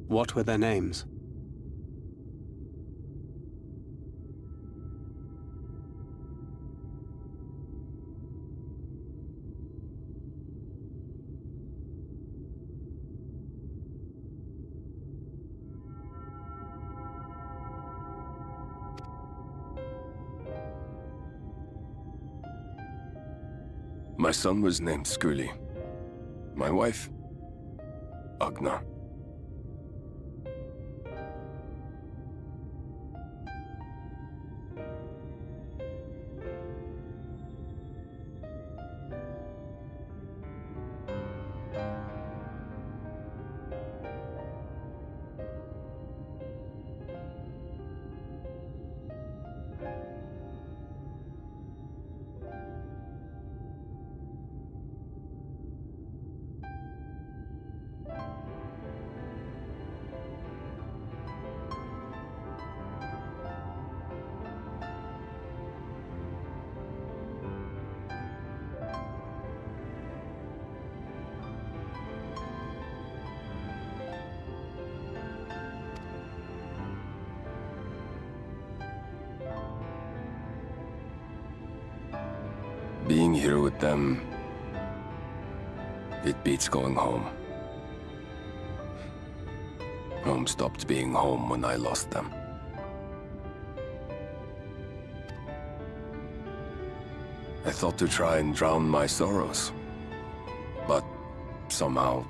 What were their names? My son was named Skuli. My wife, Agna. Being here with them, it beats going home. Home stopped being home when I lost them. I thought to try and drown my sorrows, but somehow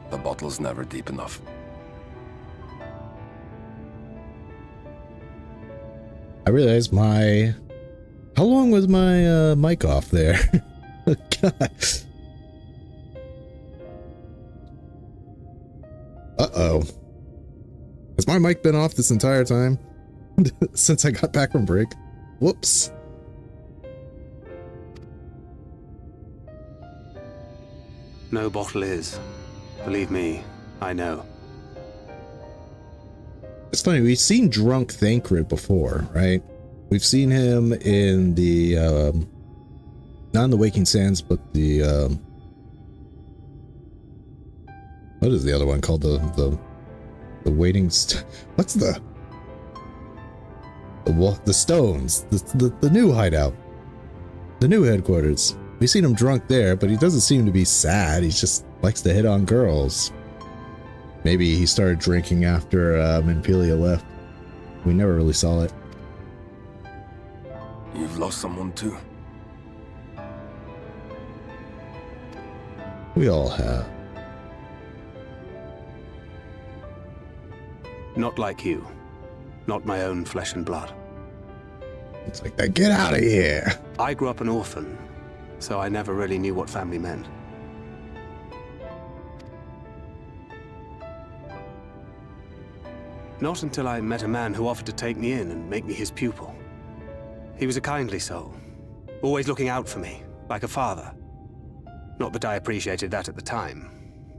the bottle's never deep enough. I realized my... How long was my mic off there? God. Uh-oh. Has my mic been off this entire time? Since I got back from break? Whoops. No bottle is. Believe me, I know. It's funny, we've seen drunk Thancred before, right? We've seen him in the, not in the Waking Sands, but the, what is the other one called? The Waiting, what's the Stones, the new hideout, the new headquarters. We've seen him drunk there, but he doesn't seem to be sad. He just likes to hit on girls. Maybe he started drinking after Minfilia left. We never really saw it. You've lost someone too. We all have. Not like you. Not my own flesh and blood. It's like that. Get out of here. I grew up an orphan, so I never really knew what family meant. Not until I met a man who offered to take me in and make me his pupil. He was a kindly soul, always looking out for me, like a father. Not that I appreciated that at the time,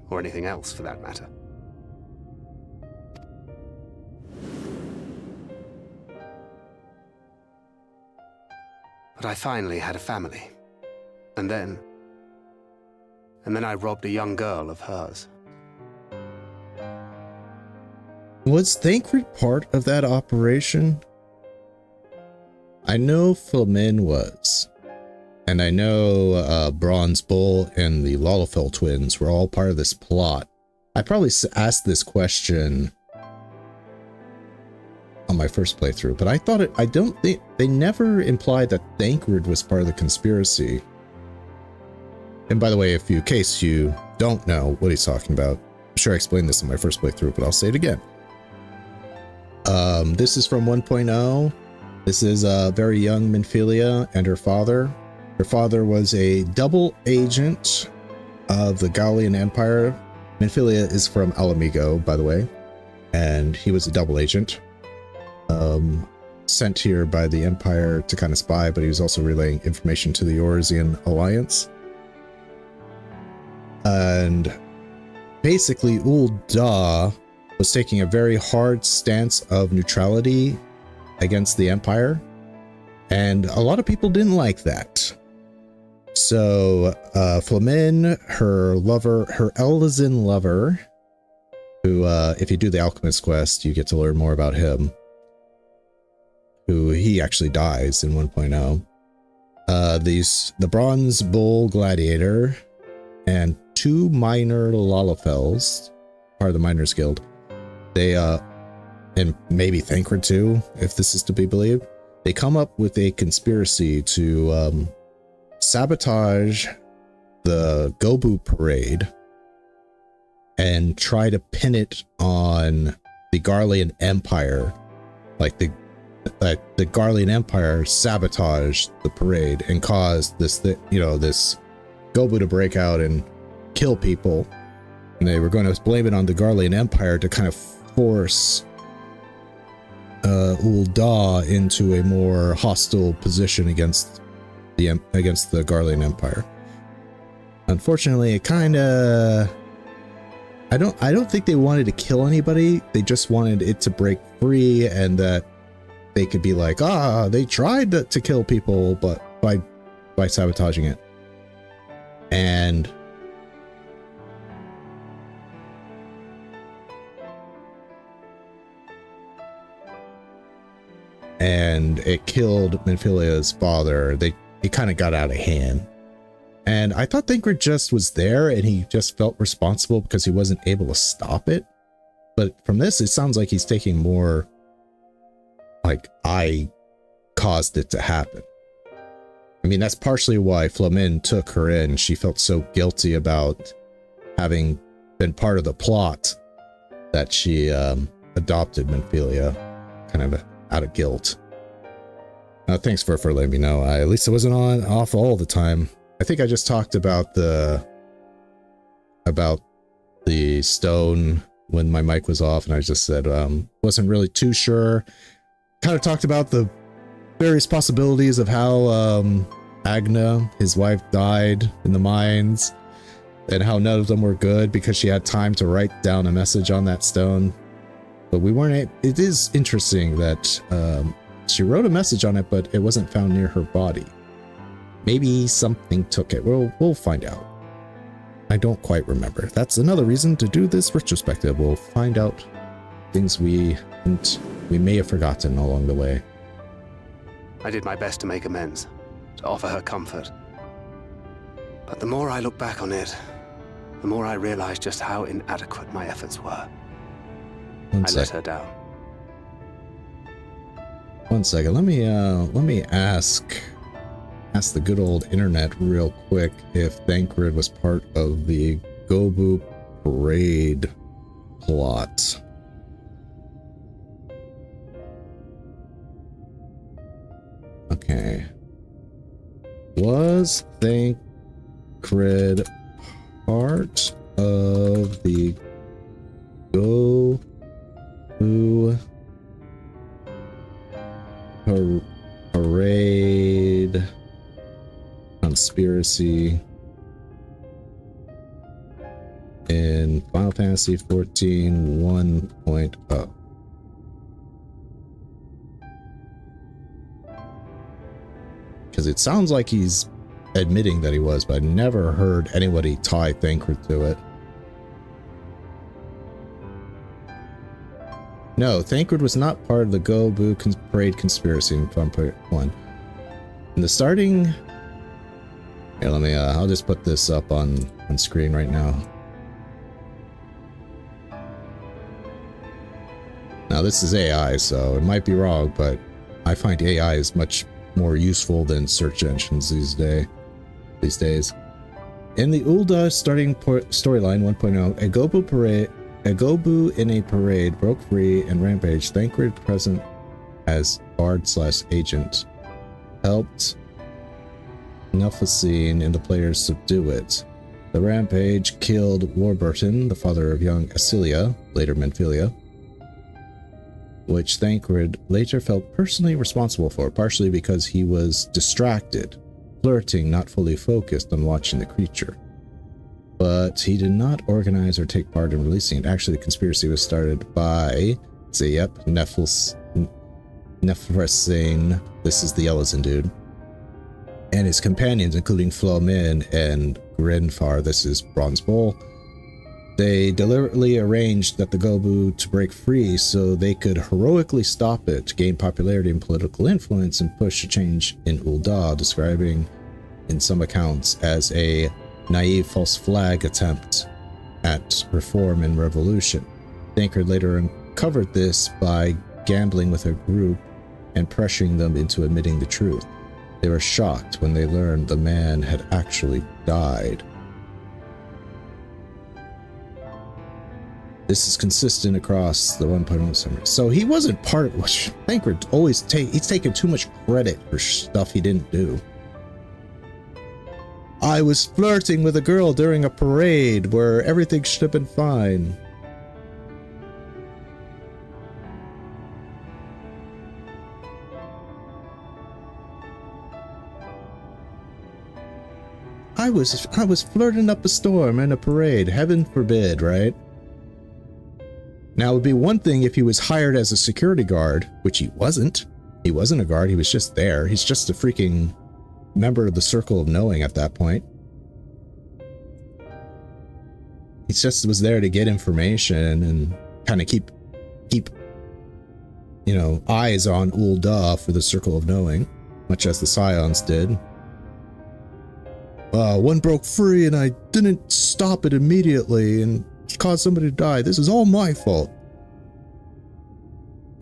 or anything else for that matter. But I finally had a family. And then I robbed a young girl of hers. Was Thancred part of that operation? I know Flamin was. And I know Bronze Bull and the Lalafell twins were all part of this plot. I probably asked this question on my first playthrough, but I don't think they never implied that Thancred was part of the conspiracy. And by the way, in case you don't know what he's talking about, I'm sure I explained this in my first playthrough, but I'll say it again. This is from 1.0. This is a very young Minfilia and her father. Her father was a double agent of the Gallian Empire. Minfilia is from Alamigo, by the way, and he was a double agent. Sent here by the Empire to kind of spy, but he was also relaying information to the Oresian Alliance. And basically, Ul'dah was taking a very hard stance of neutrality against the Empire, and a lot of people didn't like that. So Flamin, her lover, her Elizin lover, who if you do the Alchemist quest, you get to learn more about him, who he actually dies in 1.0. The Bronze Bull Gladiator and 2 minor Lalafells, part of the Miners Guild. They and maybe Thancred too, if this is to be believed, they come up with a conspiracy to sabotage the Gobu parade and try to pin it on the Garlean Empire. Like the Garlean Empire sabotaged the parade and caused this Gobu to break out and kill people. And they were going to blame it on the Garlean Empire to kind of force Ul'dah into a more hostile position against the Garlean Empire. Unfortunately, it kind of, I don't think they wanted to kill anybody. They just wanted it to break free, and that they could be like, they tried to kill people, but by sabotaging it. And it killed Minfilia's father. It kind of got out of hand. And I thought Thancred just was there and he just felt responsible because he wasn't able to stop it. But from this, it sounds like he's taking more like, I caused it to happen. I mean, that's partially why Flamin took her in. She felt so guilty about having been part of the plot that she adopted Minfilia, kind of out of guilt. Thanks for letting me know. At least it wasn't off all the time. I think I just talked about the stone when my mic was off, and I just said wasn't really too sure. Kind of talked about the various possibilities of how Agna, his wife, died in the mines, and how none of them were good because she had time to write down a message on that stone. But we weren't. It is interesting that she wrote a message on it, but it wasn't found near her body. Maybe something took it. We'll find out. I don't quite remember. That's another reason to do this retrospective. We'll find out things we may have forgotten along the way. I did my best to make amends, to offer her comfort. But the more I look back on it, the more I realize just how inadequate my efforts were. I let her down. One second. Let me ask the good old internet real quick if Thancred was part of the Gobu parade plot. Okay. Was Thancred part of the Gobu parade conspiracy in Final Fantasy XIV 1.0? Because it sounds like he's admitting that he was, but I never heard anybody tie Thancred to it. No, Thancred was not part of the Gobu parade conspiracy in 1.1. In the starting... Here, let me, I'll just put this up on screen right now. Now, this is AI, so it might be wrong, but I find AI is much more useful than search engines these days. In the Ul'dah starting storyline 1.0, a Gobu in a parade broke free and rampaged. Thancred, present as bard/agent, helped Nufficine and the players subdue it. The rampage killed Warburton, the father of young Acilia, later Minfilia, which Thancred later felt personally responsible for, partially because he was distracted, flirting, not fully focused on watching the creature. But he did not organize or take part in releasing it. Actually, the conspiracy was started by, Nefrasane, this is the Ellison dude, and his companions, including Flomin and Grinfar, this is Bronze Bull. They deliberately arranged that the Gobu to break free so they could heroically stop it, gain popularity and political influence, and push a change in Ul'dah, describing in some accounts as a naive false flag attempt at reform and revolution. Thancred later uncovered this by gambling with a group and pressuring them into admitting the truth. They were shocked when they learned the man had actually died. This is consistent across the 1.0 summary. So he wasn't part of which Thancred he's taken too much credit for stuff he didn't do. I was flirting with a girl during a parade where everything should have been fine. I was flirting up a storm in a parade. Heaven forbid, right? Now, it would be one thing if he was hired as a security guard, which he wasn't. He wasn't a guard, he was just there. He's just a freaking member of the Circle of Knowing at that point. He just was there to get information and kind of keep eyes on Ul'dah for the Circle of Knowing, much as the Scions did. One broke free and I didn't stop it immediately and caused somebody to die. This is all my fault.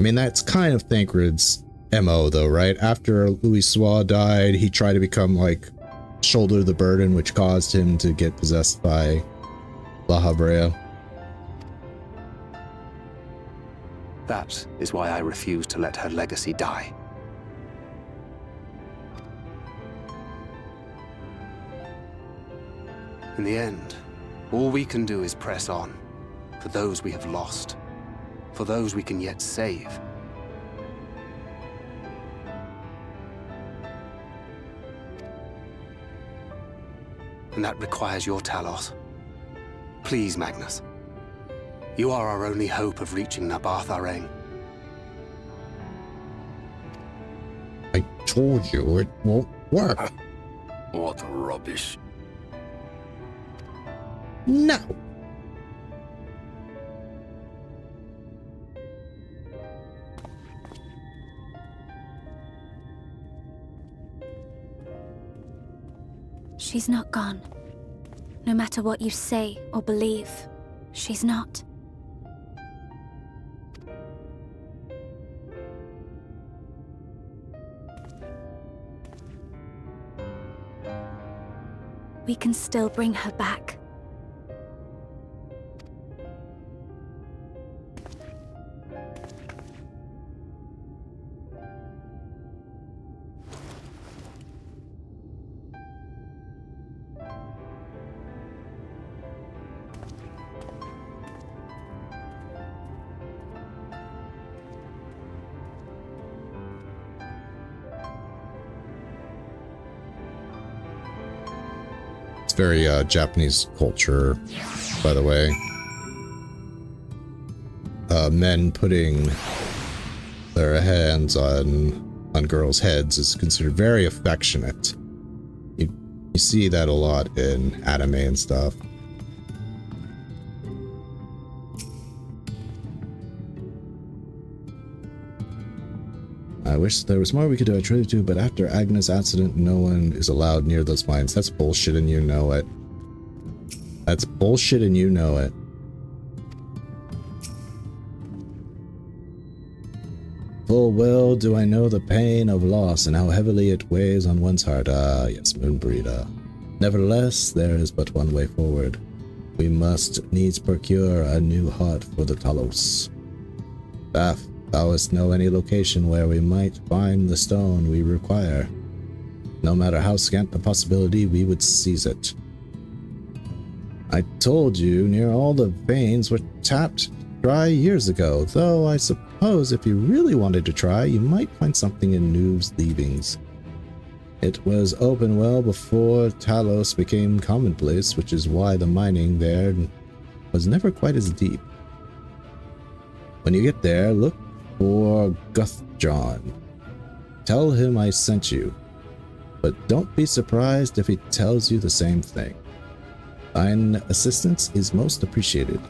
I mean, that's kind of Thancred's MO though, right? After Louis Sois died, he tried to become shoulder the burden, which caused him to get possessed by La Habrea. That is why I refuse to let her legacy die. In the end, all we can do is press on. for those we have lost, for those we can yet save. And that requires your Talos. Please, Magnus. You are our only hope of reaching Nabarth Areng. I told you it won't work. What rubbish. No. She's not gone. No matter what you say or believe, she's not. We can still bring her back. Very Japanese culture, by the way. Men putting their hands on girls' heads is considered very affectionate. You see that a lot in anime and stuff. I wish there was more we could do, I truly do, but after Agnes' accident, no one is allowed near those mines. That's bullshit and you know it. That's bullshit and you know it. Full well do I know the pain of loss and how heavily it weighs on one's heart. Ah, yes, Moonbreeder. Nevertheless, there is but one way forward. We must needs procure a new heart for the Talos. Thou'st know any location where we might find the stone we require. No matter how scant the possibility, we would seize it. I told you near all the veins were tapped dry years ago, though I suppose if you really wanted to try, you might find something in Noob's leavings. It was open well before Talos became commonplace, which is why the mining there was never quite as deep. When you get there, look for Guthjohn. Tell him I sent you, but don't be surprised if he tells you the same thing. Thine assistance is most appreciated.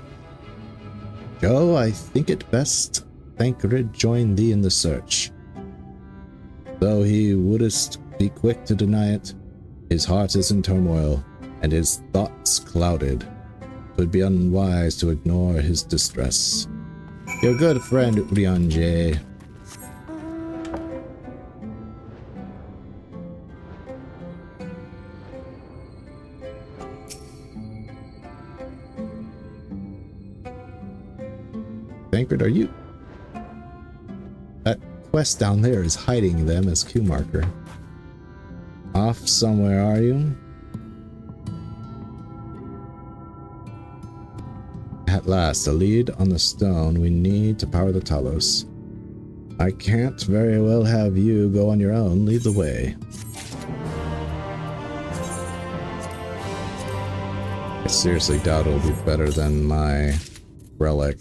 Joe, I think it best Thancred join thee in the search. Though he wouldst be quick to deny it, his heart is in turmoil, and his thoughts clouded. 'Twould be unwise to ignore his distress. Your good friend, Ryanje. Thancred, are you? That quest down there is hiding them as Q marker. Off somewhere, are you? At last, a lead on the stone we need to power the Talos. I can't very well have you go on your own. Lead the way. I seriously doubt it'll be better than my relic.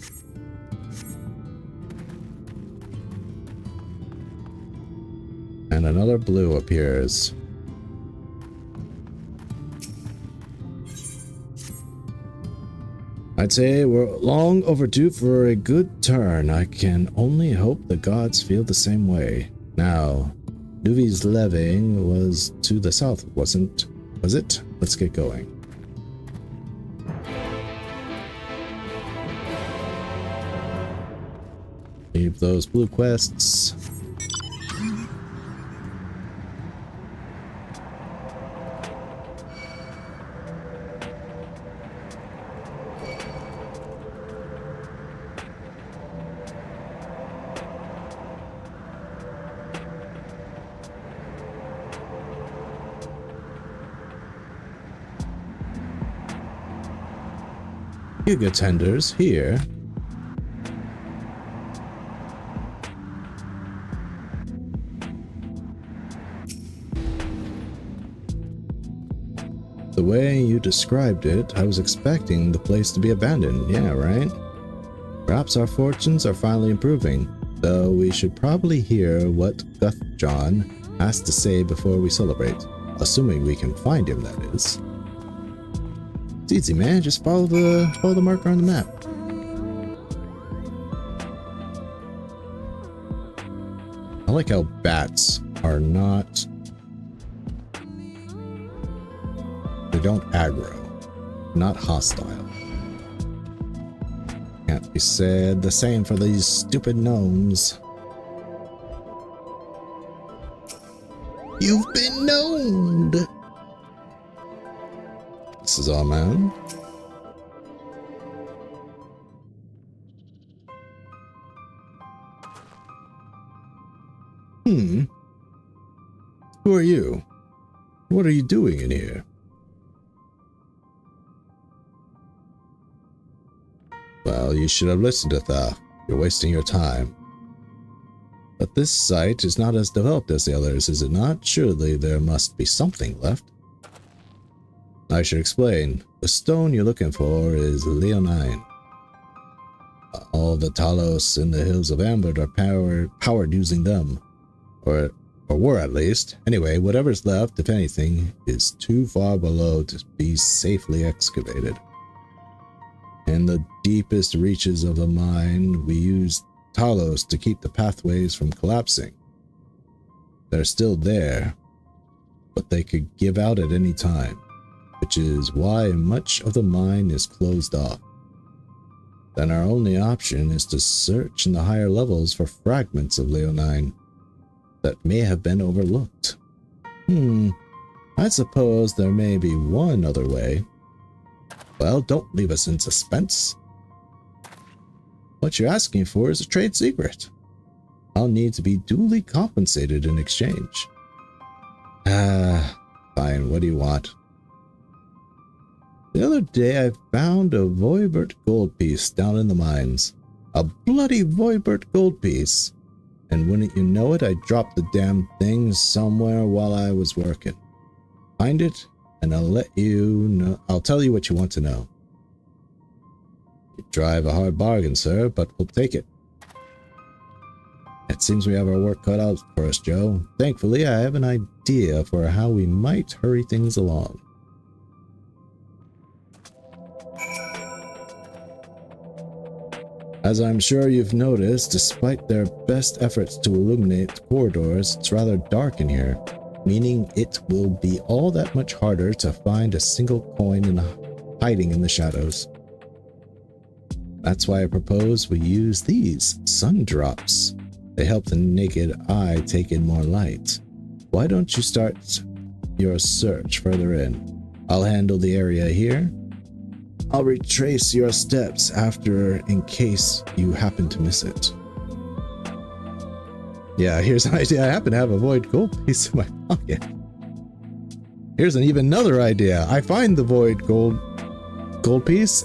And another blue appears. I'd say we're long overdue for a good turn. I can only hope the gods feel the same way. Now, Nuvi's Leving was to the south, was it? Let's get going. Leave those blue quests. Giga tenders here. The way you described it, I was expecting the place to be abandoned. Yeah, right? Perhaps our fortunes are finally improving, though we should probably hear what Guthjohn has to say before we celebrate. Assuming we can find him, that is. It's easy, man. Just follow the marker on the map. I like how bats are not... They don't aggro. Not hostile. Can't be said the same for these stupid gnomes. You've been gnomed! This is all man. Who are you? What are you doing in here? Well, you should have listened to Thaf. You're wasting your time. But this site is not as developed as the others, is it not? Surely there must be something left. I should explain. The stone you're looking for is Leonine. All the Talos in the Hills of Amber are powered using them. Or were at least. Anyway, whatever's left, if anything, is too far below to be safely excavated. In the deepest reaches of the mine, we use Talos to keep the pathways from collapsing. They're still there, but they could give out at any time, which is why much of the mine is closed off. Then our only option is to search in the higher levels for fragments of Leonine that may have been overlooked. I suppose there may be one other way. Well, don't leave us in suspense. What you're asking for is a trade secret. I'll need to be duly compensated in exchange. Fine, what do you want? The other day I found a Voivert gold piece down in the mines. A bloody Voivert gold piece. And wouldn't you know it, I dropped the damn thing somewhere while I was working. Find it, and I'll let you know. I'll tell you what you want to know. You drive a hard bargain, sir, but we'll take it. It seems we have our work cut out for us, Joe. Thankfully, I have an idea for how we might hurry things along. As I'm sure you've noticed, despite their best efforts to illuminate the corridors, it's rather dark in here, meaning it will be all that much harder to find a single coin hiding in the shadows. That's why I propose we use these sun drops. They help the naked eye take in more light. Why don't you start your search further in? I'll handle the area here. I'll retrace your steps after in case you happen to miss it. Yeah, here's an idea. I happen to have a void gold piece in my pocket. Here's even another idea. I find the void gold piece.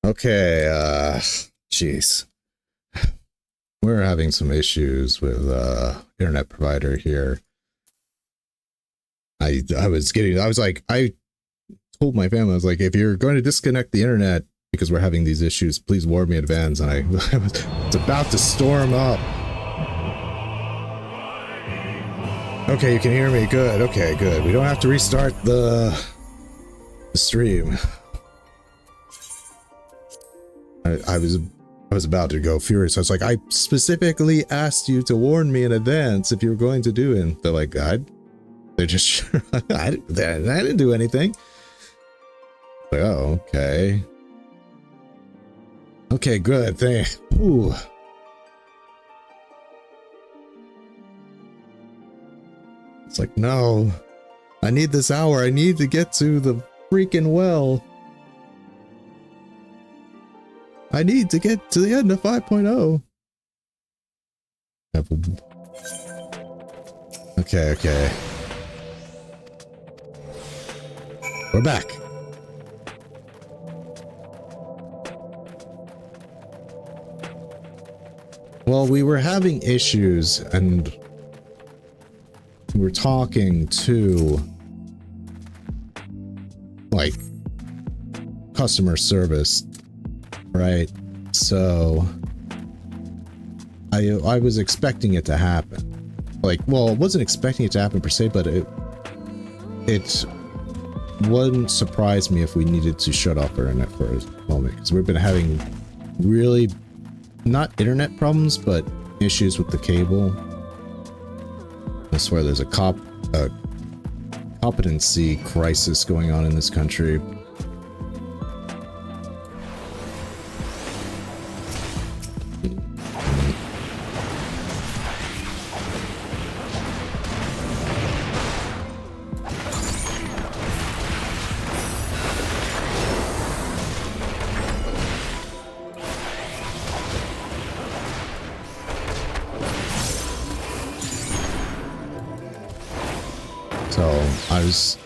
Okay, jeez. We're having some issues with internet provider here. I told my family, I was like, if you're going to disconnect the internet because we're having these issues, please warn me in advance. And I was about to storm up. Okay, you can hear me. Good. Okay, good. We don't have to restart the stream. I was about to go furious. I was like, I specifically asked you to warn me in advance if you were going to do it. And they're like, they're just, I didn't do anything. Like, oh, okay. Okay, good. Ooh. It's like, no. I need this hour. I need to get to the freaking well. I need to get to the end of 5.0. Okay. We're back. Well, we were having issues and we were talking to like customer service, right? So I was expecting it to happen. Like, well, I wasn't expecting it to happen per se, but it wouldn't surprise me if we needed to shut off our internet for a moment, because we've been having really not internet problems, but issues with the cable. I swear there's a competency crisis going on in this country.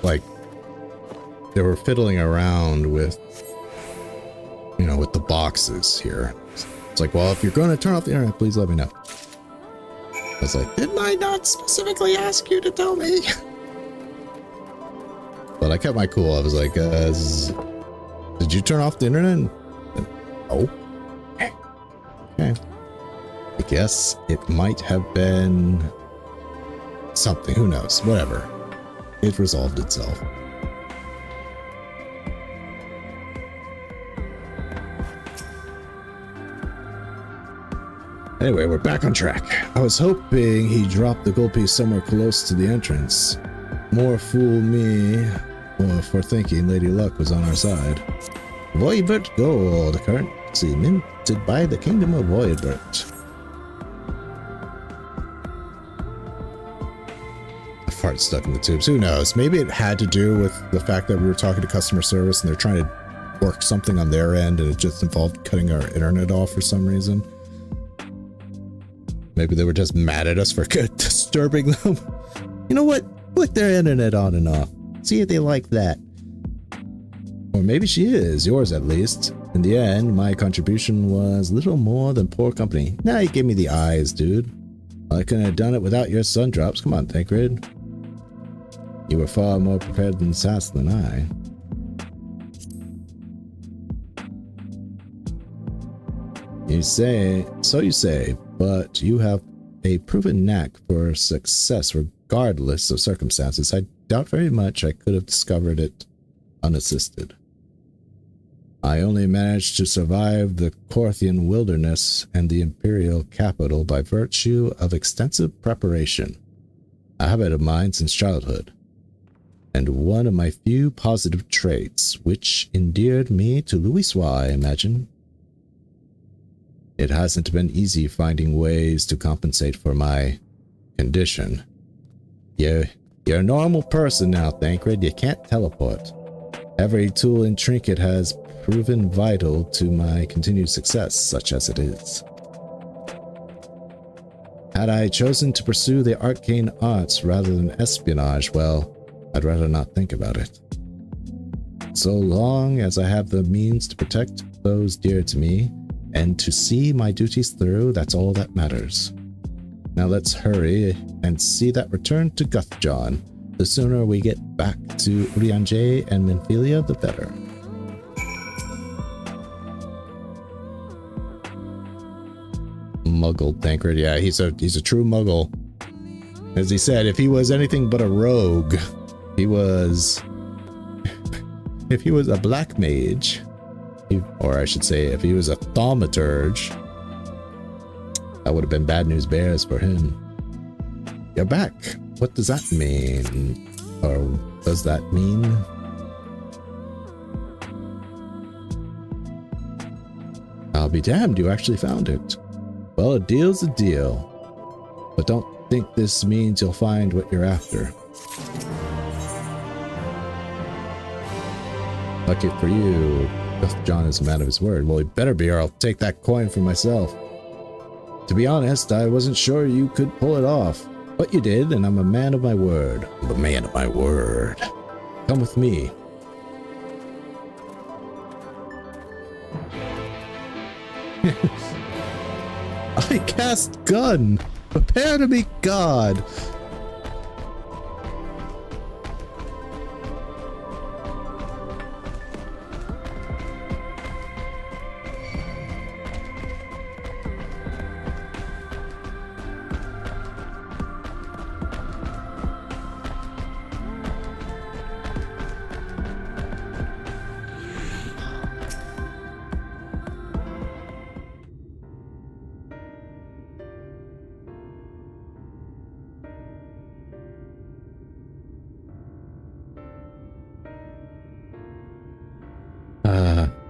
Like, they were fiddling around with, you know, with the boxes here. It's like, well, if you're going to turn off the internet, please let me know. I was like, didn't I not specifically ask you to tell me? But I kept my cool. I was like, did you turn off the internet? Oh. Okay. I guess it might have been something. Who knows? Whatever. It resolved itself. Anyway, we're back on track. I was hoping he dropped the gold piece somewhere close to the entrance. More fool me for thinking Lady Luck was on our side. Voidbert gold, currency minted by the Kingdom of Voidbert. Part stuck in the tubes. Who knows? Maybe it had to do with the fact that we were talking to customer service and they're trying to work something on their end and it just involved cutting our internet off for some reason. Maybe they were just mad at us for disturbing them. You know what? Put their internet on and off. See if they like that. Or maybe she is. Yours at least. In the end, my contribution was little more than poor company. Now you give me the eyes, dude. I couldn't have done it without your sun drops. Come on, Tancred. You were far more prepared than Sass than I. You say, so you say, but you have a proven knack for success regardless of circumstances. I doubt very much I could have discovered it unassisted. I only managed to survive the Korthian wilderness and the Imperial capital by virtue of extensive preparation, a habit of mine since childhood, and one of my few positive traits which endeared me to Louisoix, I imagine. It hasn't been easy finding ways to compensate for my condition. You're a normal person now, Thancred. You can't teleport. Every tool and trinket has proven vital to my continued success, such as it is. Had I chosen to pursue the arcane arts rather than espionage, well, I'd rather not think about it. So long as I have the means to protect those dear to me, and to see my duties through, that's all that matters. Now let's hurry and see that return to Guthjon. The sooner we get back to Urianger and Minfilia, the better. Muggle Thancred, yeah, he's a true Muggle. As he said, if he was anything but a rogue, he was... if he was a black mage, or I should say, if he was a thaumaturge, that would have been bad news bears for him. You're back. What does that mean? Or does that mean? I'll be damned, you actually found it. Well, a deal's a deal. But don't think this means you'll find what you're after. Lucky for you, John is a man of his word. Well, he better be, or I'll take that coin for myself. To be honest, I wasn't sure you could pull it off. But you did, and I'm a man of my word. I'm a man of my word. Come with me. I cast gun. Prepare to be God.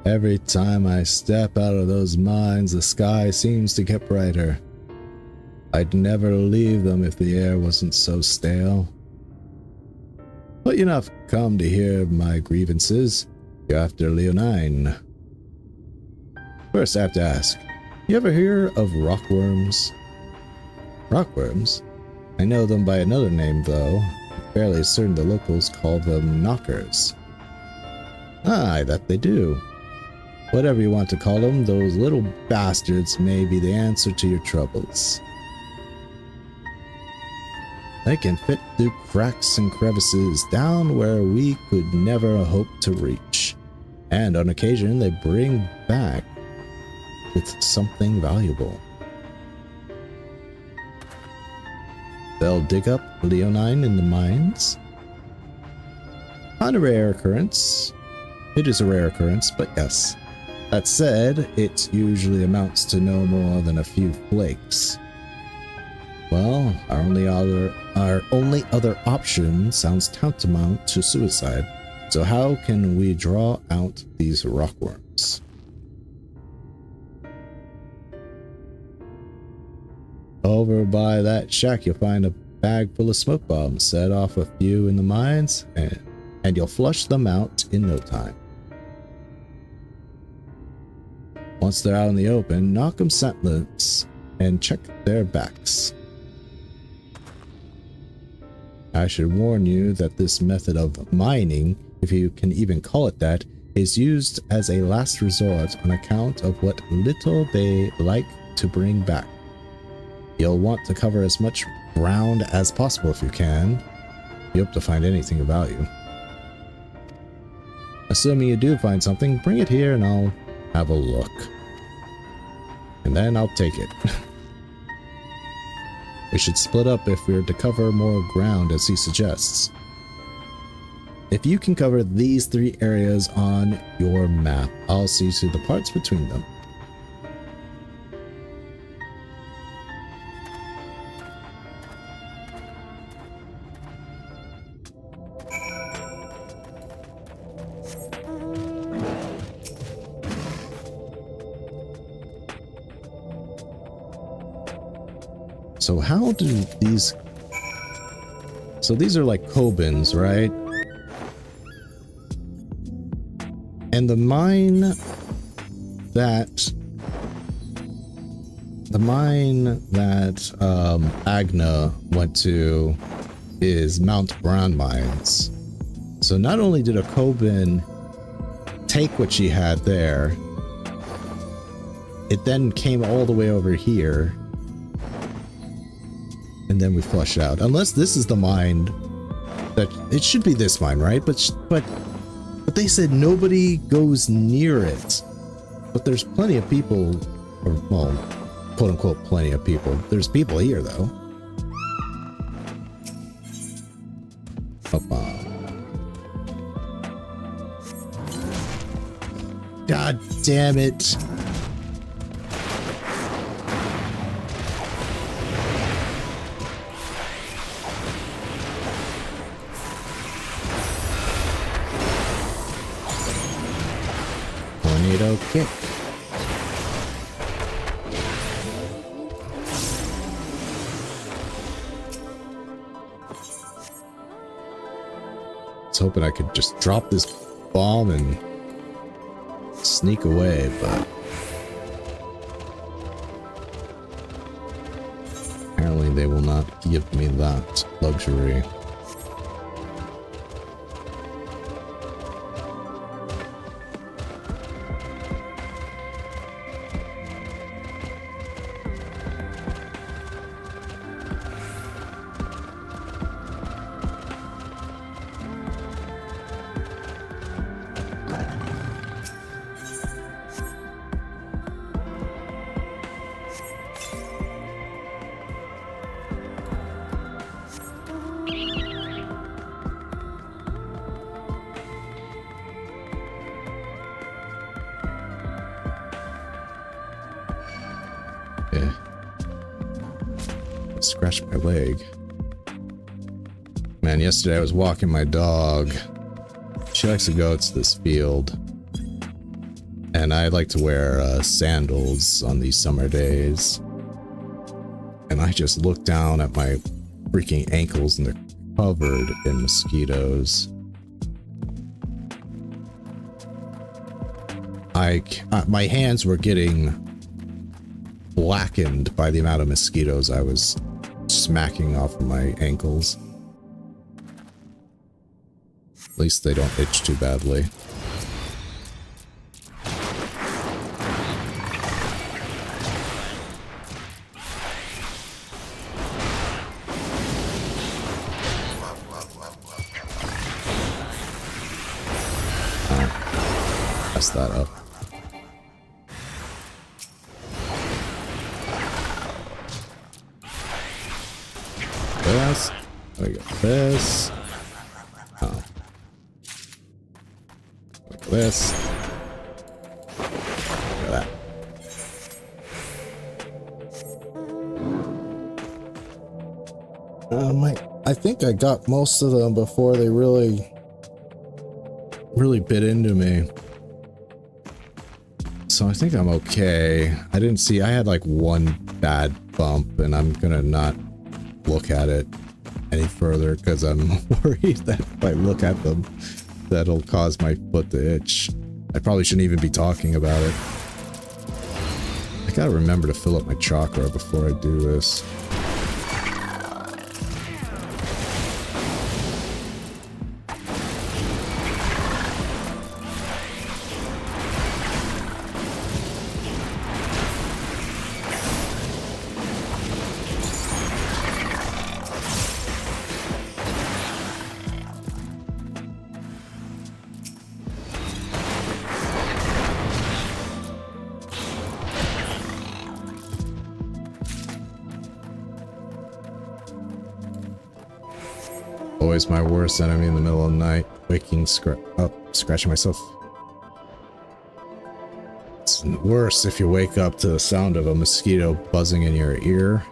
Every time I step out of those mines, the sky seems to get brighter. I'd never leave them if the air wasn't so stale. But you've not come to hear of my grievances. You're after Leonine. First, I have to ask, you ever hear of rockworms? Rockworms? I know them by another name, though. I'm fairly certain the locals call them knockers. Aye, that they do. Whatever you want to call them, those little bastards may be the answer to your troubles. They can fit through cracks and crevices down where we could never hope to reach. And on occasion, they bring back with something valuable. They'll dig up Leonine in the mines. Not a rare occurrence. It is a rare occurrence, but yes. That said, it usually amounts to no more than a few flakes. Well, our only other option sounds tantamount to suicide. So how can we draw out these rockworms? Over by that shack, you'll find a bag full of smoke bombs. Set off a few in the mines, and you'll flush them out in no time. Once they're out in the open, knock them senseless and check their backs. I should warn you that this method of mining, if you can even call it that, is used as a last resort on account of what little they like to bring back. You'll want to cover as much ground as possible if you can. You hope to find anything of value. Assuming you do find something, bring it here and I'll have a look. And then I'll take it. We should split up if we're to cover more ground as he suggests. If you can cover these 3 areas on your map, I'll see to the parts between them. So how do these... So these are like Kobins, right? And the mine that... Agna went to is Mount Brown Mines. So not only did a Kobin take what she had there, it then came all the way over here. And then we flush out. Unless this is the mine that... It should be this mine, right? But they said nobody goes near it. But there's plenty of people, or, well, quote-unquote plenty of people. There's people here, though. God damn it. Tornado kick. was hoping I could just drop this bomb and sneak away, but apparently they will not give me that luxury. Scratched my leg. Man, yesterday I was walking my dog. She likes to go to this field. And I like to wear sandals on these summer days. And I just looked down at my freaking ankles and they're covered in mosquitoes. My hands were getting blackened by the amount of mosquitoes I was smacking off of my ankles. At least they don't itch too badly. Mess that up. This. We got this. Oh. This. Look at that. I think I got most of them before they really bit into me. So I think I'm okay. I didn't see, I had like one bad bump and I'm gonna not look at it any further because I'm worried that if I look at them, that'll cause my foot to itch. I probably shouldn't even be talking about it. I gotta remember to fill up my chakra before I do this. Always my worst enemy in the middle of the night. Waking up, scratching myself. It's worse if you wake up to the sound of a mosquito buzzing in your ear.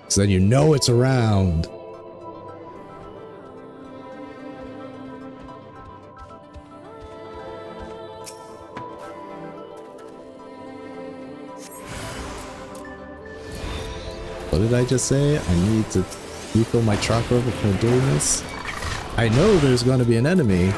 So then you know it's around. What did I just say? I need to refill my chakra before doing this. I know there's going to be an enemy.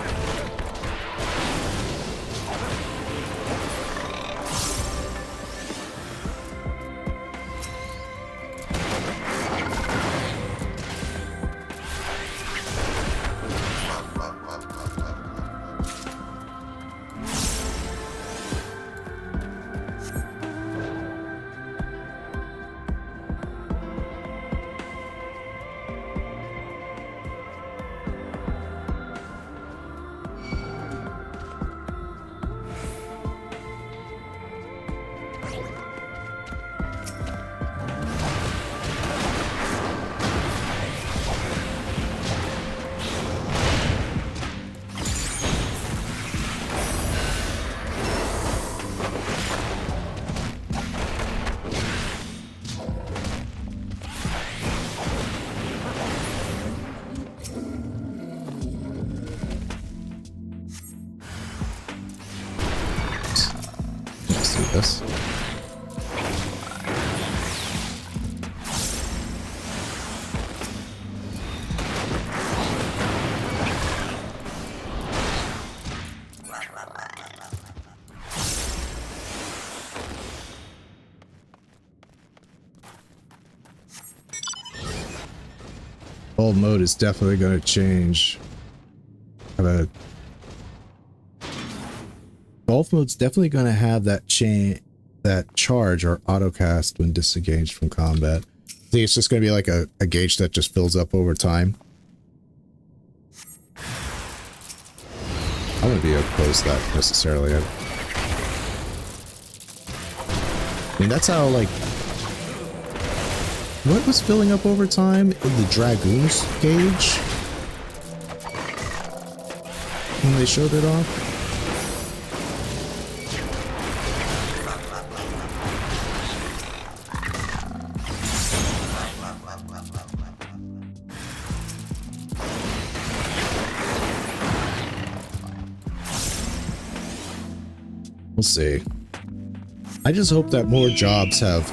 Old mode is definitely going to change. Golf mode's definitely going to have that charge or autocast when disengaged from combat. I think it's just going to be like a gauge that just fills up over time. I wouldn't be opposed to that necessarily. I mean, that's how, like, what was filling up over time in the Dragoon's gauge when they showed it off? We'll see. I just hope that more jobs have,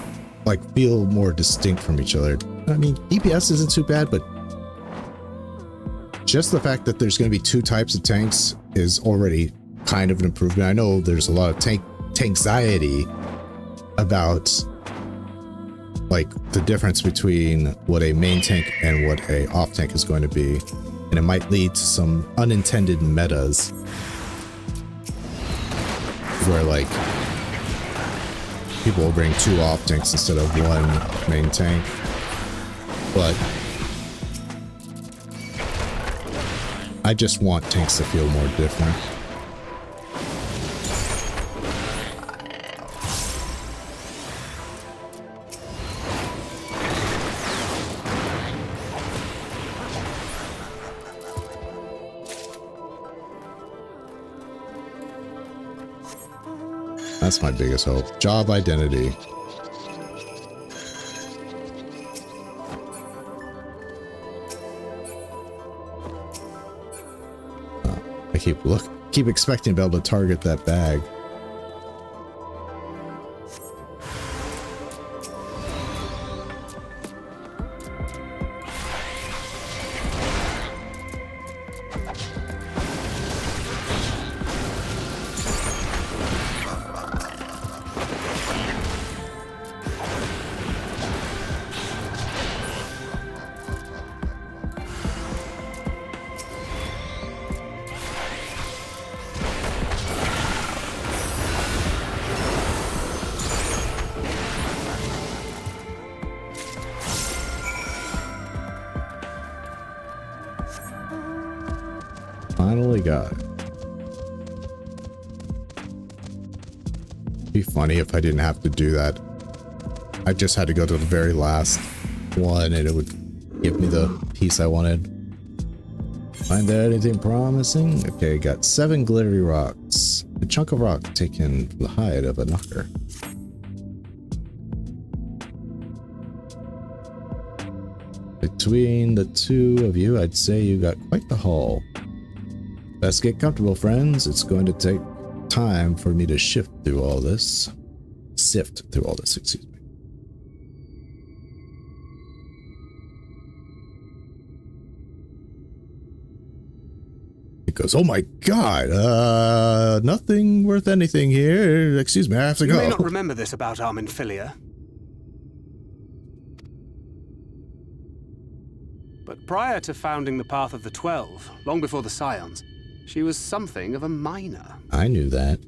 like, feel more distinct from each other. I mean, DPS isn't too bad, but just the fact that there's going to be two types of tanks is already kind of an improvement. I know there's a lot of tank-anxiety about, like, the difference between what a main tank and what a off tank is going to be, and it might lead to some unintended metas where, like, people will bring two off tanks instead of one main tank. But I just want tanks to feel more different. That's my biggest hope. Job identity. I keep expecting to be able to target that bag. Finally got it. Be funny if I didn't have to do that. I just had to go to the very last one and it would give me the piece I wanted. Find there anything promising? Okay, got 7 glittery rocks. A chunk of rock taken from the hide of a knocker. Between the two of you, I'd say you got quite the haul. Best get comfortable, friends. It's going to take time for me to sift through all this, excuse me. It goes, oh my god, nothing worth anything here. Excuse me, I have to go. You may not remember this about our Minfilia, but prior to founding the Path of the 12, long before the Scions, she was something of a miner. I knew that.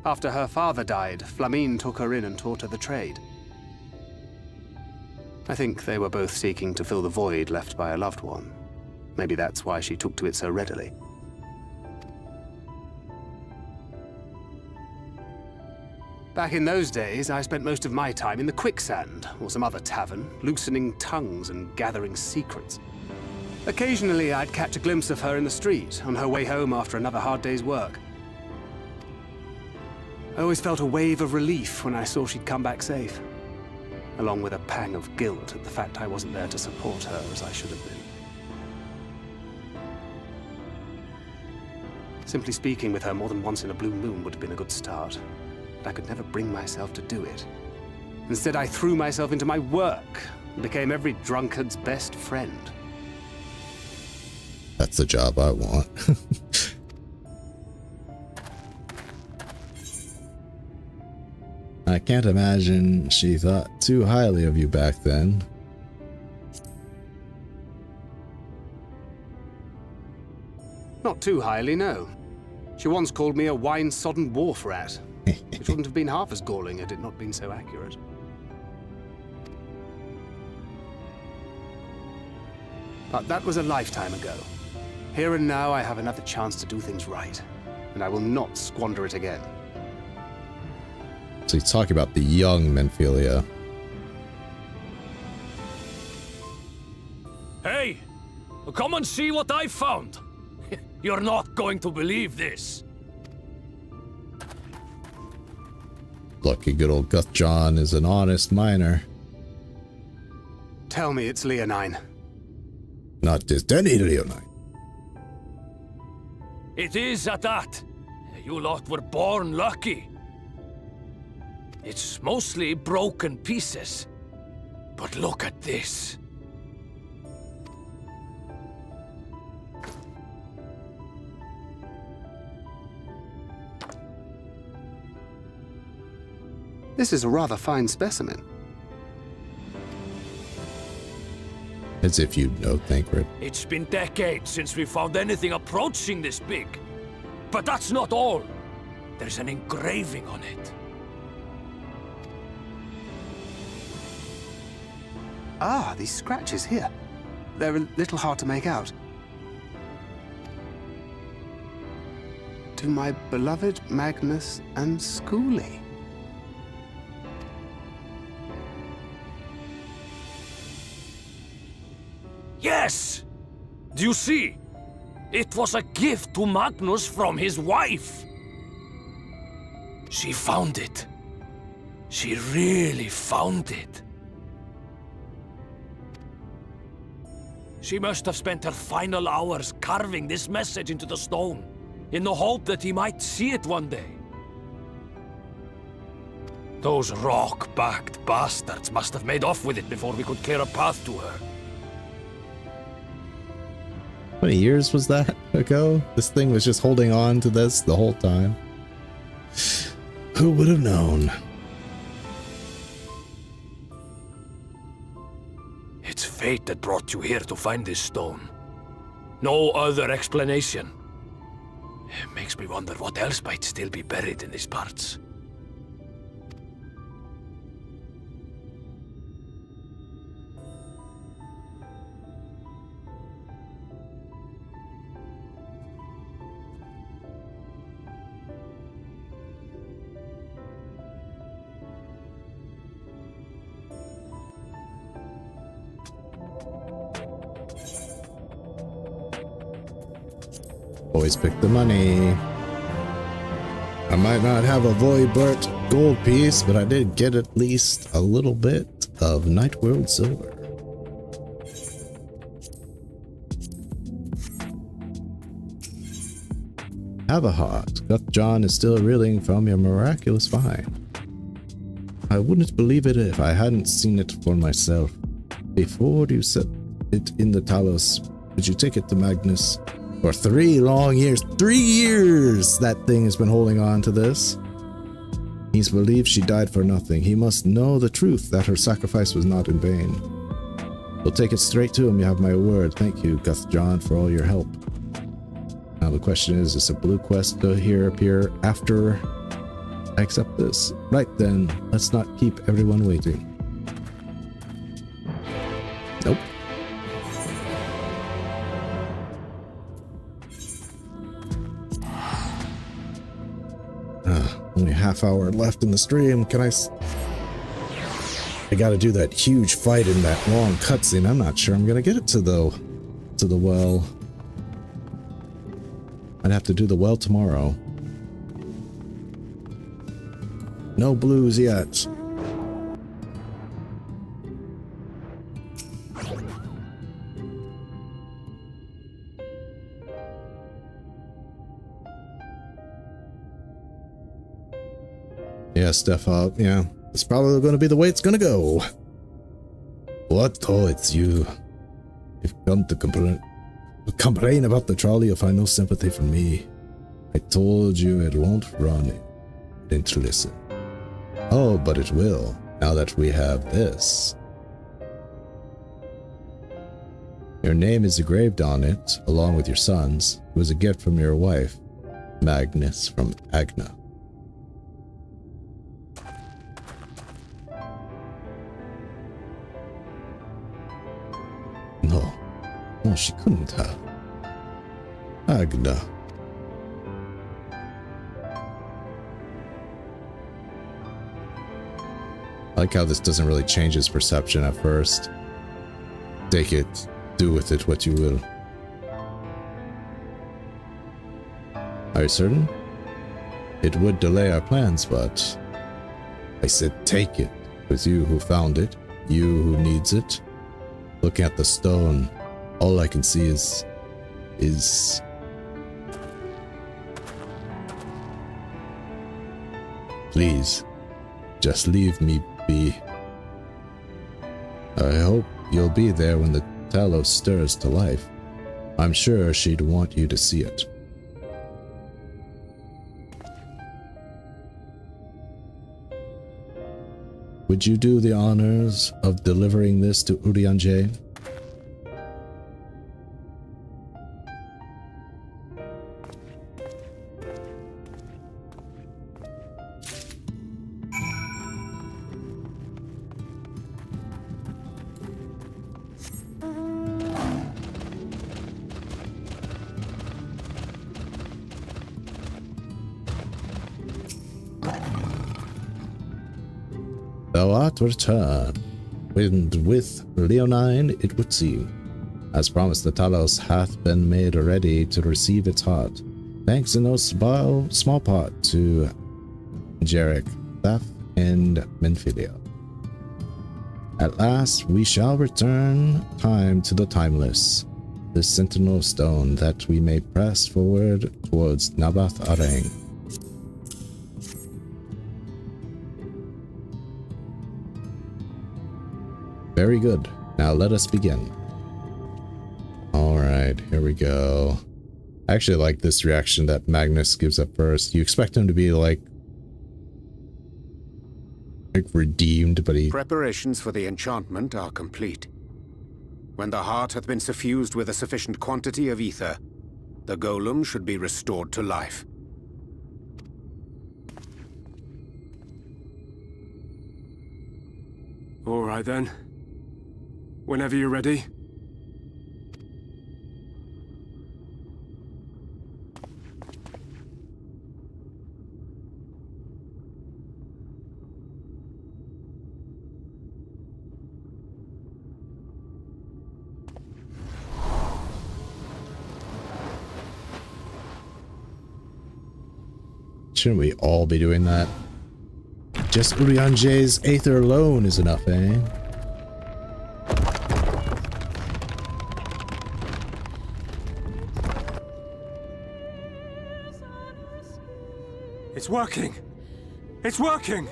After her father died, Flamine took her in and taught her the trade. I think they were both seeking to fill the void left by a loved one. Maybe that's why she took to it so readily. Back in those days, I spent most of my time in the quicksand, or some other tavern, loosening tongues and gathering secrets. Occasionally, I'd catch a glimpse of her in the street, on her way home after another hard day's work. I always felt a wave of relief when I saw she'd come back safe, along with a pang of guilt at the fact I wasn't there to support her as I should have been. Simply speaking with her more than once in a blue moon would have been a good start, but I could never bring myself to do it. Instead, I threw myself into my work and became every drunkard's best friend. That's the job I want. I can't imagine she thought too highly of you back then. Not too highly, no. She once called me a wine-sodden wharf rat, which wouldn't have been half as galling had it not been so accurate. But that was a lifetime ago. Here and now, I have another chance to do things right, and I will not squander it again. So he's talking about the young Minfilia. Hey! Come and see what I found! You're not going to believe this. Lucky good old Guthjon is an honest miner. Tell me it's Leonine. Not just any Leonine. It is at that. You lot were born lucky. It's mostly broken pieces. But look at this. This is a rather fine specimen. As if you'd know, Thancred. It's been decades since we found anything approaching this big. But that's not all. There's an engraving on it. Ah, these scratches here. They're a little hard to make out. To my beloved Magnus and Schoolie. Yes! Do you see? It was a gift to Magnus from his wife. She found it. She really found it. She must have spent her final hours carving this message into the stone, in the hope that he might see it one day. Those rock-backed bastards must have made off with it before we could clear a path to her. How many years was that ago? This thing was just holding on to this the whole time. Who would have known? It's fate that brought you here to find this stone. No other explanation. It makes me wonder what else might still be buried in these parts. Always pick the money. I might not have a Voidbert gold piece, but I did get at least a little bit of Nightworld silver. Have a heart. Guthjon is still reeling from your miraculous find. I wouldn't believe it if I hadn't seen it for myself. Before you set it in the Talos, did you take it to Magnus? For 3 long years. 3 years! That thing has been holding on to this. He's believed she died for nothing. He must know the truth, that her sacrifice was not in vain. We'll take it straight to him, you have my word. Thank you, Guthjon, for all your help. Now the question is a blue quest to appear after I accept this? Right then, let's not keep everyone waiting. Nope. Only a half hour left in the stream. Can I gotta do that huge fight in that long cutscene. I'm not sure I'm gonna get it to the well. I'd have to do the well tomorrow. No blues yet. Yeah, Stefan, yeah. It's probably going to be the way it's going to go. What? Oh, it's you. You've come to complain about the trolley. You'll find no sympathy from me. I told you it won't run. Didn't listen. Oh, but it will, now that we have this. Your name is engraved on it, along with your son's. It was a gift from your wife, Magnus from Agna. No. No, she couldn't have. Agna. I like how this doesn't really change his perception at first. Take it, do with it what you will. Are you certain? It would delay our plans, but I said take it. It was you who found it, you who needs it. Looking at the stone, all I can see is please, just leave me be. I hope you'll be there when the Talos stirs to life. I'm sure she'd want you to see it. Would you do the honors of delivering this to Urianger? Thou art returned, and with Leonine it would seem. As promised, the Talos hath been made ready to receive its heart, thanks in no small part to Jarek, Thaf, and Minfilia. At last we shall return time to the timeless, the sentinel stone, that we may press forward towards Nabath Arang. Very good. Now let us begin. Alright, here we go. I actually like this reaction that Magnus gives at first. You expect him to be like redeemed, but he... Preparations for the enchantment are complete. When the heart hath been suffused with a sufficient quantity of ether, the golem should be restored to life. Alright then. Whenever you're ready. Shouldn't we all be doing that? Just Urianger's Aether alone is enough, eh? It's working! It's working!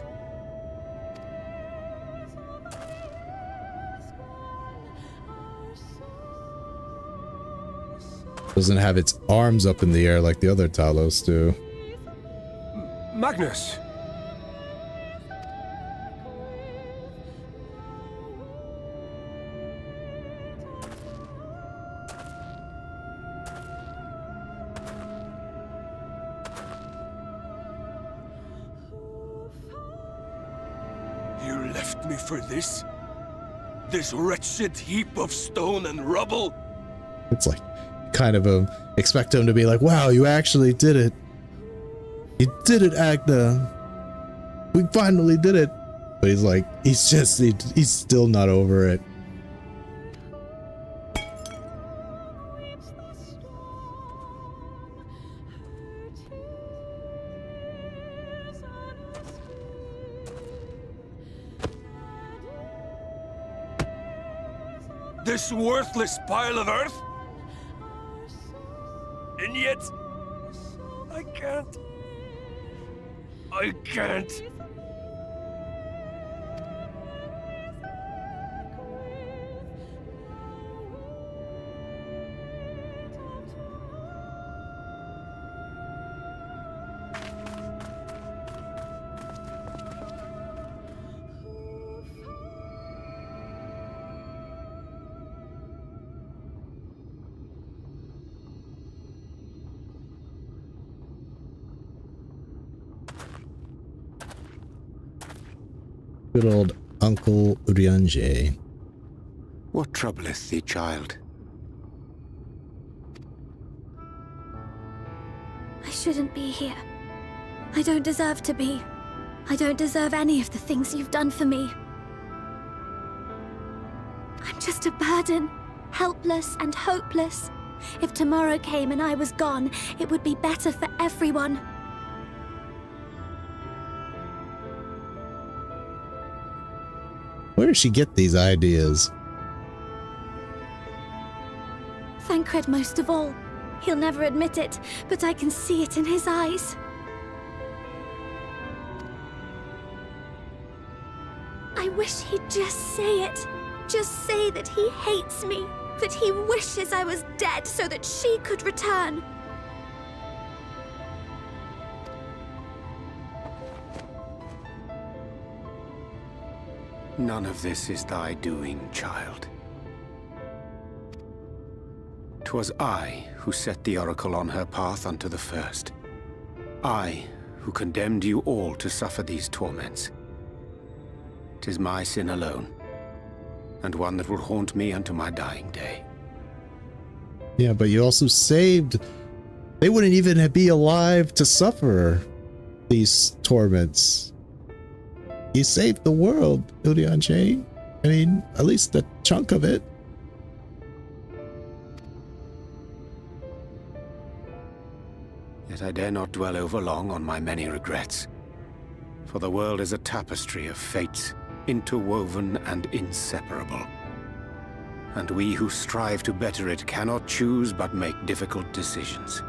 Doesn't have its arms up in the air like the other Talos do. Magnus! You left me for this? This wretched heap of stone and rubble? It's like, kind of expect him to be like, wow, you actually did it. You did it, Agna. We finally did it. But he's like, he's still not over it. This worthless pile of earth? And yet, I can't. I can't. Good old Uncle Urianger. What troubleth thee, child? I shouldn't be here. I don't deserve to be. I don't deserve any of the things you've done for me. I'm just a burden, helpless and hopeless. If tomorrow came and I was gone, it would be better for everyone. Where does she get these ideas? Thancred most of all. He'll never admit it, but I can see it in his eyes. I wish he'd just say it. Just say that he hates me, that he wishes I was dead so that she could return. None of this is thy doing, child. 'Twas I who set the Oracle on her path unto the first. I who condemned you all to suffer these torments. 'Tis my sin alone, and one that will haunt me unto my dying day. Yeah, but you also saved... They wouldn't even be alive to suffer these torments. You saved the world, Urianger. I mean, at least a chunk of it. Yet I dare not dwell over long on my many regrets. For the world is a tapestry of fates, interwoven and inseparable. And we who strive to better it cannot choose but make difficult decisions.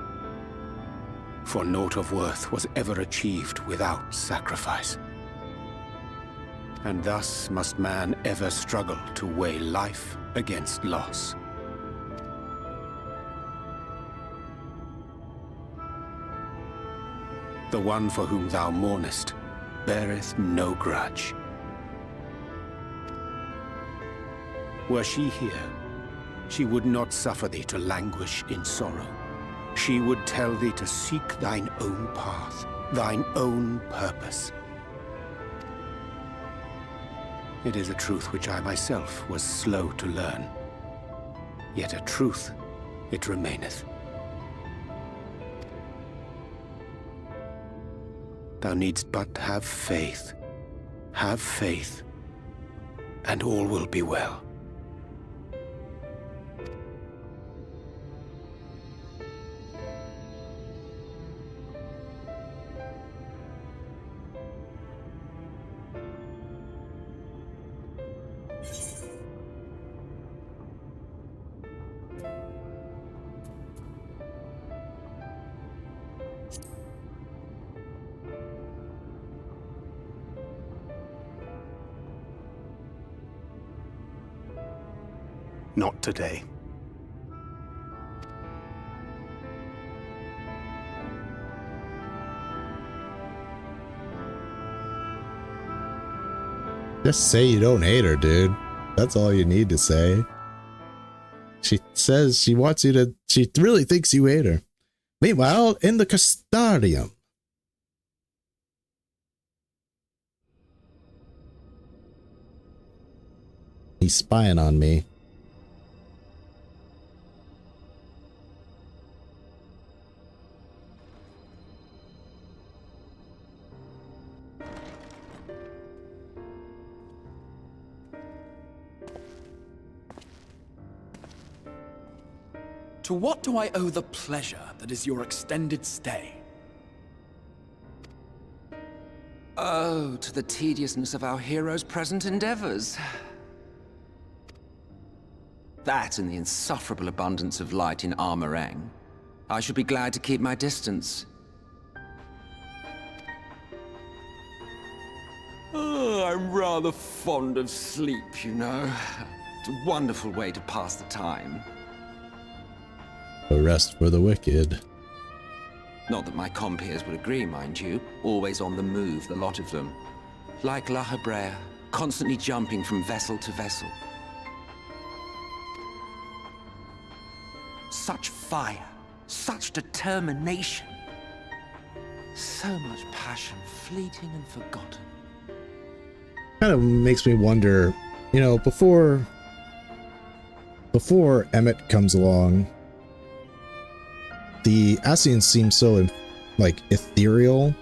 For naught of worth was ever achieved without sacrifice. And thus must man ever struggle to weigh life against loss. The one for whom thou mournest beareth no grudge. Were she here, she would not suffer thee to languish in sorrow. She would tell thee to seek thine own path, thine own purpose. It is a truth which I myself was slow to learn. Yet a truth it remaineth. Thou needst but have faith, and all will be well. Not today. Just say you don't hate her, dude. That's all you need to say. She says she wants you to... She really thinks you hate her. Meanwhile, in the Custodium. He's spying on me. To what do I owe the pleasure that is your extended stay? Oh, to the tediousness of our hero's present endeavors. That and the insufferable abundance of light in Armorang. I should be glad to keep my distance. Oh, I'm rather fond of sleep, you know. It's a wonderful way to pass the time. A rest for the wicked. Not that my compeers would agree, mind you. Always on the move, the lot of them. Like La Hebrea, constantly jumping from vessel to vessel. Such fire, such determination. So much passion, fleeting and forgotten. Kind kind of makes me wonder, you know, before Emmett comes along, the Ascians seem so like ethereal.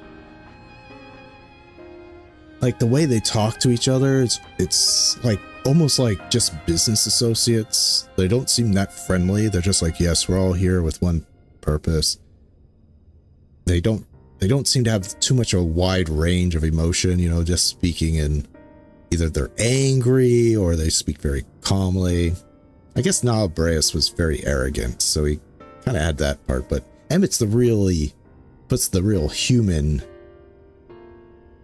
Like the way they talk to each other, it's like almost like just business associates. They don't seem that friendly. They're just like, yes, we're all here with one purpose. They don't seem to have too much of a wide range of emotion, you know, just speaking in either they're angry or they speak very calmly. I guess Niall Breas was very arrogant, so he kind of had that part, but Emmett's puts the real human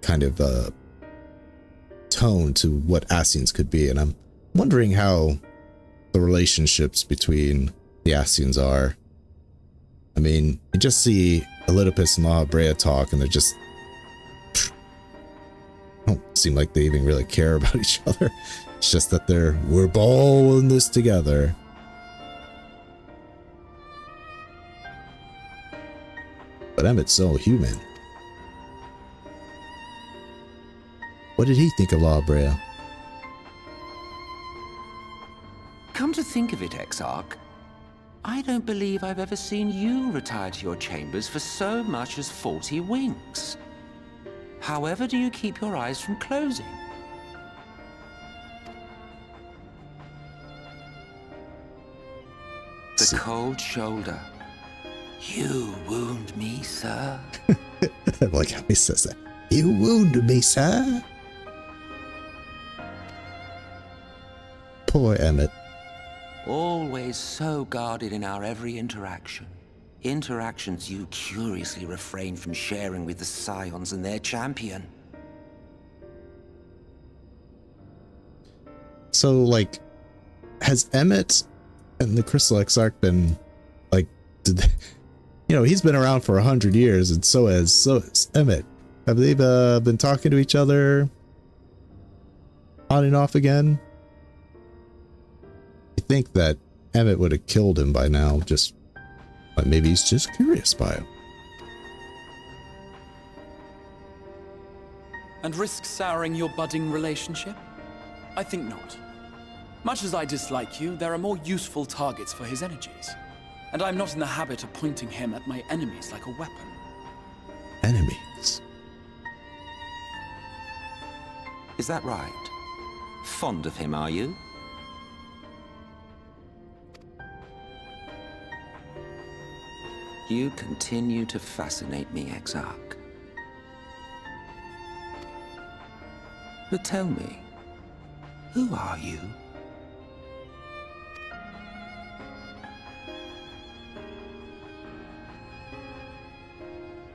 kind of tone to what Ascians could be, and I'm wondering how the relationships between the Ascians are. I mean, you just see Elidipus and La Brea talk, and they're just don't seem like they even really care about each other. It's just that we're all in this together. But Emmett's so human. What did he think of La Brea? Come to think of it, Exarch, I don't believe I've ever seen you retire to your chambers for so much as 40 winks. However do you keep your eyes from closing? The cold shoulder. You wound me, sir. I like how he says that. You wound me, sir. Poor Emmett. Always so guarded in our every interaction. Interactions you curiously refrain from sharing with the Scions and their champion. So, like, has Emmett and the Crystal Exarch been, like, you know, he's been around for 100 years, and so has Emmett. Have they been talking to each other on and off again? I think that Emmett would have killed him by now, but maybe he's just curious by him. And risk souring your budding relationship? I think not. Much as I dislike you, there are more useful targets for his energies. And I'm not in the habit of pointing him at my enemies like a weapon. Enemies? Is that right? Fond of him, are you? You continue to fascinate me, Exarch. But tell me, who are you?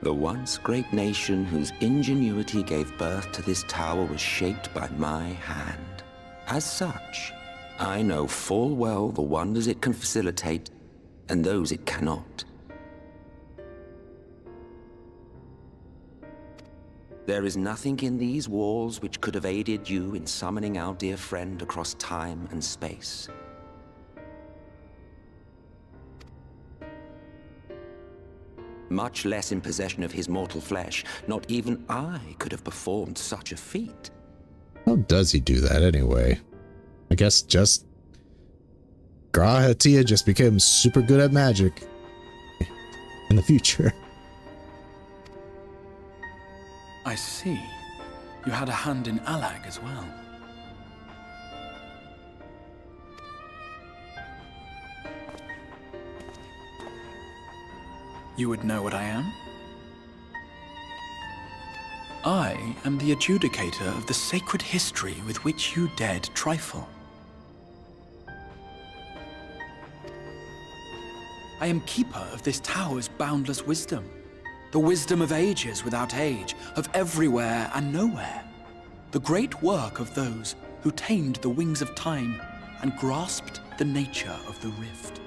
The once great nation whose ingenuity gave birth to this tower was shaped by my hand. As such, I know full well the wonders it can facilitate and those it cannot. There is nothing in these walls which could have aided you in summoning our dear friend across time and space. Much less in possession of his mortal flesh, not even I could have performed such a feat. How does he do that anyway? I guess just Grahatia just became super good at magic in the future. I see. You had a hand in Alag as well. You would know what I am? I am the adjudicator of the sacred history with which you dared trifle. I am keeper of this tower's boundless wisdom. The wisdom of ages without age, of everywhere and nowhere. The great work of those who tamed the wings of time and grasped the nature of the rift.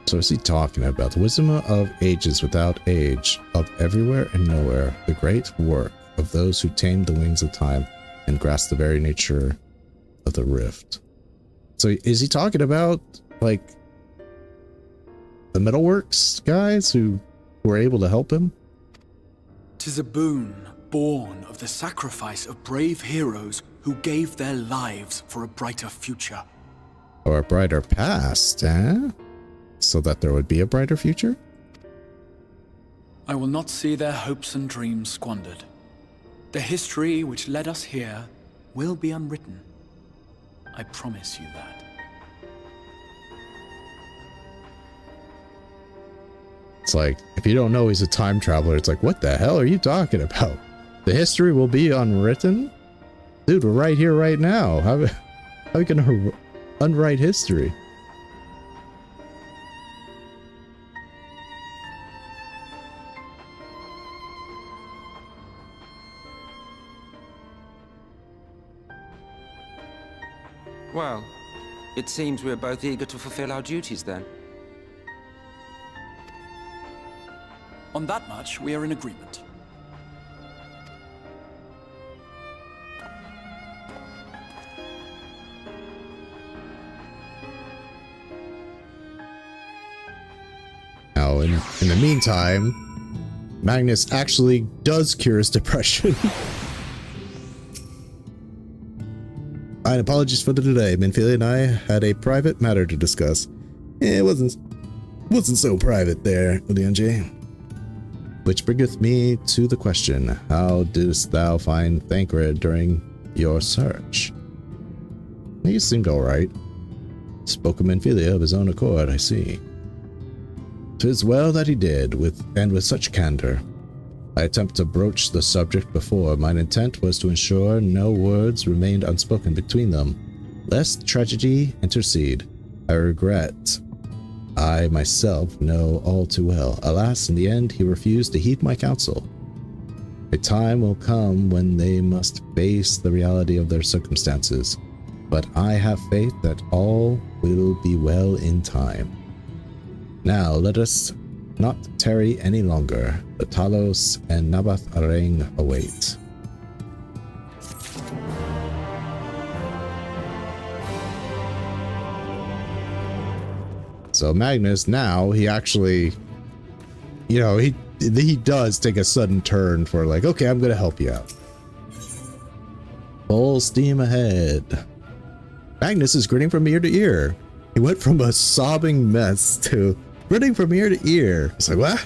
So is he talking about the wisdom of ages without age, of everywhere and nowhere, the great work of those who tamed the wings of time and grasped the very nature of the rift? So is he talking about, like, the metalworks guys who were able to help him? 'Tis a boon born of the sacrifice of brave heroes who gave their lives for a brighter future. Or a brighter past, eh? So that there would be a brighter future? I will not see their hopes and dreams squandered. The history which led us here will be unwritten. I promise you that. It's like, if you don't know he's a time traveler, it's like, what the hell are you talking about? The history will be unwritten? Dude, we're right here, right now. How are we gonna unwrite history? Well, it seems we're both eager to fulfill our duties then. On that much, we are in agreement. Now, in the meantime, Magnus actually does cure his depression. Fine, apologies for the delay. Minfilia and I had a private matter to discuss. It wasn't so private there, Ulianji. Which bringeth me to the question, how didst thou find Thancred during your search? He seemed alright. Spoke of Minfilia of his own accord, I see. 'Tis well that he did, with such candor. I attempt to broach the subject before. Mine intent was to ensure no words remained unspoken between them, lest tragedy intercede. I regret I myself know all too well. Alas, in the end, he refused to heed my counsel. A time will come when they must face the reality of their circumstances, but I have faith that all will be well in time. Now, let us not tarry any longer. The Talos and Nabath Areng await. So Magnus, now he actually, you know, he does take a sudden turn for like, okay, I'm gonna help you out. Full steam ahead. Magnus is grinning from ear to ear. He went from a sobbing mess to grinning from ear to ear. It's like, what?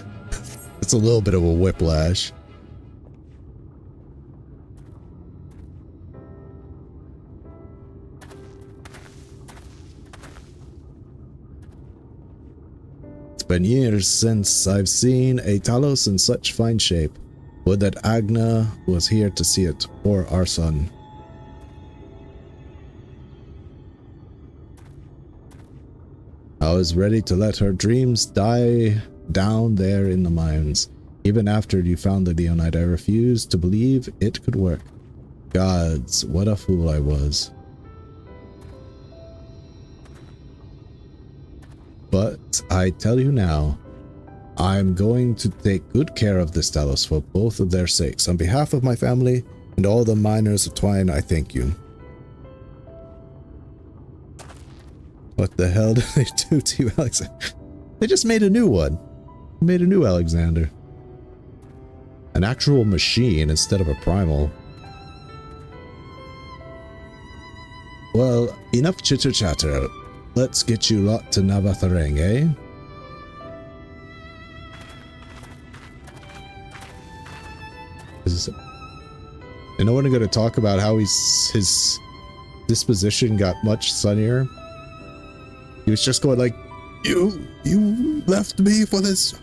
It's a little bit of a whiplash. Been years since I've seen a Talos in such fine shape. Would that Agna was here to see it, or our son. I was ready to let her dreams die down there in the mines. Even after you found the Leonite, I refused to believe it could work. Gods, what a fool I was. But I tell you now, I'm going to take good care of this Talos for both of their sakes. On behalf of my family and all the miners of Twine, I thank you. What the hell did they do to you, Alexander? They just made a new one. They made a new Alexander. An actual machine instead of a primal. Well, enough chitter-chatter. Let's get you lot to Nabath Areng, eh? Is no one going to talk about how his disposition got much sunnier? He was just going like, you left me for this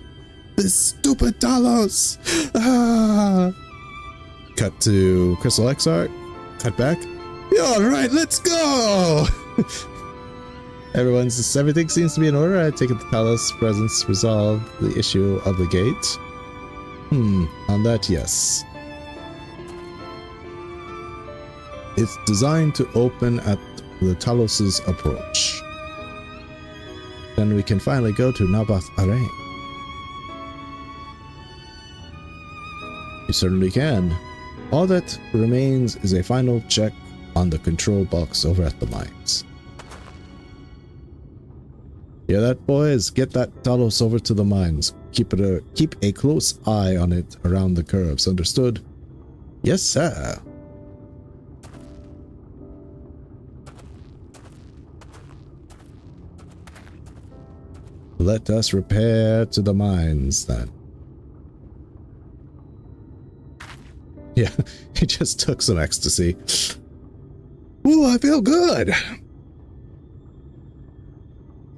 stupid Talos. Ah. Cut to Crystal Exarch. Cut back. Yeah, all right, let's go. Everything seems to be in order. I take it the Talos' presence resolved the issue of the gate. On that, yes. It's designed to open at the Talos' approach. Then we can finally go to Nabath Areng. You certainly can. All that remains is a final check on the control box over at the mines. Hear that, boys? Get that Talos over to the mines. Keep a close eye on it around the curves. Understood? Yes, sir. Let us repair to the mines, then. Yeah, he just took some ecstasy. Ooh, I feel good.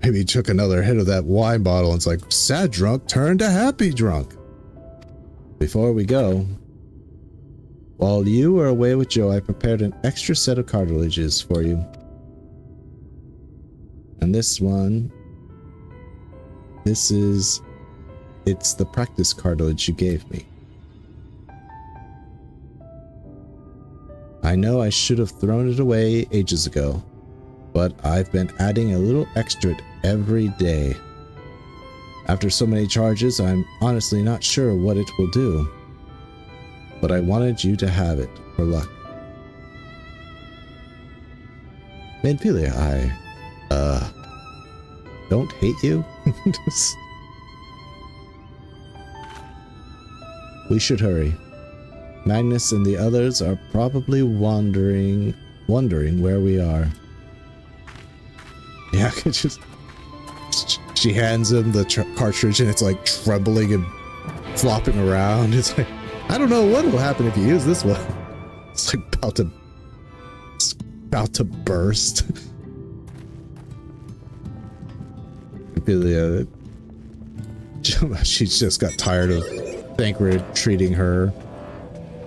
Maybe he took another hit of that wine bottle and it's like, sad drunk turned to happy drunk. Before we go, while you were away with Joe, I prepared an extra set of cartilages for you. And this one, it's the practice cartilage you gave me. I know I should have thrown it away ages ago, but I've been adding a little extra every day. After so many charges, I'm honestly not sure what it will do. But I wanted you to have it for luck. Minfilia, I don't hate you. We should hurry. Magnus and the others are probably wondering where we are. Yeah, she hands him the cartridge and it's like trembling and flopping around. It's like, I don't know what will happen if you use this one. It's like about to burst. Minfilia, she's just got tired of Thancred treating her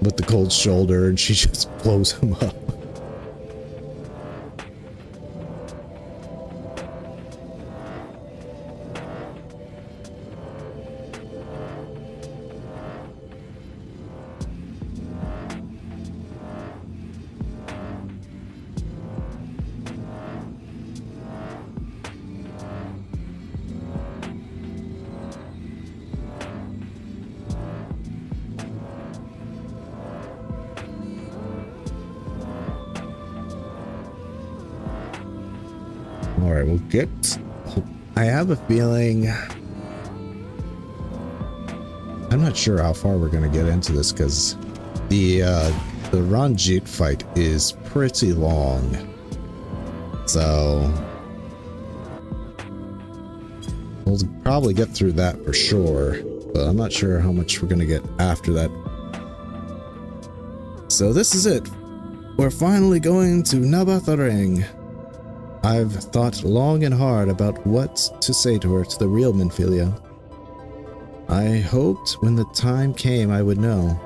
with the cold shoulder, and she just blows him up. Alright, we'll get... I have a feeling... I'm not sure how far we're going to get into this, because the Ranjit fight is pretty long. So... we'll probably get through that for sure, but I'm not sure how much we're going to get after that. So this is it. We're finally going to Nabatharang. I've thought long and hard about what to say to her, to the real Minfilia. I hoped when the time came I would know,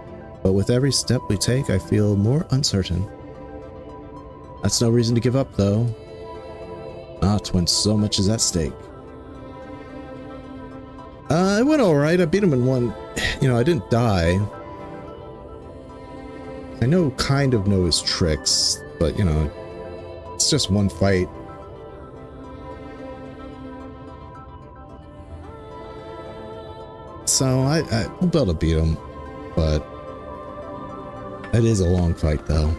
but with every step we take I feel more uncertain. That's no reason to give up though. Not when so much is at stake. It went alright, I beat him in one... You know, I didn't die. I kind of know his tricks, but you know, it's just one fight. So I will be able to beat him, but it is a long fight though.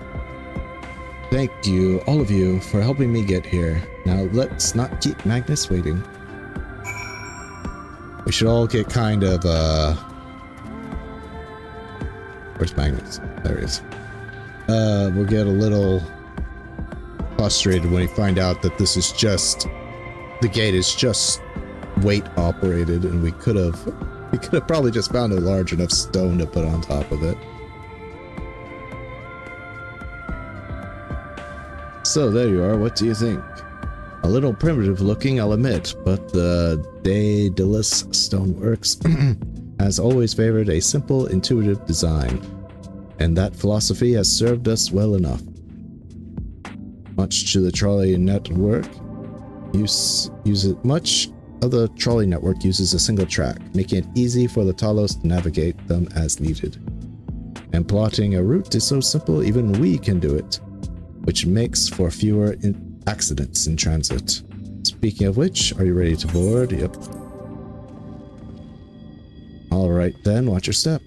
Thank you, all of you, for helping me get here. Now let's not keep Magnus waiting. We should all get kind of, where's Magnus? There he is. We'll get a little frustrated when we find out that this is just, the gate is just weight operated, and we could have probably just found a large enough stone to put on top of it. So there you are, what do you think? A little primitive looking, I'll admit, but the Daedalus stoneworks has always favored a simple, intuitive design, and that philosophy has served us well enough. Much to the trolley network, much of the trolley network uses a single track, making it easy for the Talos to navigate them as needed. And plotting a route is so simple even we can do it, which makes for fewer accidents in transit. Speaking of which, are you ready to board? Yep. Alright then, watch your step.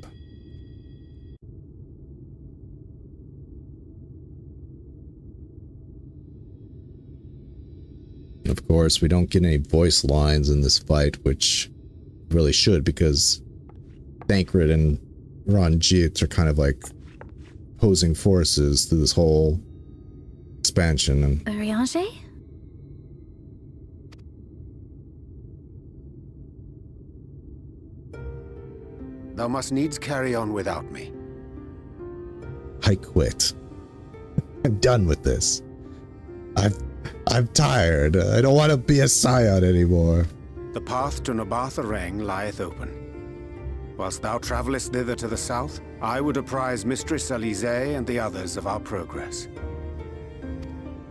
Of course, we don't get any voice lines in this fight, which really should, because Thancred and Ranjit are kind of like opposing forces through this whole expansion. And Urianger? Thou must needs carry on without me. I quit. I'm done with this. I'm tired. I don't want to be a scion anymore. The path to Nabartha Reng lieth open. Whilst thou travellest thither to the south, I would apprise Mistress Alize and the others of our progress.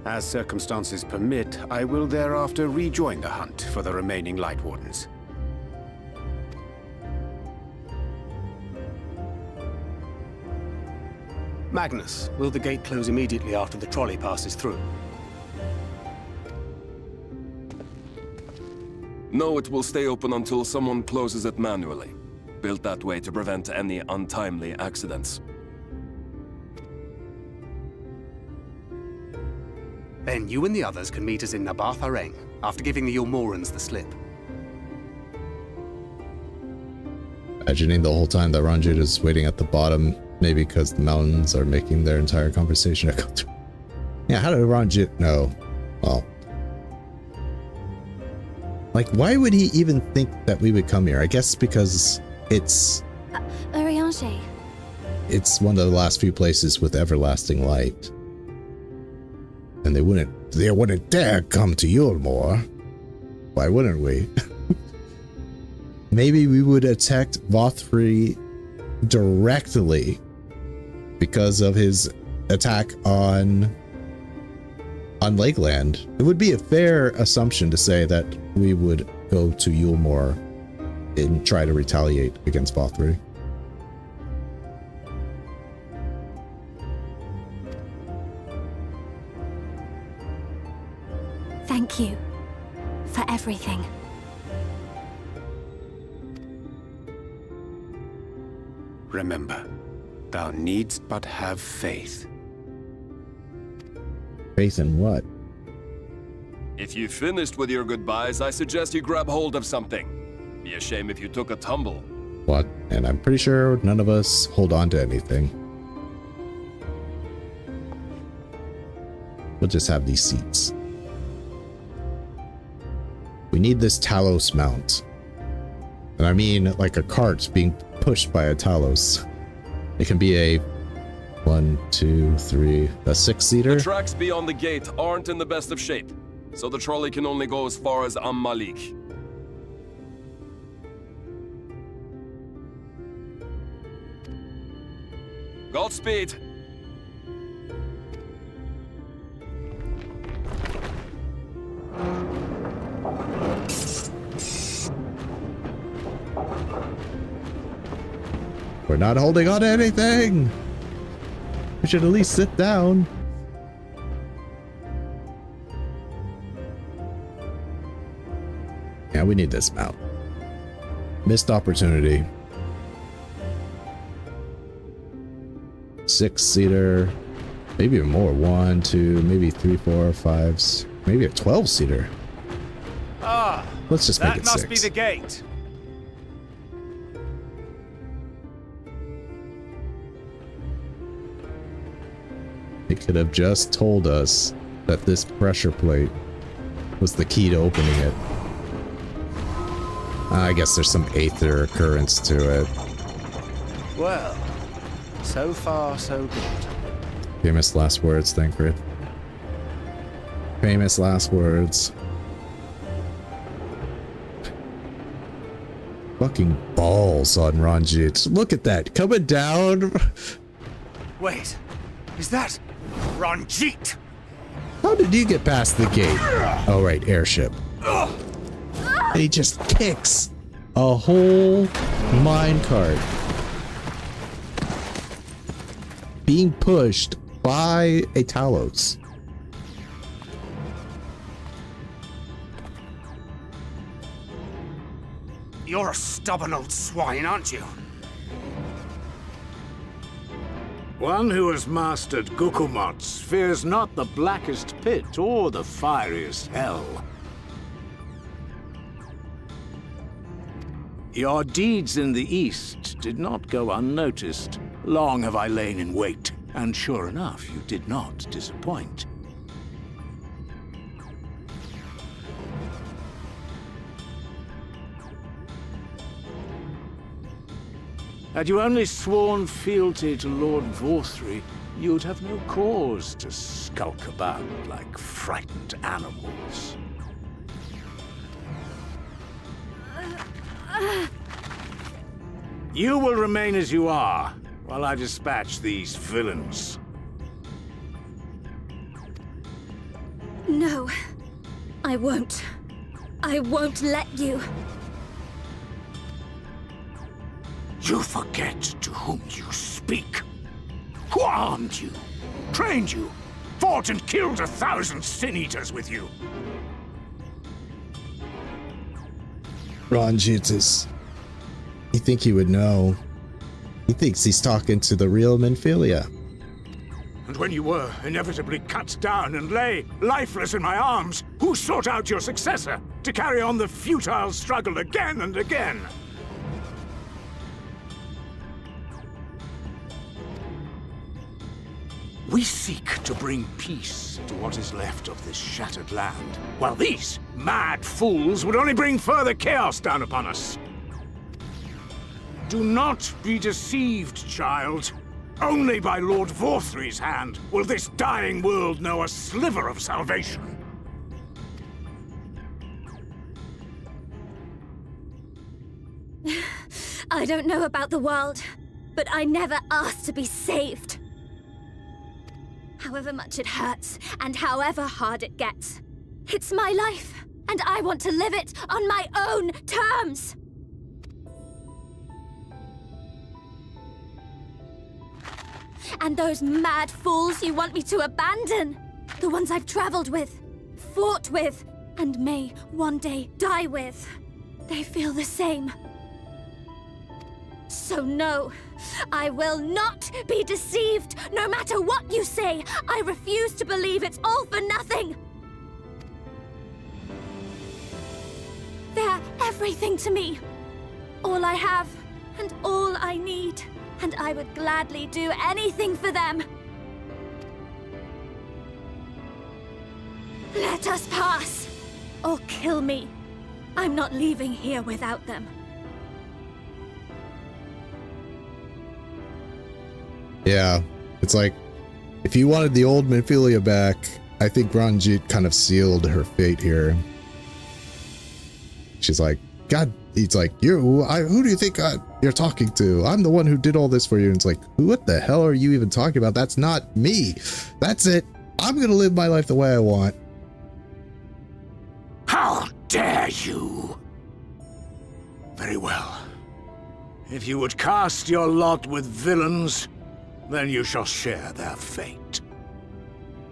As circumstances permit, I will thereafter rejoin the hunt for the remaining Light Wardens. Magnus, will the gate close immediately after the trolley passes through? No, it will stay open until someone closes it manually. Built that way to prevent any untimely accidents. Then you and the others can meet us in Nabartha Reng, after giving the Yulmorans the slip. Imagining the whole time that Ranjit is waiting at the bottom, maybe because the mountains are making their entire conversation echo through. Yeah, how did Ranjit know? Well, like, why would he even think that we would come here? I guess because it's Urianger. It's one of the last few places with everlasting light. And they wouldn't dare come to Yulmore. Why wouldn't we? Maybe we would attack Vothri directly because of his attack on Lakeland. It would be a fair assumption to say that we would go to Yulmore and try to retaliate against Vothri. Thank you for everything. Remember, thou needst but have faith. Faith in what? If you finished with your goodbyes, I suggest you grab hold of something. Be a shame if you took a tumble. What? And I'm pretty sure none of us hold on to anything. We'll just have these seats. We need this Talos mount. And I mean like a cart being pushed by a Talos. It can be a 1, 2, 3, a 6-seater. The tracks beyond the gate aren't in the best of shape, so the trolley can only go as far as Malik. Godspeed! We're not holding on to anything! We should at least sit down. Yeah, we need this mount. Missed opportunity. 6-seater. Maybe even more. 1, 2, maybe 3, 4, 5, maybe a 12-seater. Ah, let's just make it 6. That must be the gate. It could have just told us that this pressure plate was the key to opening it. I guess there's some aether occurrence to it. Well, so far so good. Famous last words, Thancred. Famous last words. Fucking balls on Ranjit. Look at that, coming down. Wait, is that Ranjit? How did you get past the gate? Oh right, airship. And he just kicks a whole minecart being pushed by a Talos. You're a stubborn old swine, aren't you? One who has mastered Gukumots fears not the blackest pit or the fieriest hell. Your deeds in the east did not go unnoticed. Long have I lain in wait, And sure enough, you did not disappoint. Had you only sworn fealty to Lord Vorthry, you'd have no cause to skulk about like frightened animals. You will remain as you are, while I dispatch these villains. No, I won't. I won't let you. You forget to whom you speak. Who armed you, trained you, fought and killed 1,000 sin-eaters with you? Ranjit is... You think he would know. He thinks he's talking to the real Minfilia. And when you were inevitably cut down and lay lifeless in my arms, who sought out your successor to carry on the futile struggle again and again? We seek to bring peace to what is left of this shattered land, while these mad fools would only bring further chaos down upon us. Do not be deceived, child. Only by Lord Vorthry's hand will this dying world know a sliver of salvation. I don't know about the world, but I never asked to be saved. However much it hurts, and however hard it gets. It's my life, and I want to live it on my own terms! And those mad fools you want me to abandon, the ones I've traveled with, fought with, and may one day die with, they feel the same. So no, I will not be deceived, no matter what you say. I refuse to believe it's all for nothing. They're everything to me. All I have, and all I need. And I would gladly do anything for them. Let us pass, or kill me. I'm not leaving here without them. Yeah, it's like, if you wanted the old Minfilia back, I think Ranjit kind of sealed her fate here. She's like, God, he's like, who do you think you're talking to? I'm the one who did all this for you. And it's like, what the hell are you even talking about? That's not me. That's it. I'm going to live my life the way I want. How dare you? Very well. If you would cast your lot with villains, then you shall share their fate.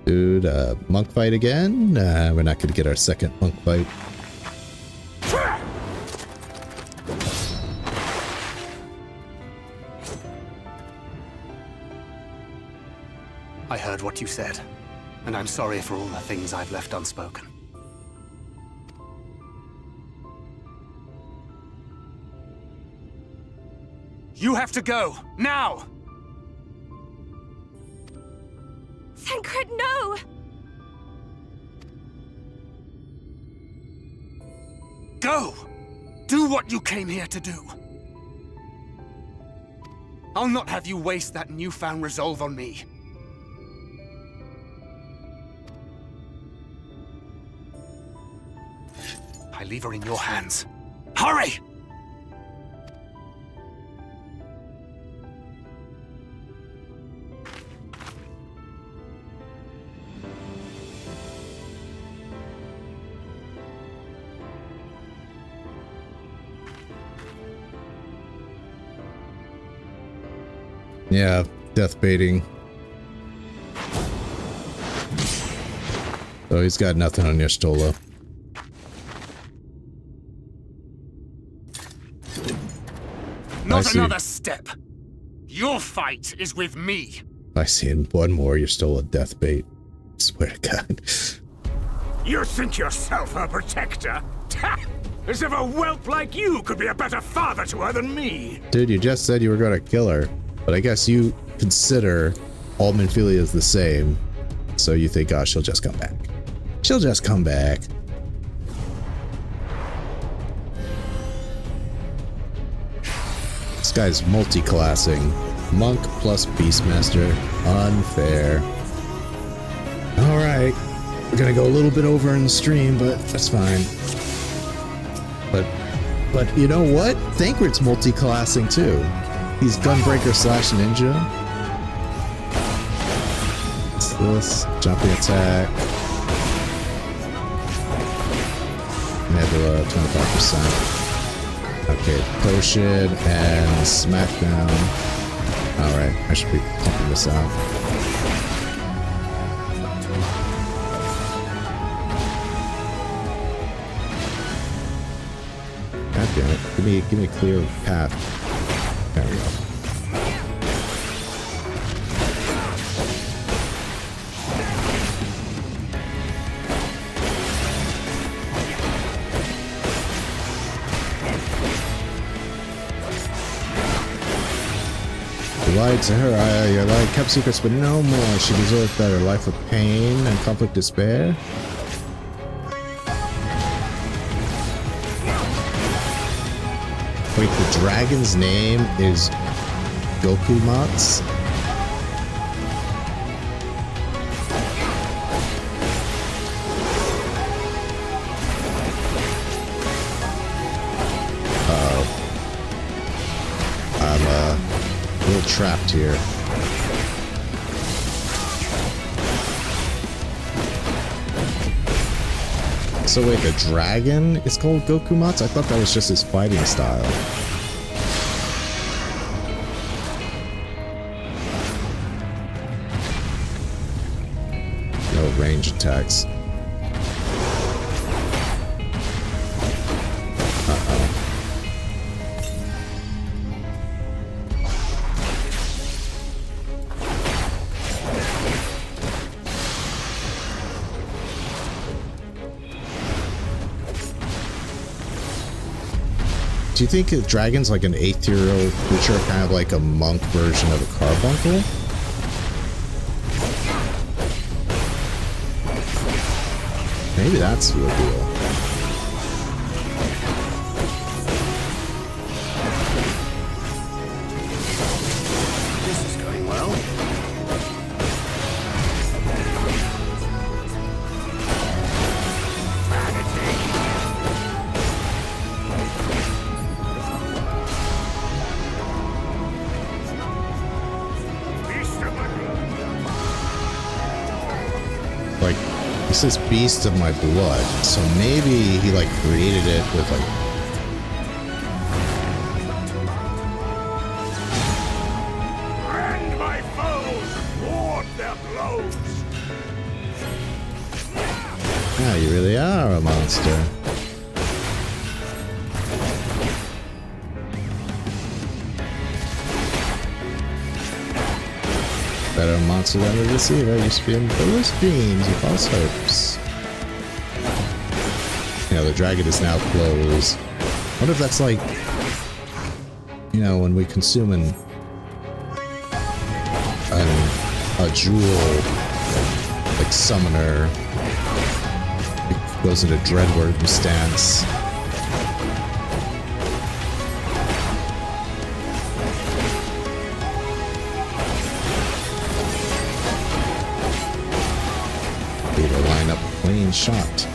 Dude, monk fight again? Nah, we're not going to get our second monk fight. I heard what you said, and I'm sorry for all the things I've left unspoken. You have to go, now! Thancred, no! Go! Do what you came here to do. I'll not have you waste that newfound resolve on me. I leave her in your hands. Hurry! Yeah, death baiting. Oh, he's got nothing on your Stola. Not another step. Your fight is with me. I see in one more, you're still a death bait. I swear to God. You think yourself her protector? As if a whelp like you could be a better father to her than me. Dude, you just said you were going to kill her. But I guess you consider all Minfilia is the same. So you think, oh, she'll just come back. She'll just come back. This guy's multi-classing. Monk plus Beastmaster. Unfair. Alright. We're gonna go a little bit over in the stream, but that's fine. But you know what? Thancred's multi-classing too. He's Gunbreaker slash Ninja. What's this? Jumping attack. Nebula, 25%. Okay, Potion and Smackdown. Alright, I should be pumping this out. God damn it. Give me a clear path. There we go. You lied to her. Your lie kept secrets, but no more. She deserved better. Life of pain and conflict, despair. Wait, the dragon's name is Goku-Mats? I'm a little trapped here. So wait, the dragon is called Goku-Mats? I thought that was just his fighting style. No range attacks. Do you think a dragon's like an 8th-year-old creature, kind of like a monk version of a carbuncle? Maybe that's the deal. This is going well. Like, this is Beast of my blood, so maybe he like created it with like... Rend my foes, ward their blows. Yeah, you really are a monster. Better monster than the deceiver used to be in foolish dreams and false hopes. You know, the dragon is now closed. What if that's like, you know, when we consume a jewel, like summoner, it goes into Dreadward stance. Line up a clean shot.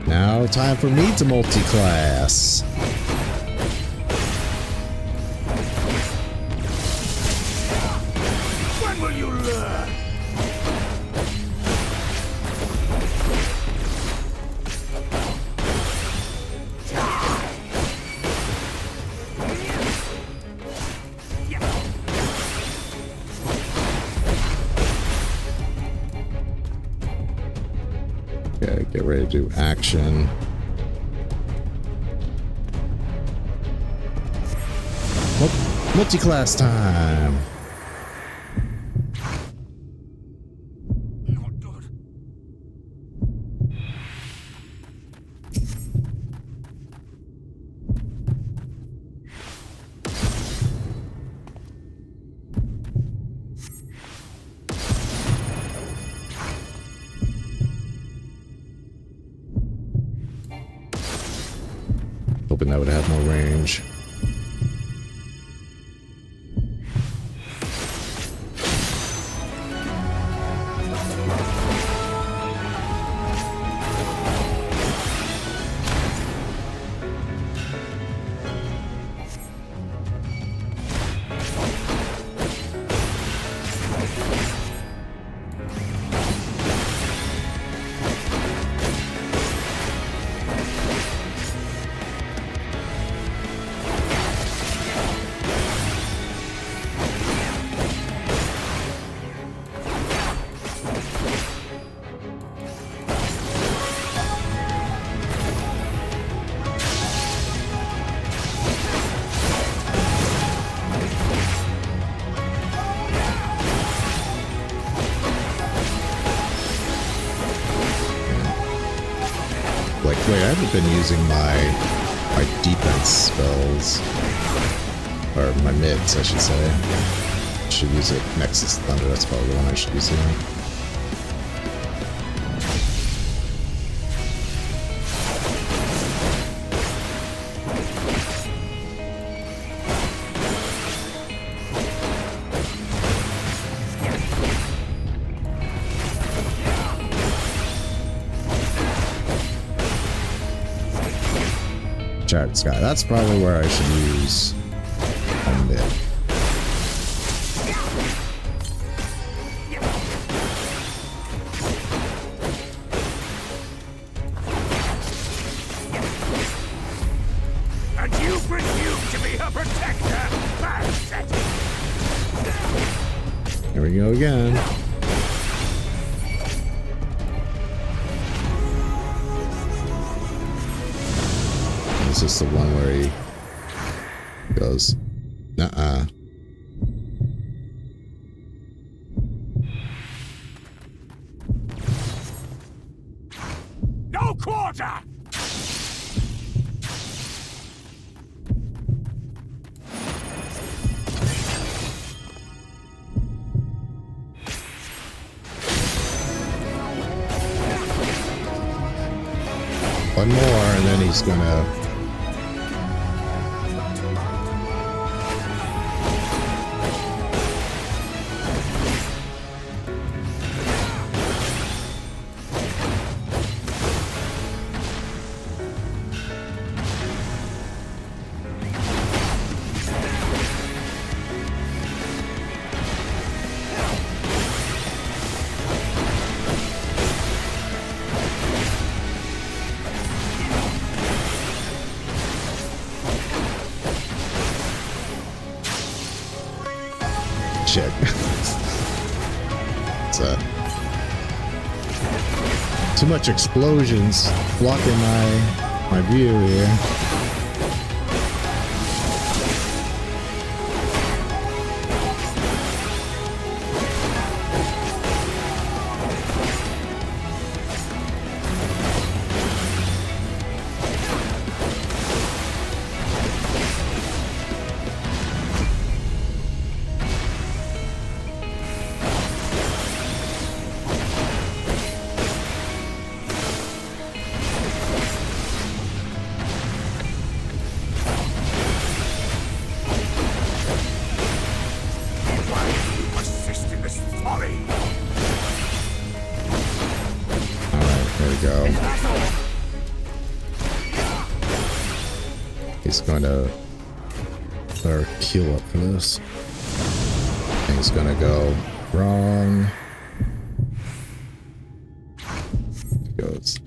Now time for me to multi-class. When will you learn? Okay, get ready to do action. Multi-class time. hoping that would have more range. Wait, I haven't been using my defense spells. Or my mids, I should say. I should use it. Nexus Thunder, that's probably the one I should be using. Shattered Sky. That's probably where I should use a mid. And you presume to be her protector? Here we go again. Is this the one where he goes, nuh-uh. No quarter! One more and then he's gonna... Shit. It's too much explosions blocking my view here. He's going to better queue up for this. Thing's gonna go wrong. Goes.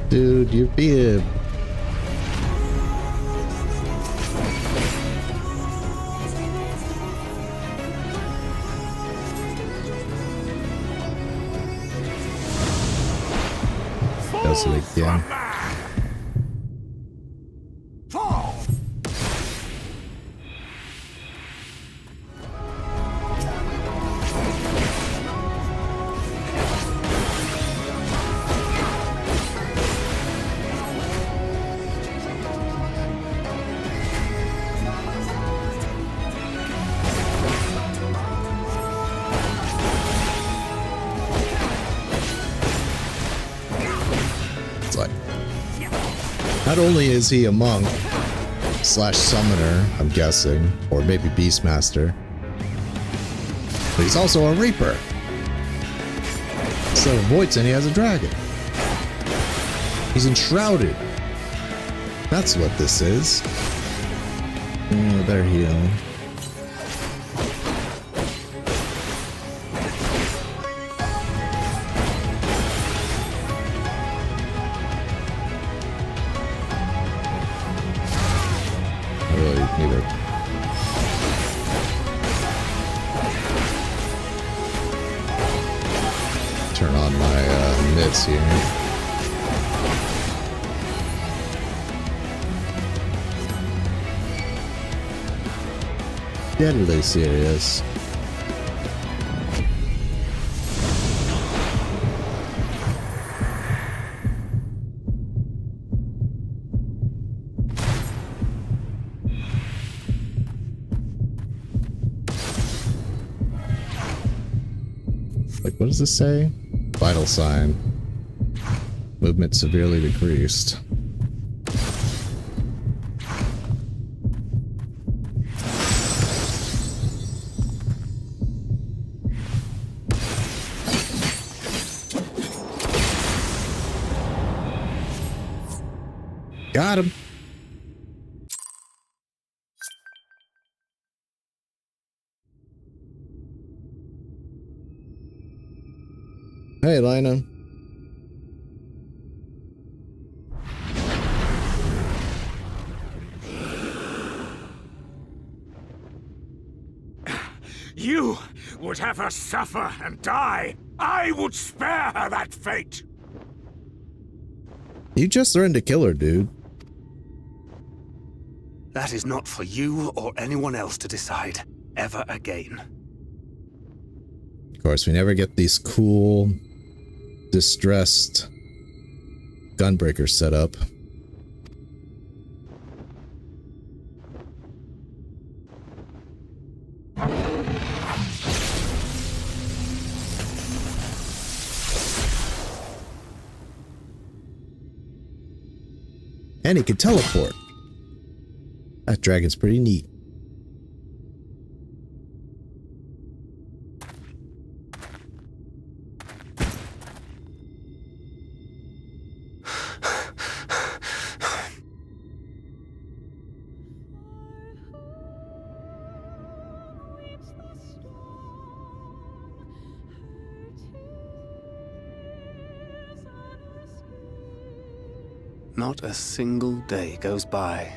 Dude, you be a... Does it again. Not only is he a monk slash summoner, I'm guessing, or maybe Beastmaster, but he's also a Reaper. Instead of Voighton, he has a dragon. He's enshrouded. That's what this is. Oh, better heal. I really need to turn on my mitts here. Deadly serious. Like, what does this say? Vital sign. Movement severely decreased. Got him. Hey, Lina. You would have her suffer and die. I would spare her that fate. You just threatened to kill her, dude. That is not for you or anyone else to decide ever again. Of course, we never get these cool, distressed gunbreakers set up. And he can teleport. That dragon's pretty neat. Not a single day goes by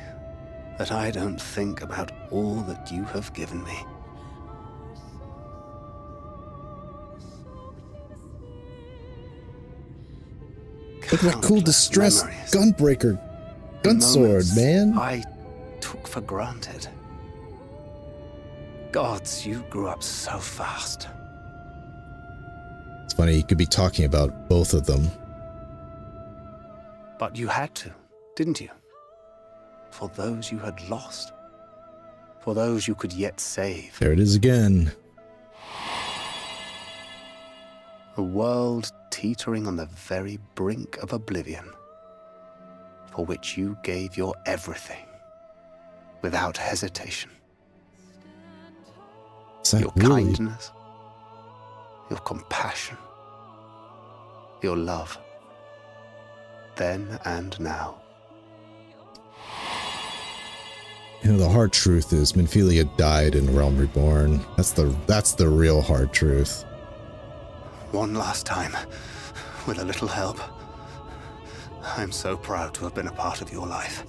that I don't think about all that you have given me. Look at that cool distressed gunbreaker gun sword, man. I took for granted. Gods, you grew up so fast. It's funny, you could be talking about both of them. But you had to, didn't you? For those you had lost. For those you could yet save. There it is again. A world teetering on the very brink of oblivion, for which you gave your everything, without hesitation. Your kindness, your compassion, your love, then and now. You know, the hard truth is Minfilia died in Realm Reborn. That's the real hard truth. One last time, with a little help. I'm so proud to have been a part of your life.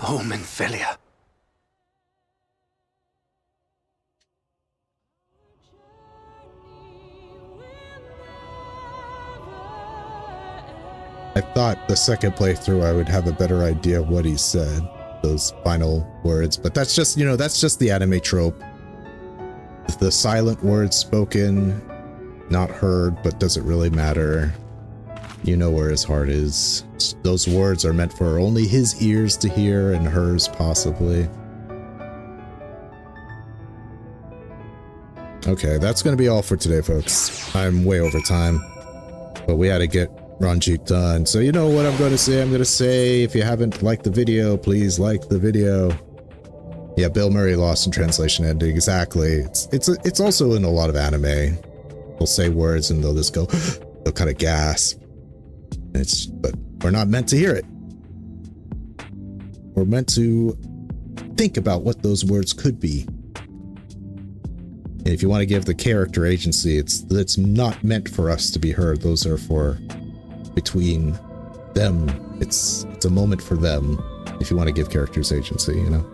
Oh, Minfilia. I thought the second playthrough I would have a better idea of what he said, those final words, but that's just, you know, that's just the anime trope. The silent words spoken, not heard, but does it really matter? You know where his heart is. Those words are meant for only his ears to hear and hers possibly. Okay, that's going to be all for today, folks. I'm way over time, but we had to get Ranjit done. So you know what I'm going to say? I'm going to say, if you haven't liked the video, please like the video. Yeah, Bill Murray Lost in Translation ending. Exactly. It's also in a lot of anime. They'll say words and they'll just go, they'll kind of gasp. But we're not meant to hear it. We're meant to think about what those words could be. And if you want to give the character agency, it's not meant for us to be heard. Those are for between them. It's a moment for them. If you want to give characters agency, you know.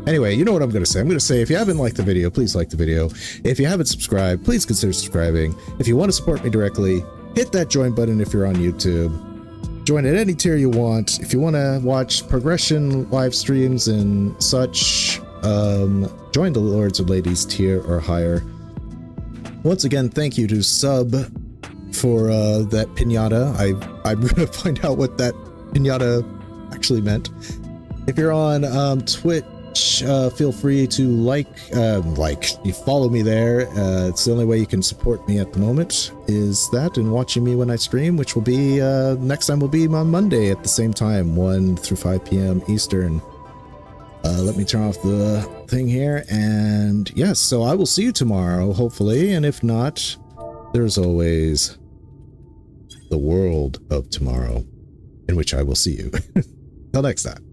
Anyway, you know what I'm going to say. I'm going to say, if you haven't liked the video, please like the video. If you haven't subscribed, please consider subscribing. If you want to support me directly, hit that join button if you're on YouTube. Join at any tier you want. If you want to watch progression live streams and such, join the Lords or Ladies tier or higher. Once again, thank you to Sub for that pinata. I'm going to find out what that pinata actually meant. If you're on Twitch, feel free to you follow me there. It's the only way you can support me at the moment is that, and watching me when I stream, which will be next time will be on Monday at the same time, 1 through 5 p.m. Eastern. Let me turn off the thing here, and yes, so I will see you tomorrow, hopefully, and if not, there's always the world of tomorrow, in which I will see you. Till next time.